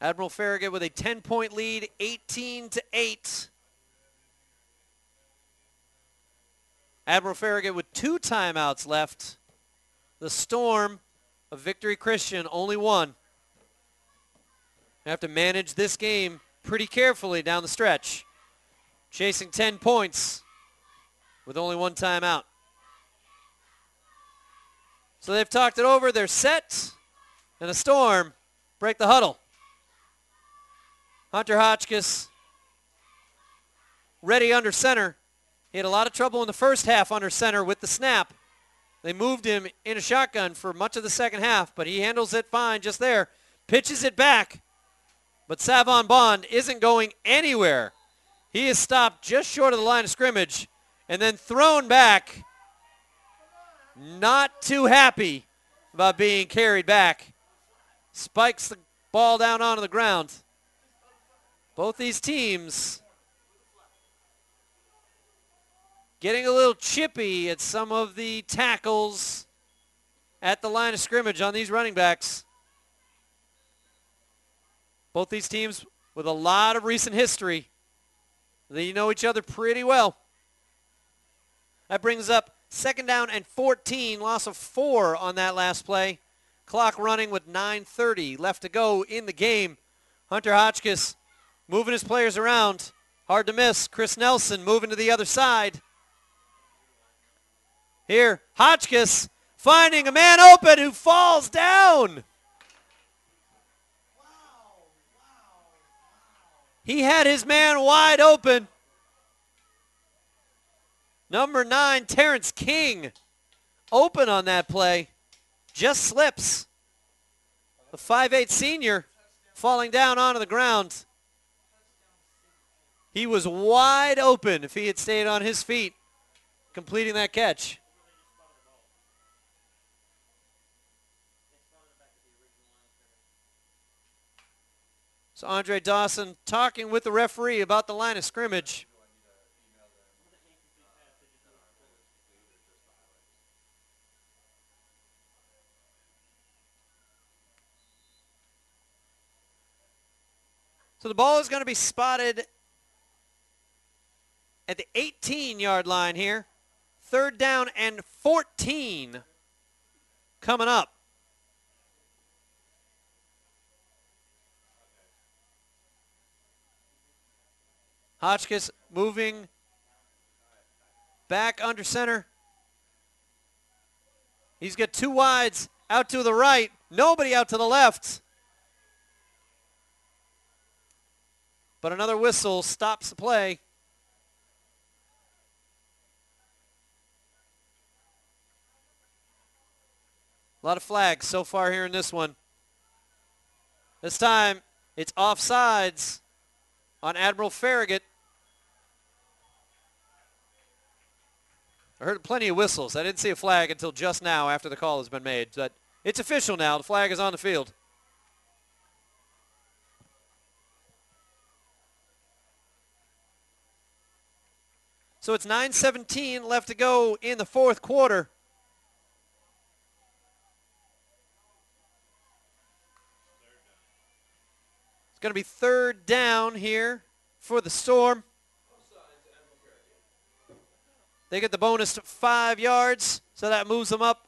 Admiral Farragut with a 10-point lead, 18-8. Admiral Farragut with 2 timeouts left. The Storm of Victory Christian only 1. They have to manage this game pretty carefully down the stretch. Chasing 10 points with only 1 timeout. So they've talked it over. They're set. And the Storm break the huddle. Hunter Hotchkiss ready under center. He had a lot of trouble in the first half under center with the snap. They moved him in a shotgun for much of the second half, but he handles it fine just there. Pitches it back, but Savon Bond isn't going anywhere. He is stopped just short of the line of scrimmage and then thrown back. Not too happy about being carried back. Spikes the ball down onto the ground. Both these teams getting a little chippy at some of the tackles at the line of scrimmage on these running backs. Both these teams with a lot of recent history. They know each other pretty well. That brings up 2nd down and 14, loss of 4 on that last play. Clock running with 9:30 left to go in the game. Hunter Hotchkiss moving his players around. Hard to miss. Chris Nelson moving to the other side. Here, Hotchkiss finding a man open who falls down. He had his man wide open. Number 9, Terrence King, open on that play. Just slips. The 5'8" senior falling down onto the ground. He was wide open if he had stayed on his feet, completing that catch. So Andre Dawson talking with the referee about the line of scrimmage. So the ball is going to be spotted at the 18-yard line here. 3rd down and 14 coming up. Hotchkiss moving back under center. He's got 2 wides out to the right. Nobody out to the left. But another whistle stops the play. A lot of flags so far here in this one. This time it's offsides on Admiral Farragut. I heard plenty of whistles. I didn't see a flag until just now after the call has been made. But it's official now. The flag is on the field. So it's 9:17 left to go in the 4th quarter. It's going to be 3rd down here for the Storm. They get the bonus to 5 yards, so that moves them up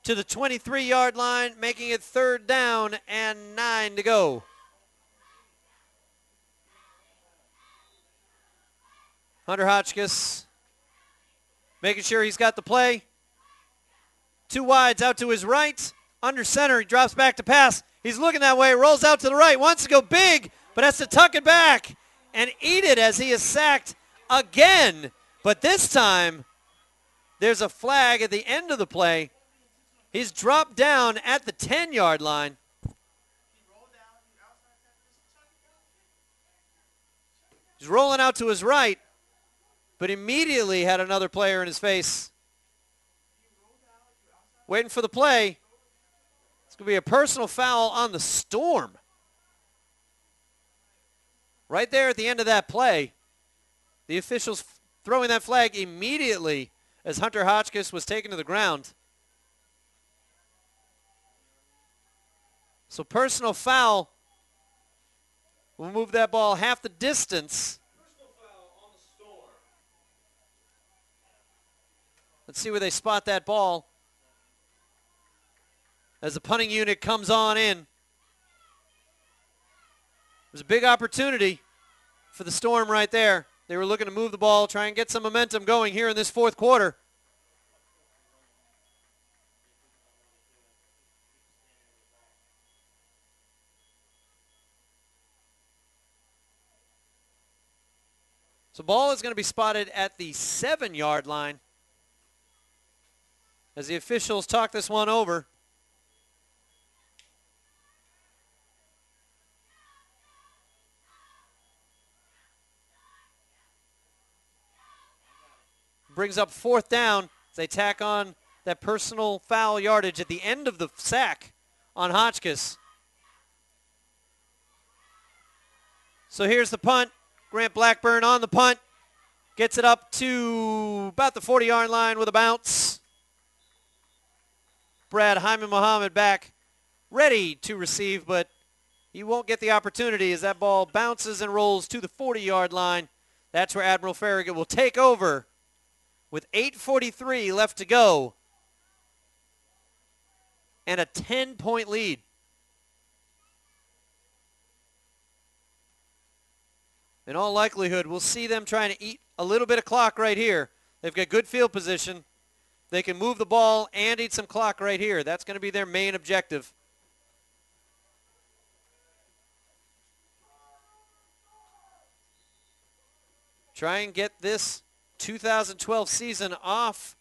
to the 23-yard line, making it 3rd down and 9 to go. Hunter Hotchkiss making sure he's got the play. 2 wides out to his right. Under center, he drops back to pass. He's looking that way, rolls out to the right, wants to go big, but has to tuck it back and eat it as he is sacked again. But this time, there's a flag at the end of the play. He's dropped down at the 10-yard line. He's rolling out to his right, but immediately had another player in his face. Waiting for the play. It's going to be a personal foul on the Storm. Right there at the end of that play, the officials throwing that flag immediately as Hunter Hotchkiss was taken to the ground. So personal foul will move that ball half the distance. Personal foul on the Storm. Let's see where they spot that ball as the punting unit comes on in. It was a big opportunity for the Storm right there. They were looking to move the ball, try and get some momentum going here in this fourth quarter. So ball is going to be spotted at the 7-yard line as the officials talk this one over. Brings up fourth down as they tack on that personal foul yardage at the end of the sack on Hotchkiss. So here's the punt. Grant Blackburn on the punt. Gets it up to about the 40-yard line with a bounce. Brad Hyman Muhammad back ready to receive, but he won't get the opportunity as that ball bounces and rolls to the 40-yard line. That's where Admiral Farragut will take over with 8:43 left to go and a 10-point lead. In all likelihood, we'll see them trying to eat a little bit of clock right here. They've got good field position. They can move the ball and eat some clock right here. That's going to be their main objective. Try and get this 2012 season off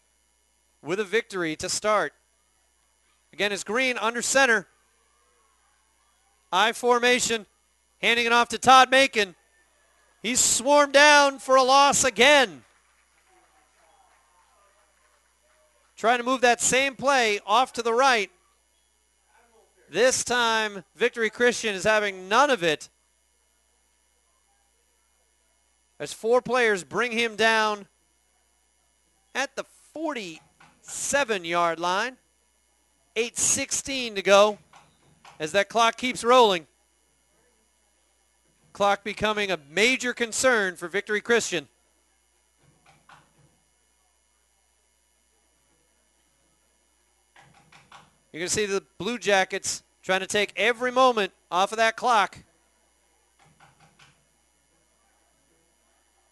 with a victory to start. Again, it's Green under center. I formation, handing it off to Todd Macon. He's swarmed down for a loss again. Trying to move that same play off to the right. This time, Victory Christian is having none of it. As 4 players bring him down at the 47-yard line. 8:16 to go as that clock keeps rolling. Clock becoming a major concern for Victory Christian. You're going to see the Blue Jackets trying to take every moment off of that clock.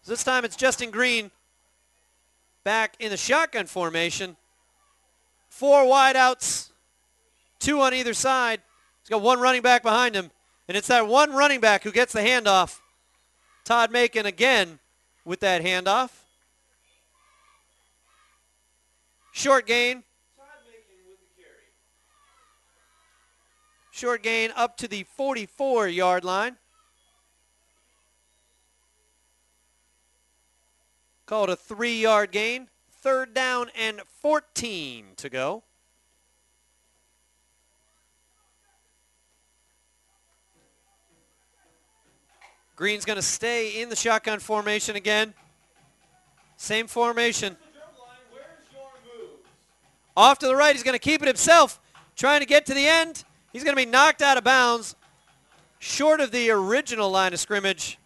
So this time it's Justin Green back in the shotgun formation. 4 wideouts, 2 on either side. He's got 1 running back behind him. And it's that 1 running back who gets the handoff. Todd Macon again with that handoff. Short gain. Todd Macon with the carry. Short gain up to the 44-yard line. Called a 3-yard gain. 3rd down and 14 to go. Green's going to stay in the shotgun formation again. Same formation. Where's your moves? Off to the right, he's going to keep it himself. Trying to get to the end. He's going to be knocked out of bounds. Short of the original line of scrimmage.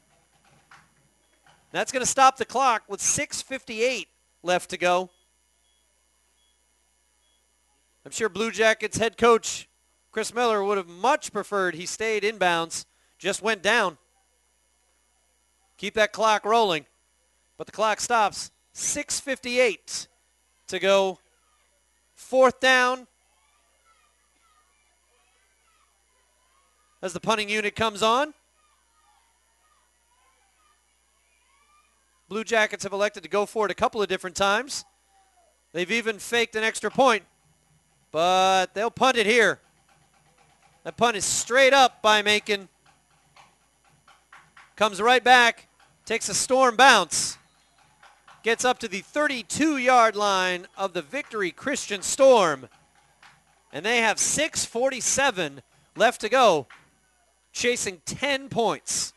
That's going to stop the clock with 6:58 left to go. I'm sure Blue Jackets head coach Chris Miller would have much preferred he stayed inbounds, just went down. Keep that clock rolling. But the clock stops. 6:58 to go. 4th down. As the punting unit comes on. Blue Jackets have elected to go for it a couple of different times. They've even faked an extra point. But they'll punt it here. That punt is straight up by Macon. Comes right back, takes a Storm bounce, gets up to the 32-yard line of the Victory Christian Storm. And they have 6:47 left to go, chasing 10 points.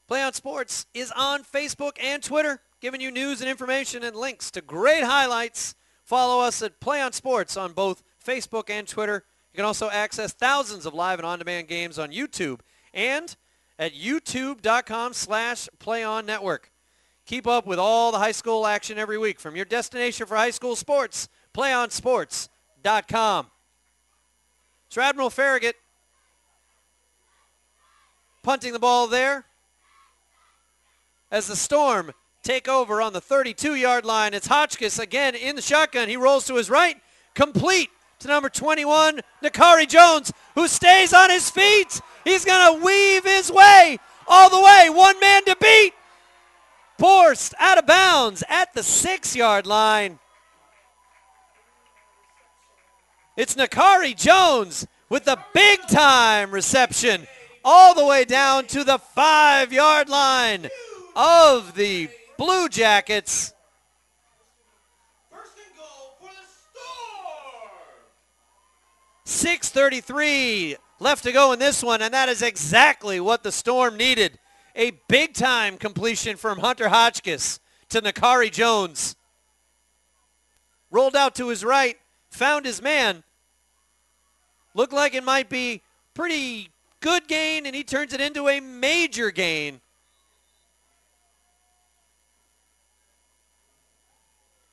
Play on Sports is on Facebook and Twitter, giving you news and information and links to great highlights. Follow us at Play on Sports on both Facebook and Twitter. You can also access thousands of live and on-demand games on YouTube and at youtube.com/playonnetwork. Keep up with all the high school action every week from your destination for high school sports, playonsports.com. So Admiral Farragut punting the ball there. As the Storm take over on the 32-yard line, it's Hotchkiss again in the shotgun. He rolls to his right, complete to number 21, Nakari Jones, who stays on his feet. He's going to weave his way all the way. One man to beat. Forced out of bounds at the 6-yard line. It's Nakari Jones with the big-time reception all the way down to the 5-yard line of the Blue Jackets. First and goal for the Storm. 6:33 left to go in this one, and that is exactly what the Storm needed. A big-time completion from Hunter Hotchkiss to Nakari Jones. Rolled out to his right, found his man. Looked like it might be pretty good gain, and he turns it into a major gain.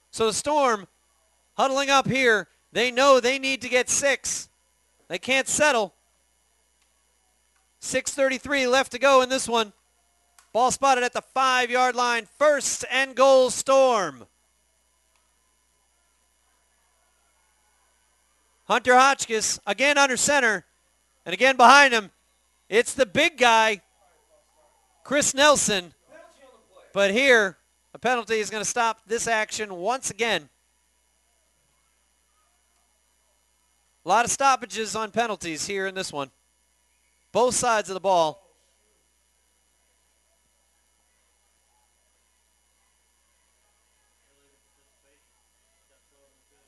So the Storm huddling up here. They know they need to get 6. They can't settle. 6:33 left to go in this one. Ball spotted at the 5-yard line. First and goal, Storm. Hunter Hotchkiss again under center. And again behind him, it's the big guy, Chris Nelson. But here, a penalty is going to stop this action once again. A lot of stoppages on penalties here in this one. Both sides of the ball.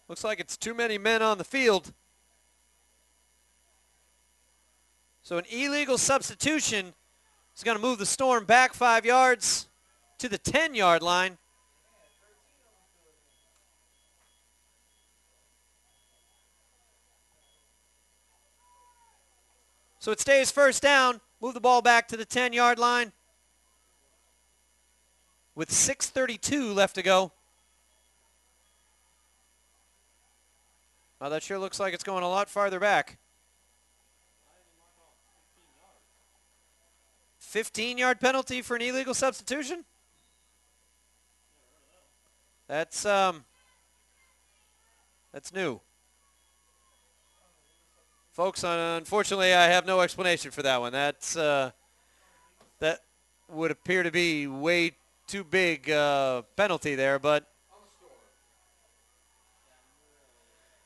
Looks like it's too many men on the field. So an illegal substitution is going to move the Storm back 5 yards to the 10-yard line. So it stays first down. Move the ball back to the 10-yard line with 6:32 left to go. Well, that sure looks like it's going a lot farther back. 15-yard penalty for an illegal substitution? That's new. Folks, unfortunately, I have no explanation for that one. That's that would appear to be way too big penalty there, but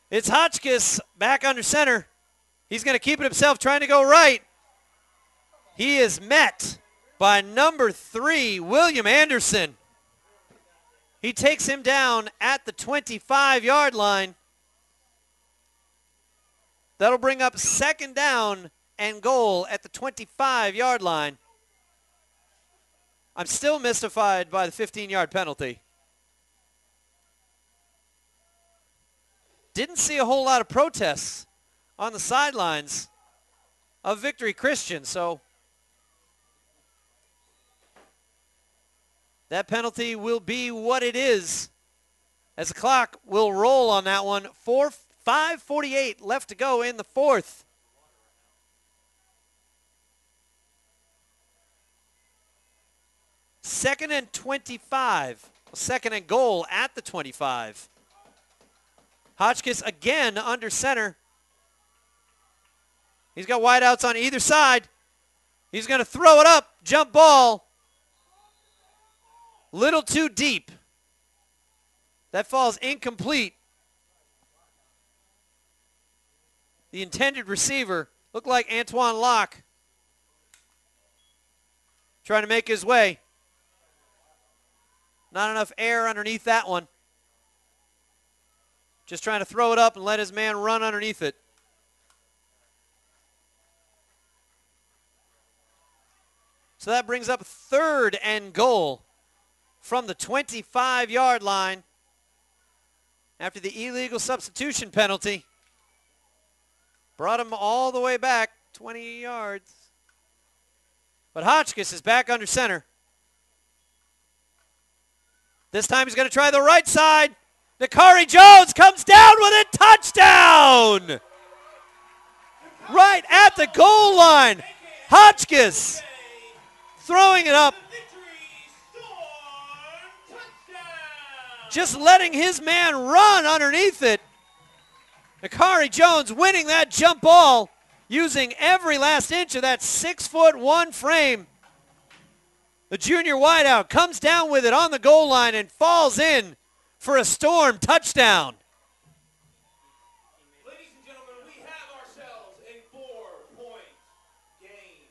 it's Hotchkiss back under center. He's going to keep it himself, trying to go right. He is met by number 3, William Anderson. He takes him down at the 25-yard line. That'll bring up second down and goal at the 25-yard line. I'm still mystified by the 15-yard penalty. Didn't see a whole lot of protests on the sidelines of Victory Christian, so that penalty will be what it is as the clock will roll on that one. 5:48 left to go in the fourth. Second and 25. Second and goal at the 25. Hotchkiss again under center. He's got wideouts on either side. He's going to throw it up. Jump ball. Little too deep. That falls incomplete. The intended receiver looked like Antoine Locke. Trying to make his way. Not enough air underneath that one. Just trying to throw it up and let his man run underneath it. So that brings up 3rd and goal from the 25-yard line after the illegal substitution penalty. Brought him all the way back, 20 yards. But Hotchkiss is back under center. This time he's going to try the right side. Nakari Jones comes down with it. Touchdown! Right at the goal line. Hotchkiss throwing it up. Just letting his man run underneath it. Nakari Jones winning that jump ball using every last inch of that 6'1" frame. The junior wideout comes down with it on the goal line and falls in for a Storm touchdown. Ladies and gentlemen, we have ourselves a 4-point game.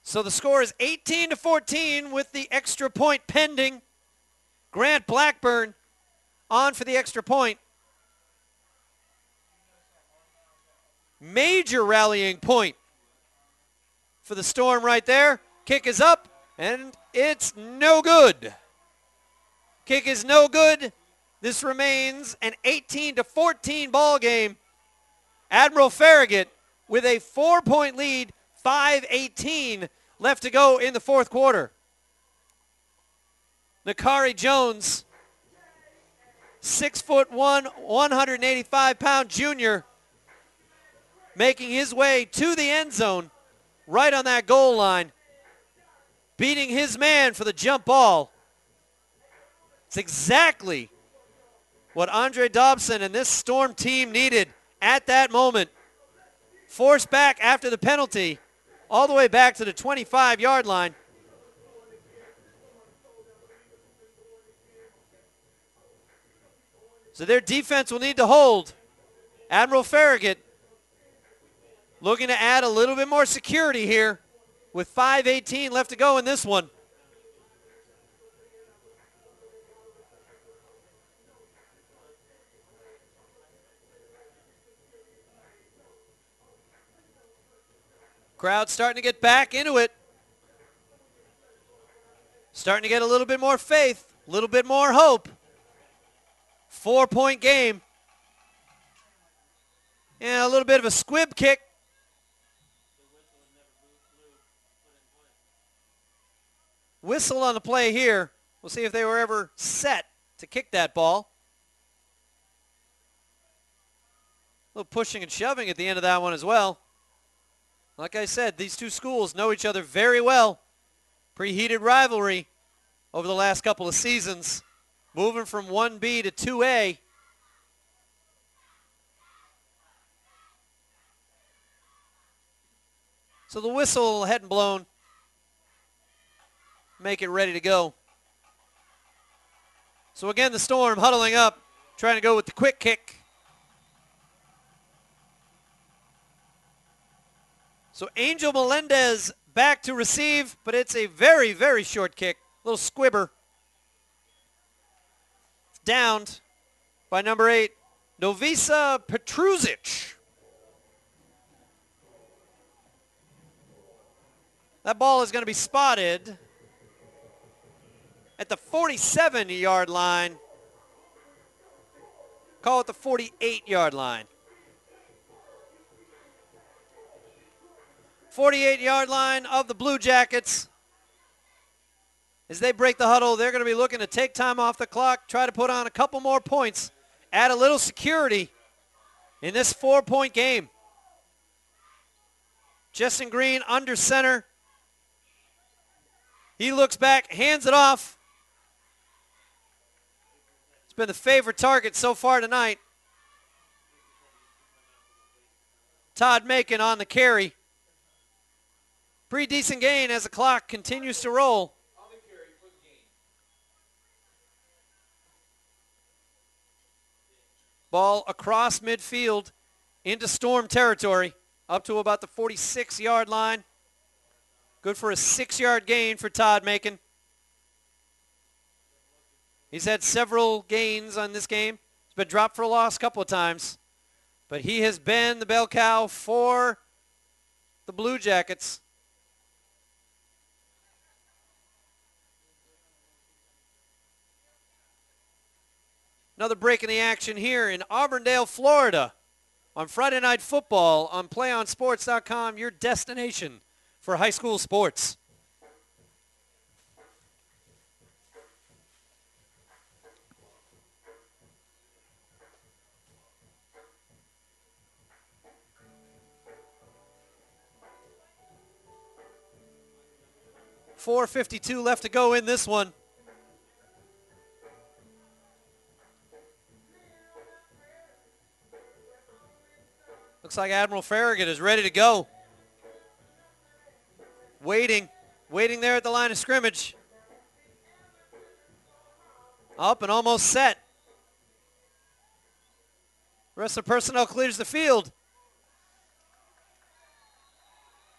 So the score is 18-14 with the extra point pending. Grant Blackburn on for the extra point. Major rallying point for the Storm right there. Kick is up, and it's no good. Kick is no good. This remains an 18-14 ball game. Admiral Farragut with a 4-point lead, 5:18 left to go in the fourth quarter. Nakari Jones, 6'1", 185-pound junior, making his way to the end zone right on that goal line, beating his man for the jump ball. It's exactly what Andre Dobson and this Storm team needed at that moment. Forced back after the penalty, all the way back to the 25-yard line. So their defense will need to hold. Admiral Farragut looking to add a little bit more security here with 5:18 left to go in this one. Crowd starting to get back into it. Starting to get a little bit more faith, a little bit more hope. 4-point game. And a little bit of a squib kick. Whistle on the play here. We'll see if they were ever set to kick that ball. A little pushing and shoving at the end of that one as well. Like I said, these two schools know each other very well. Preheated rivalry over the last couple of seasons. Moving from 1B to 2A. So the whistle hadn't blown. Make it ready to go. So again, the Storm huddling up, trying to go with the quick kick. So Angel Melendez back to receive, but it's a very, very short kick. Little squibber. It's downed by number 8, Novisa Petruzic. That ball is going to be spotted at the 47-yard line. Call it the 48-yard line. 48-yard line of the Blue Jackets. As they break the huddle, they're going to be looking to take time off the clock, try to put on a couple more points, add a little security in this 4-point game. Justin Green under center. He looks back, hands it off. It's been the favorite target so far tonight. Todd Macon on the carry. Pretty decent gain as the clock continues to roll. On the carry, Ball across midfield into Storm territory, up to about the 46-yard line. Good for a 6-yard gain for Todd Macon. He's had several gains on this game. He's been dropped for a loss a couple of times. But he has been the bell cow for the Blue Jackets. Another break in the action here in Auburndale, Florida on Friday Night Football on PlayOnSports.com, your destination for high school sports. .452 left to go in this one. Looks like Admiral Farragut is ready to go. Waiting there at the line of scrimmage. Up and almost set. The rest of the personnel clears the field.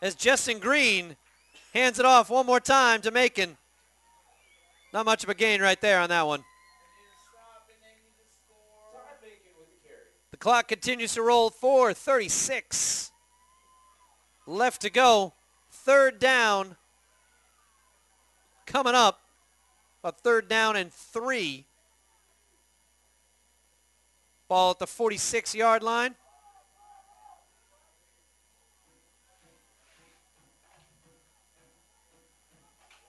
As Justin Green hands it off one more time to Macon. Not much of a gain right there on that one. The clock continues to roll. 4:36 left to go. Third down coming up. About third down and 3. Ball at the 46-yard line.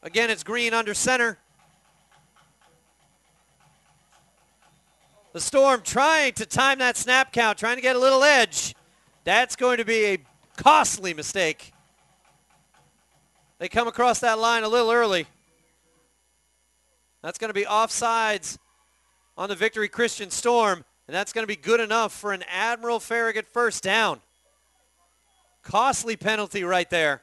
Again, it's Green under center. The Storm trying to time that snap count, trying to get a little edge. That's going to be a costly mistake. They come across that line a little early. That's going to be offsides on the Victory Christian Storm, and that's going to be good enough for an Admiral Farragut first down. Costly penalty right there.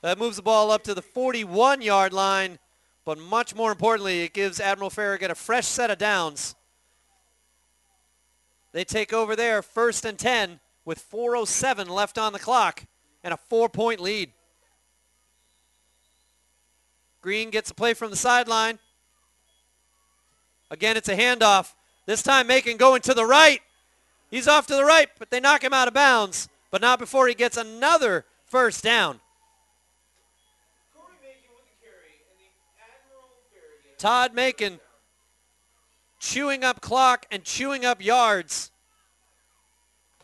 That moves the ball up to the 41-yard line, but much more importantly, it gives Admiral Farragut a fresh set of downs. They take over there, 1st and 10, with 4:07 left on the clock and a 4-point lead. Green gets a play from the sideline. Again, it's a handoff. This time Macon going to the right. He's off to the right, but they knock him out of bounds, but not before he gets another first down. Todd Macon chewing up clock and chewing up yards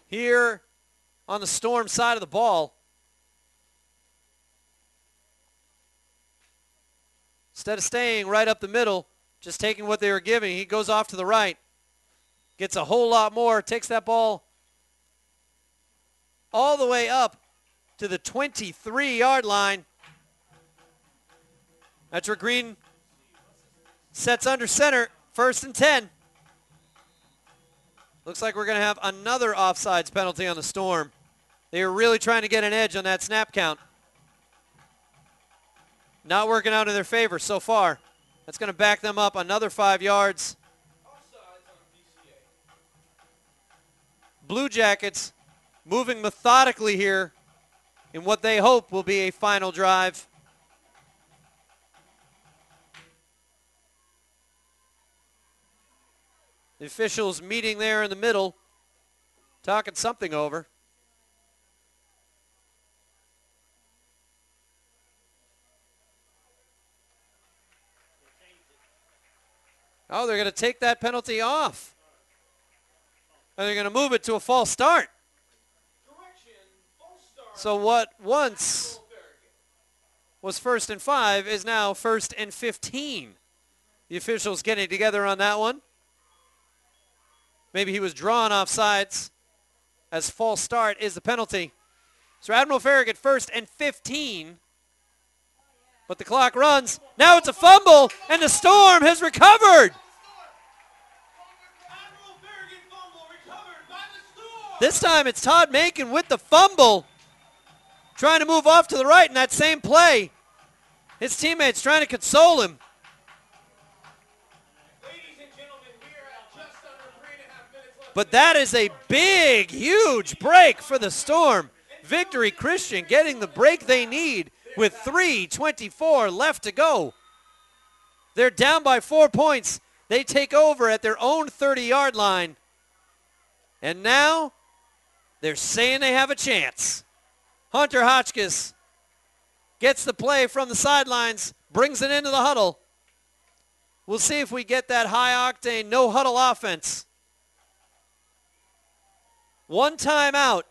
here on the Storm side of the ball. Instead of staying right up the middle, just taking what they were giving, he goes off to the right. Gets a whole lot more, takes that ball all the way up to the 23-yard line. That's where Green sets under center, 1st and 10. Looks like we're going to have another offsides penalty on the Storm. They are really trying to get an edge on that snap count. Not working out in their favor so far. That's going to back them up another 5 yards. Blue Jackets moving methodically here in what they hope will be a final drive. The officials meeting there in the middle, talking something over. Oh, they're going to take that penalty off. And they're going to move it to a false start. So what once was 1st and 5 is now 1st and 15. The officials getting together on that one. Maybe he was drawn off sides, as false start is the penalty. So Admiral Farragut 1st and 15. But the clock runs. Now it's a fumble, and the Storm has recovered. This time it's Todd Macon with the fumble, trying to move off to the right in that same play. His teammates trying to console him. Ladies and gentlemen, we are at But that is a big, huge break for the Storm. Victory Christian getting the break they need with 3:24 left to go. They're down by 4 points. They take over at their own 30-yard line. And now they're saying they have a chance. Hunter Hotchkiss gets the play from the sidelines, brings it into the huddle. We'll see if we get that high-octane, no-huddle offense. One timeout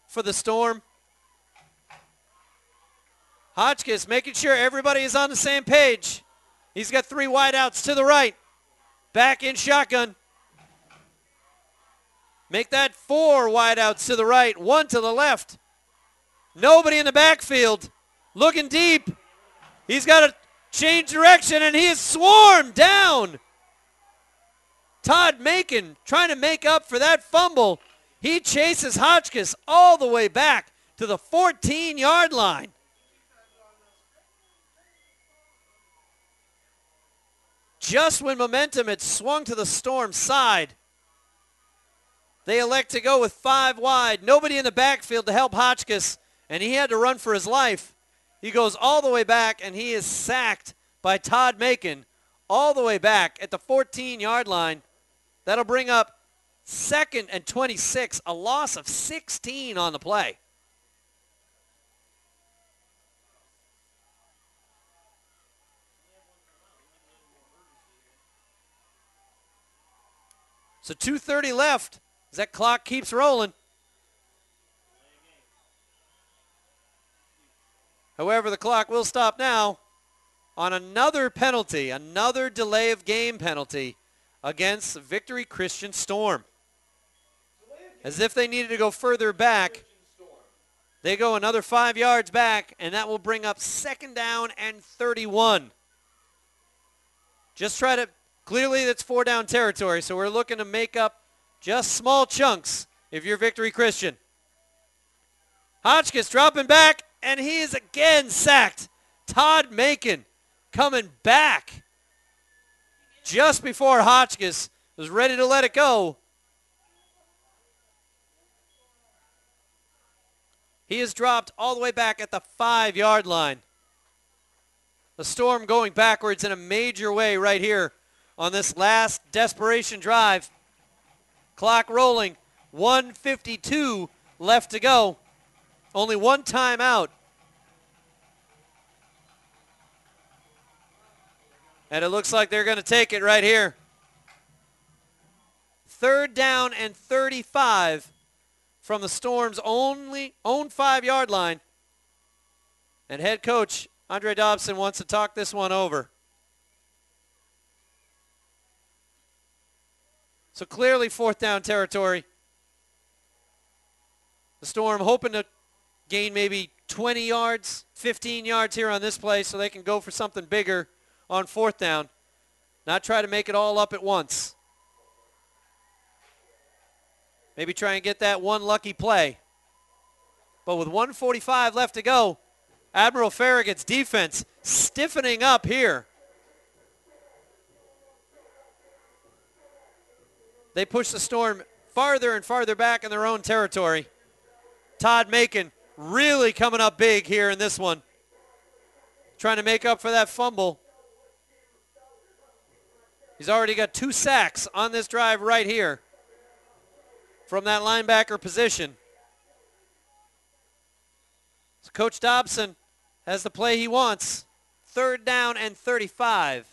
for the Storm. Hotchkiss making sure everybody is on the same page. He's got 3 wideouts to the right. Back in shotgun. Make that 4 wideouts to the right, 1 to the left. Nobody in the backfield. Looking deep. He's got to change direction, and he is swarmed down. Todd Macon trying to make up for that fumble. He chases Hotchkiss all the way back to the 14-yard line. Just when momentum had swung to the Storm side, they elect to go with 5 wide. Nobody in the backfield to help Hotchkiss, and he had to run for his life. He goes all the way back, and he is sacked by Todd Macon all the way back at the 14-yard line. That'll bring up 2nd and 26, a loss of 16 on the play. So 2:30 left as that clock keeps rolling. However, the clock will stop now on another penalty, another delay of game penalty against Victory Christian Storm. As if they needed to go further back, they go another 5 yards back, and that will bring up 2nd down and 31. Just try to, clearly that's 4 down territory, so we're looking to make up just small chunks if you're Victory Christian. Hotchkiss dropping back, and he is again sacked. Todd Macon coming back just before Hotchkiss was ready to let it go. He is dropped all the way back at the 5-yard line. The Storm going backwards in a major way right here on this last desperation drive. Clock rolling, 1:52 left to go. Only 1 timeout. And it looks like they're going to take it right here. 3rd down and 35 from the Storm's own 5-yard line. And head coach Andre Dobson wants to talk this one over. So clearly 4th down territory. The Storm hoping to gain maybe 20 yards, 15 yards here on this play so they can go for something bigger on 4th down. Not try to make it all up at once. Maybe try and get that one lucky play. But with 1:45 left to go, Admiral Farragut's defense stiffening up here. They push the Storm farther and farther back in their own territory. Todd Macon really coming up big here in this one. Trying to make up for that fumble. He's already got 2 sacks on this drive right here from that linebacker position. So Coach Dobson has the play he wants. 3rd down and 35.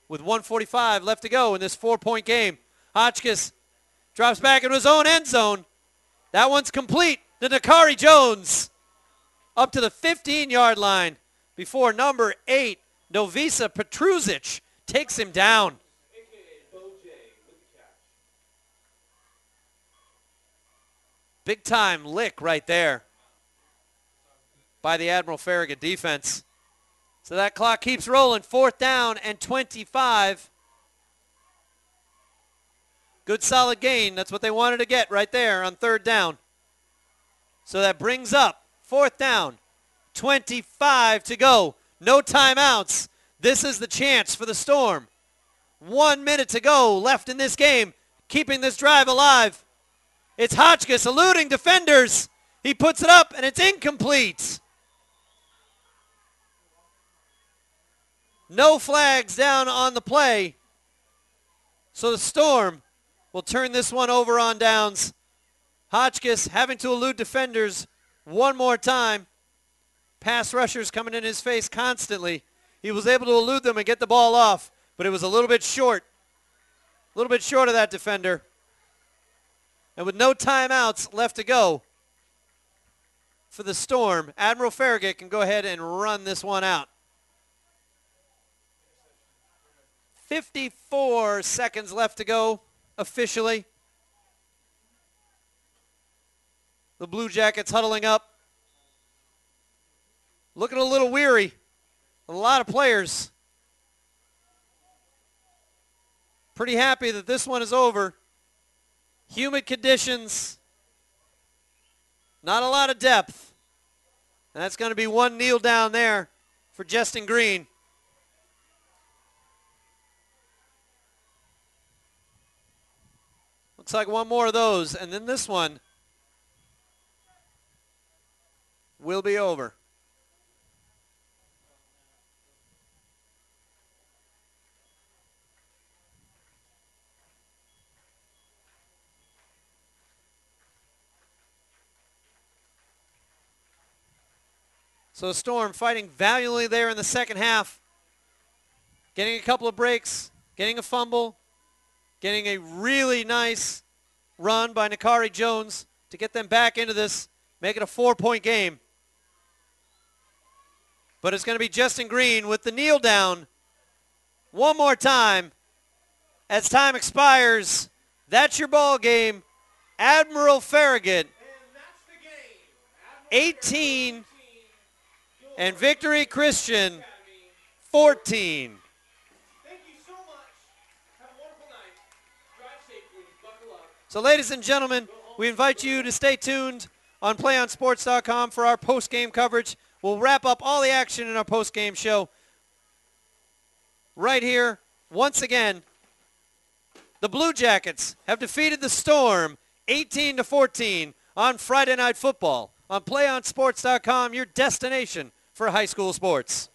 With 1:45 left to go in this 4-point game. Hotchkiss drops back into his own end zone. That one's complete to Nakari Jones. Up to the 15-yard line before number 8, Novisa Petruzic, takes him down. Big time lick right there by the Admiral Farragut defense. So that clock keeps rolling. 4th down and 25. Good solid gain. That's what they wanted to get right there on 3rd down. So that brings up 4th down. 25 to go. No timeouts. This is the chance for the Storm. 1 minute to go left in this game, keeping this drive alive. It's Hotchkiss eluding defenders. He puts it up, and it's incomplete. No flags down on the play. So the Storm will turn this one over on downs. Hotchkiss having to elude defenders one more time. Pass rushers coming in his face constantly. He was able to elude them and get the ball off, but it was a little bit short. A little bit short of that defender. And with no timeouts left to go for the Storm, Admiral Farragut can go ahead and run this one out. 54 seconds left to go officially. The Blue Jackets huddling up. Looking a little weary. A lot of players. Pretty happy that this one is over. Humid conditions. Not a lot of depth. And that's going to be one kneel down there for Justin Green. Looks like one more of those, and then this one will be over. So Storm fighting valiantly there in the second half. Getting a couple of breaks, getting a fumble, getting a really nice run by Nakari Jones to get them back into this, make it a 4-point game. But it's going to be Justin Green with the kneel down one more time as time expires. That's your ball game. Admiral Farragut, 18, and Victory Christian, 14. So ladies and gentlemen, we invite you to stay tuned on PlayOnSports.com for our post-game coverage. We'll wrap up all the action in our post-game show right here. Once again, the Blue Jackets have defeated the Storm 18-14 on Friday Night Football on PlayOnSports.com, your destination for high school sports.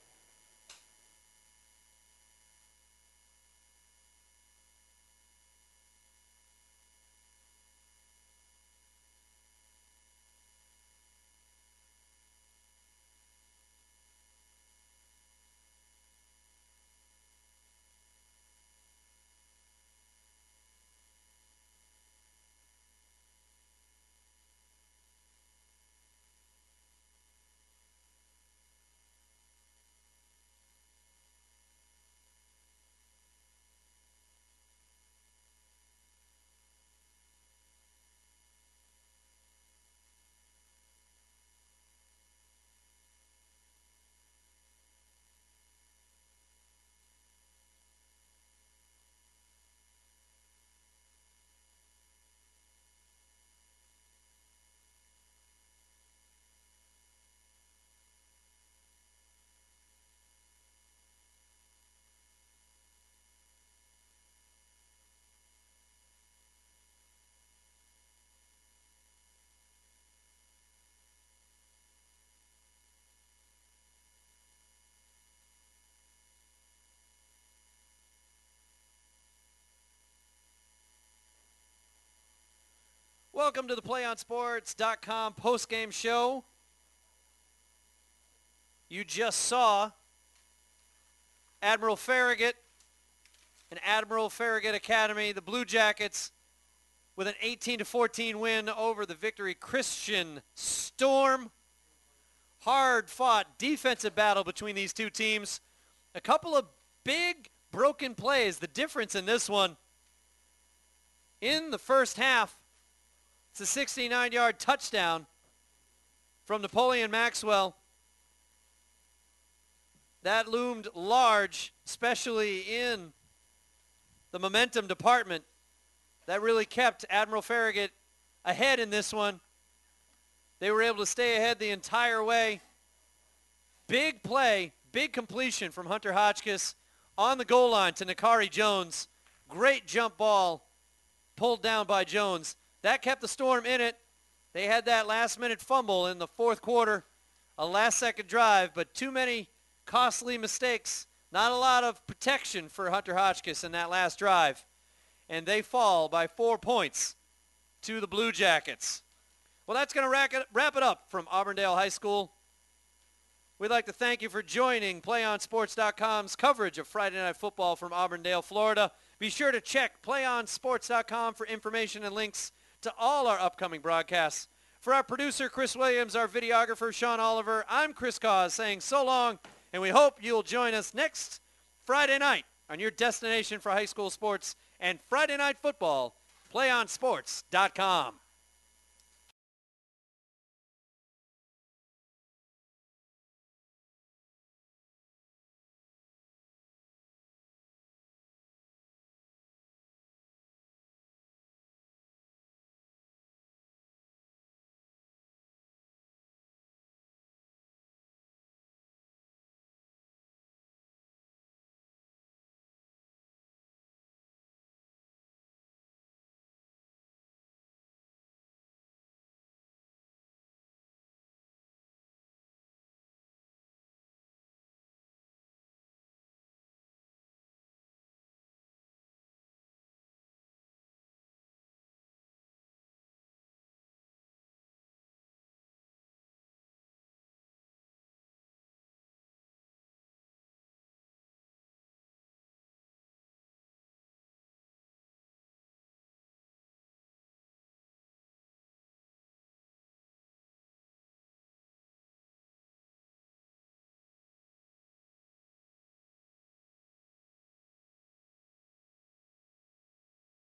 Welcome to the PlayOnSports.com post-game show. You just saw Admiral Farragut and Admiral Farragut Academy, the Blue Jackets, with an 18-14 win over the Victory Christian Storm. Hard-fought defensive battle between these two teams. A couple of big broken plays. The difference in this one, in the first half, it's a 69-yard touchdown from Napoleon Maxwell. That loomed large, especially in the momentum department. That really kept Admiral Farragut ahead in this one. They were able to stay ahead the entire way. Big play, big completion from Hunter Hotchkiss on the goal line to Nakari Jones. Great jump ball pulled down by Jones. That kept the Storm in it. They had that last-minute fumble in the fourth quarter, a last-second drive, but too many costly mistakes. Not a lot of protection for Hunter Hotchkiss in that last drive. And they fall by 4 points to the Blue Jackets. Well, that's going to wrap it up from Auburndale High School. We'd like to thank you for joining PlayOnSports.com's coverage of Friday Night Football from Auburndale, Florida. Be sure to check PlayOnSports.com for information and links to all our upcoming broadcasts. For our producer, Chris Williams, our videographer, Sean Oliver, I'm Chris Cause saying so long, and we hope you'll join us next Friday night on your destination for high school sports and Friday Night Football, PlayOnSports.com.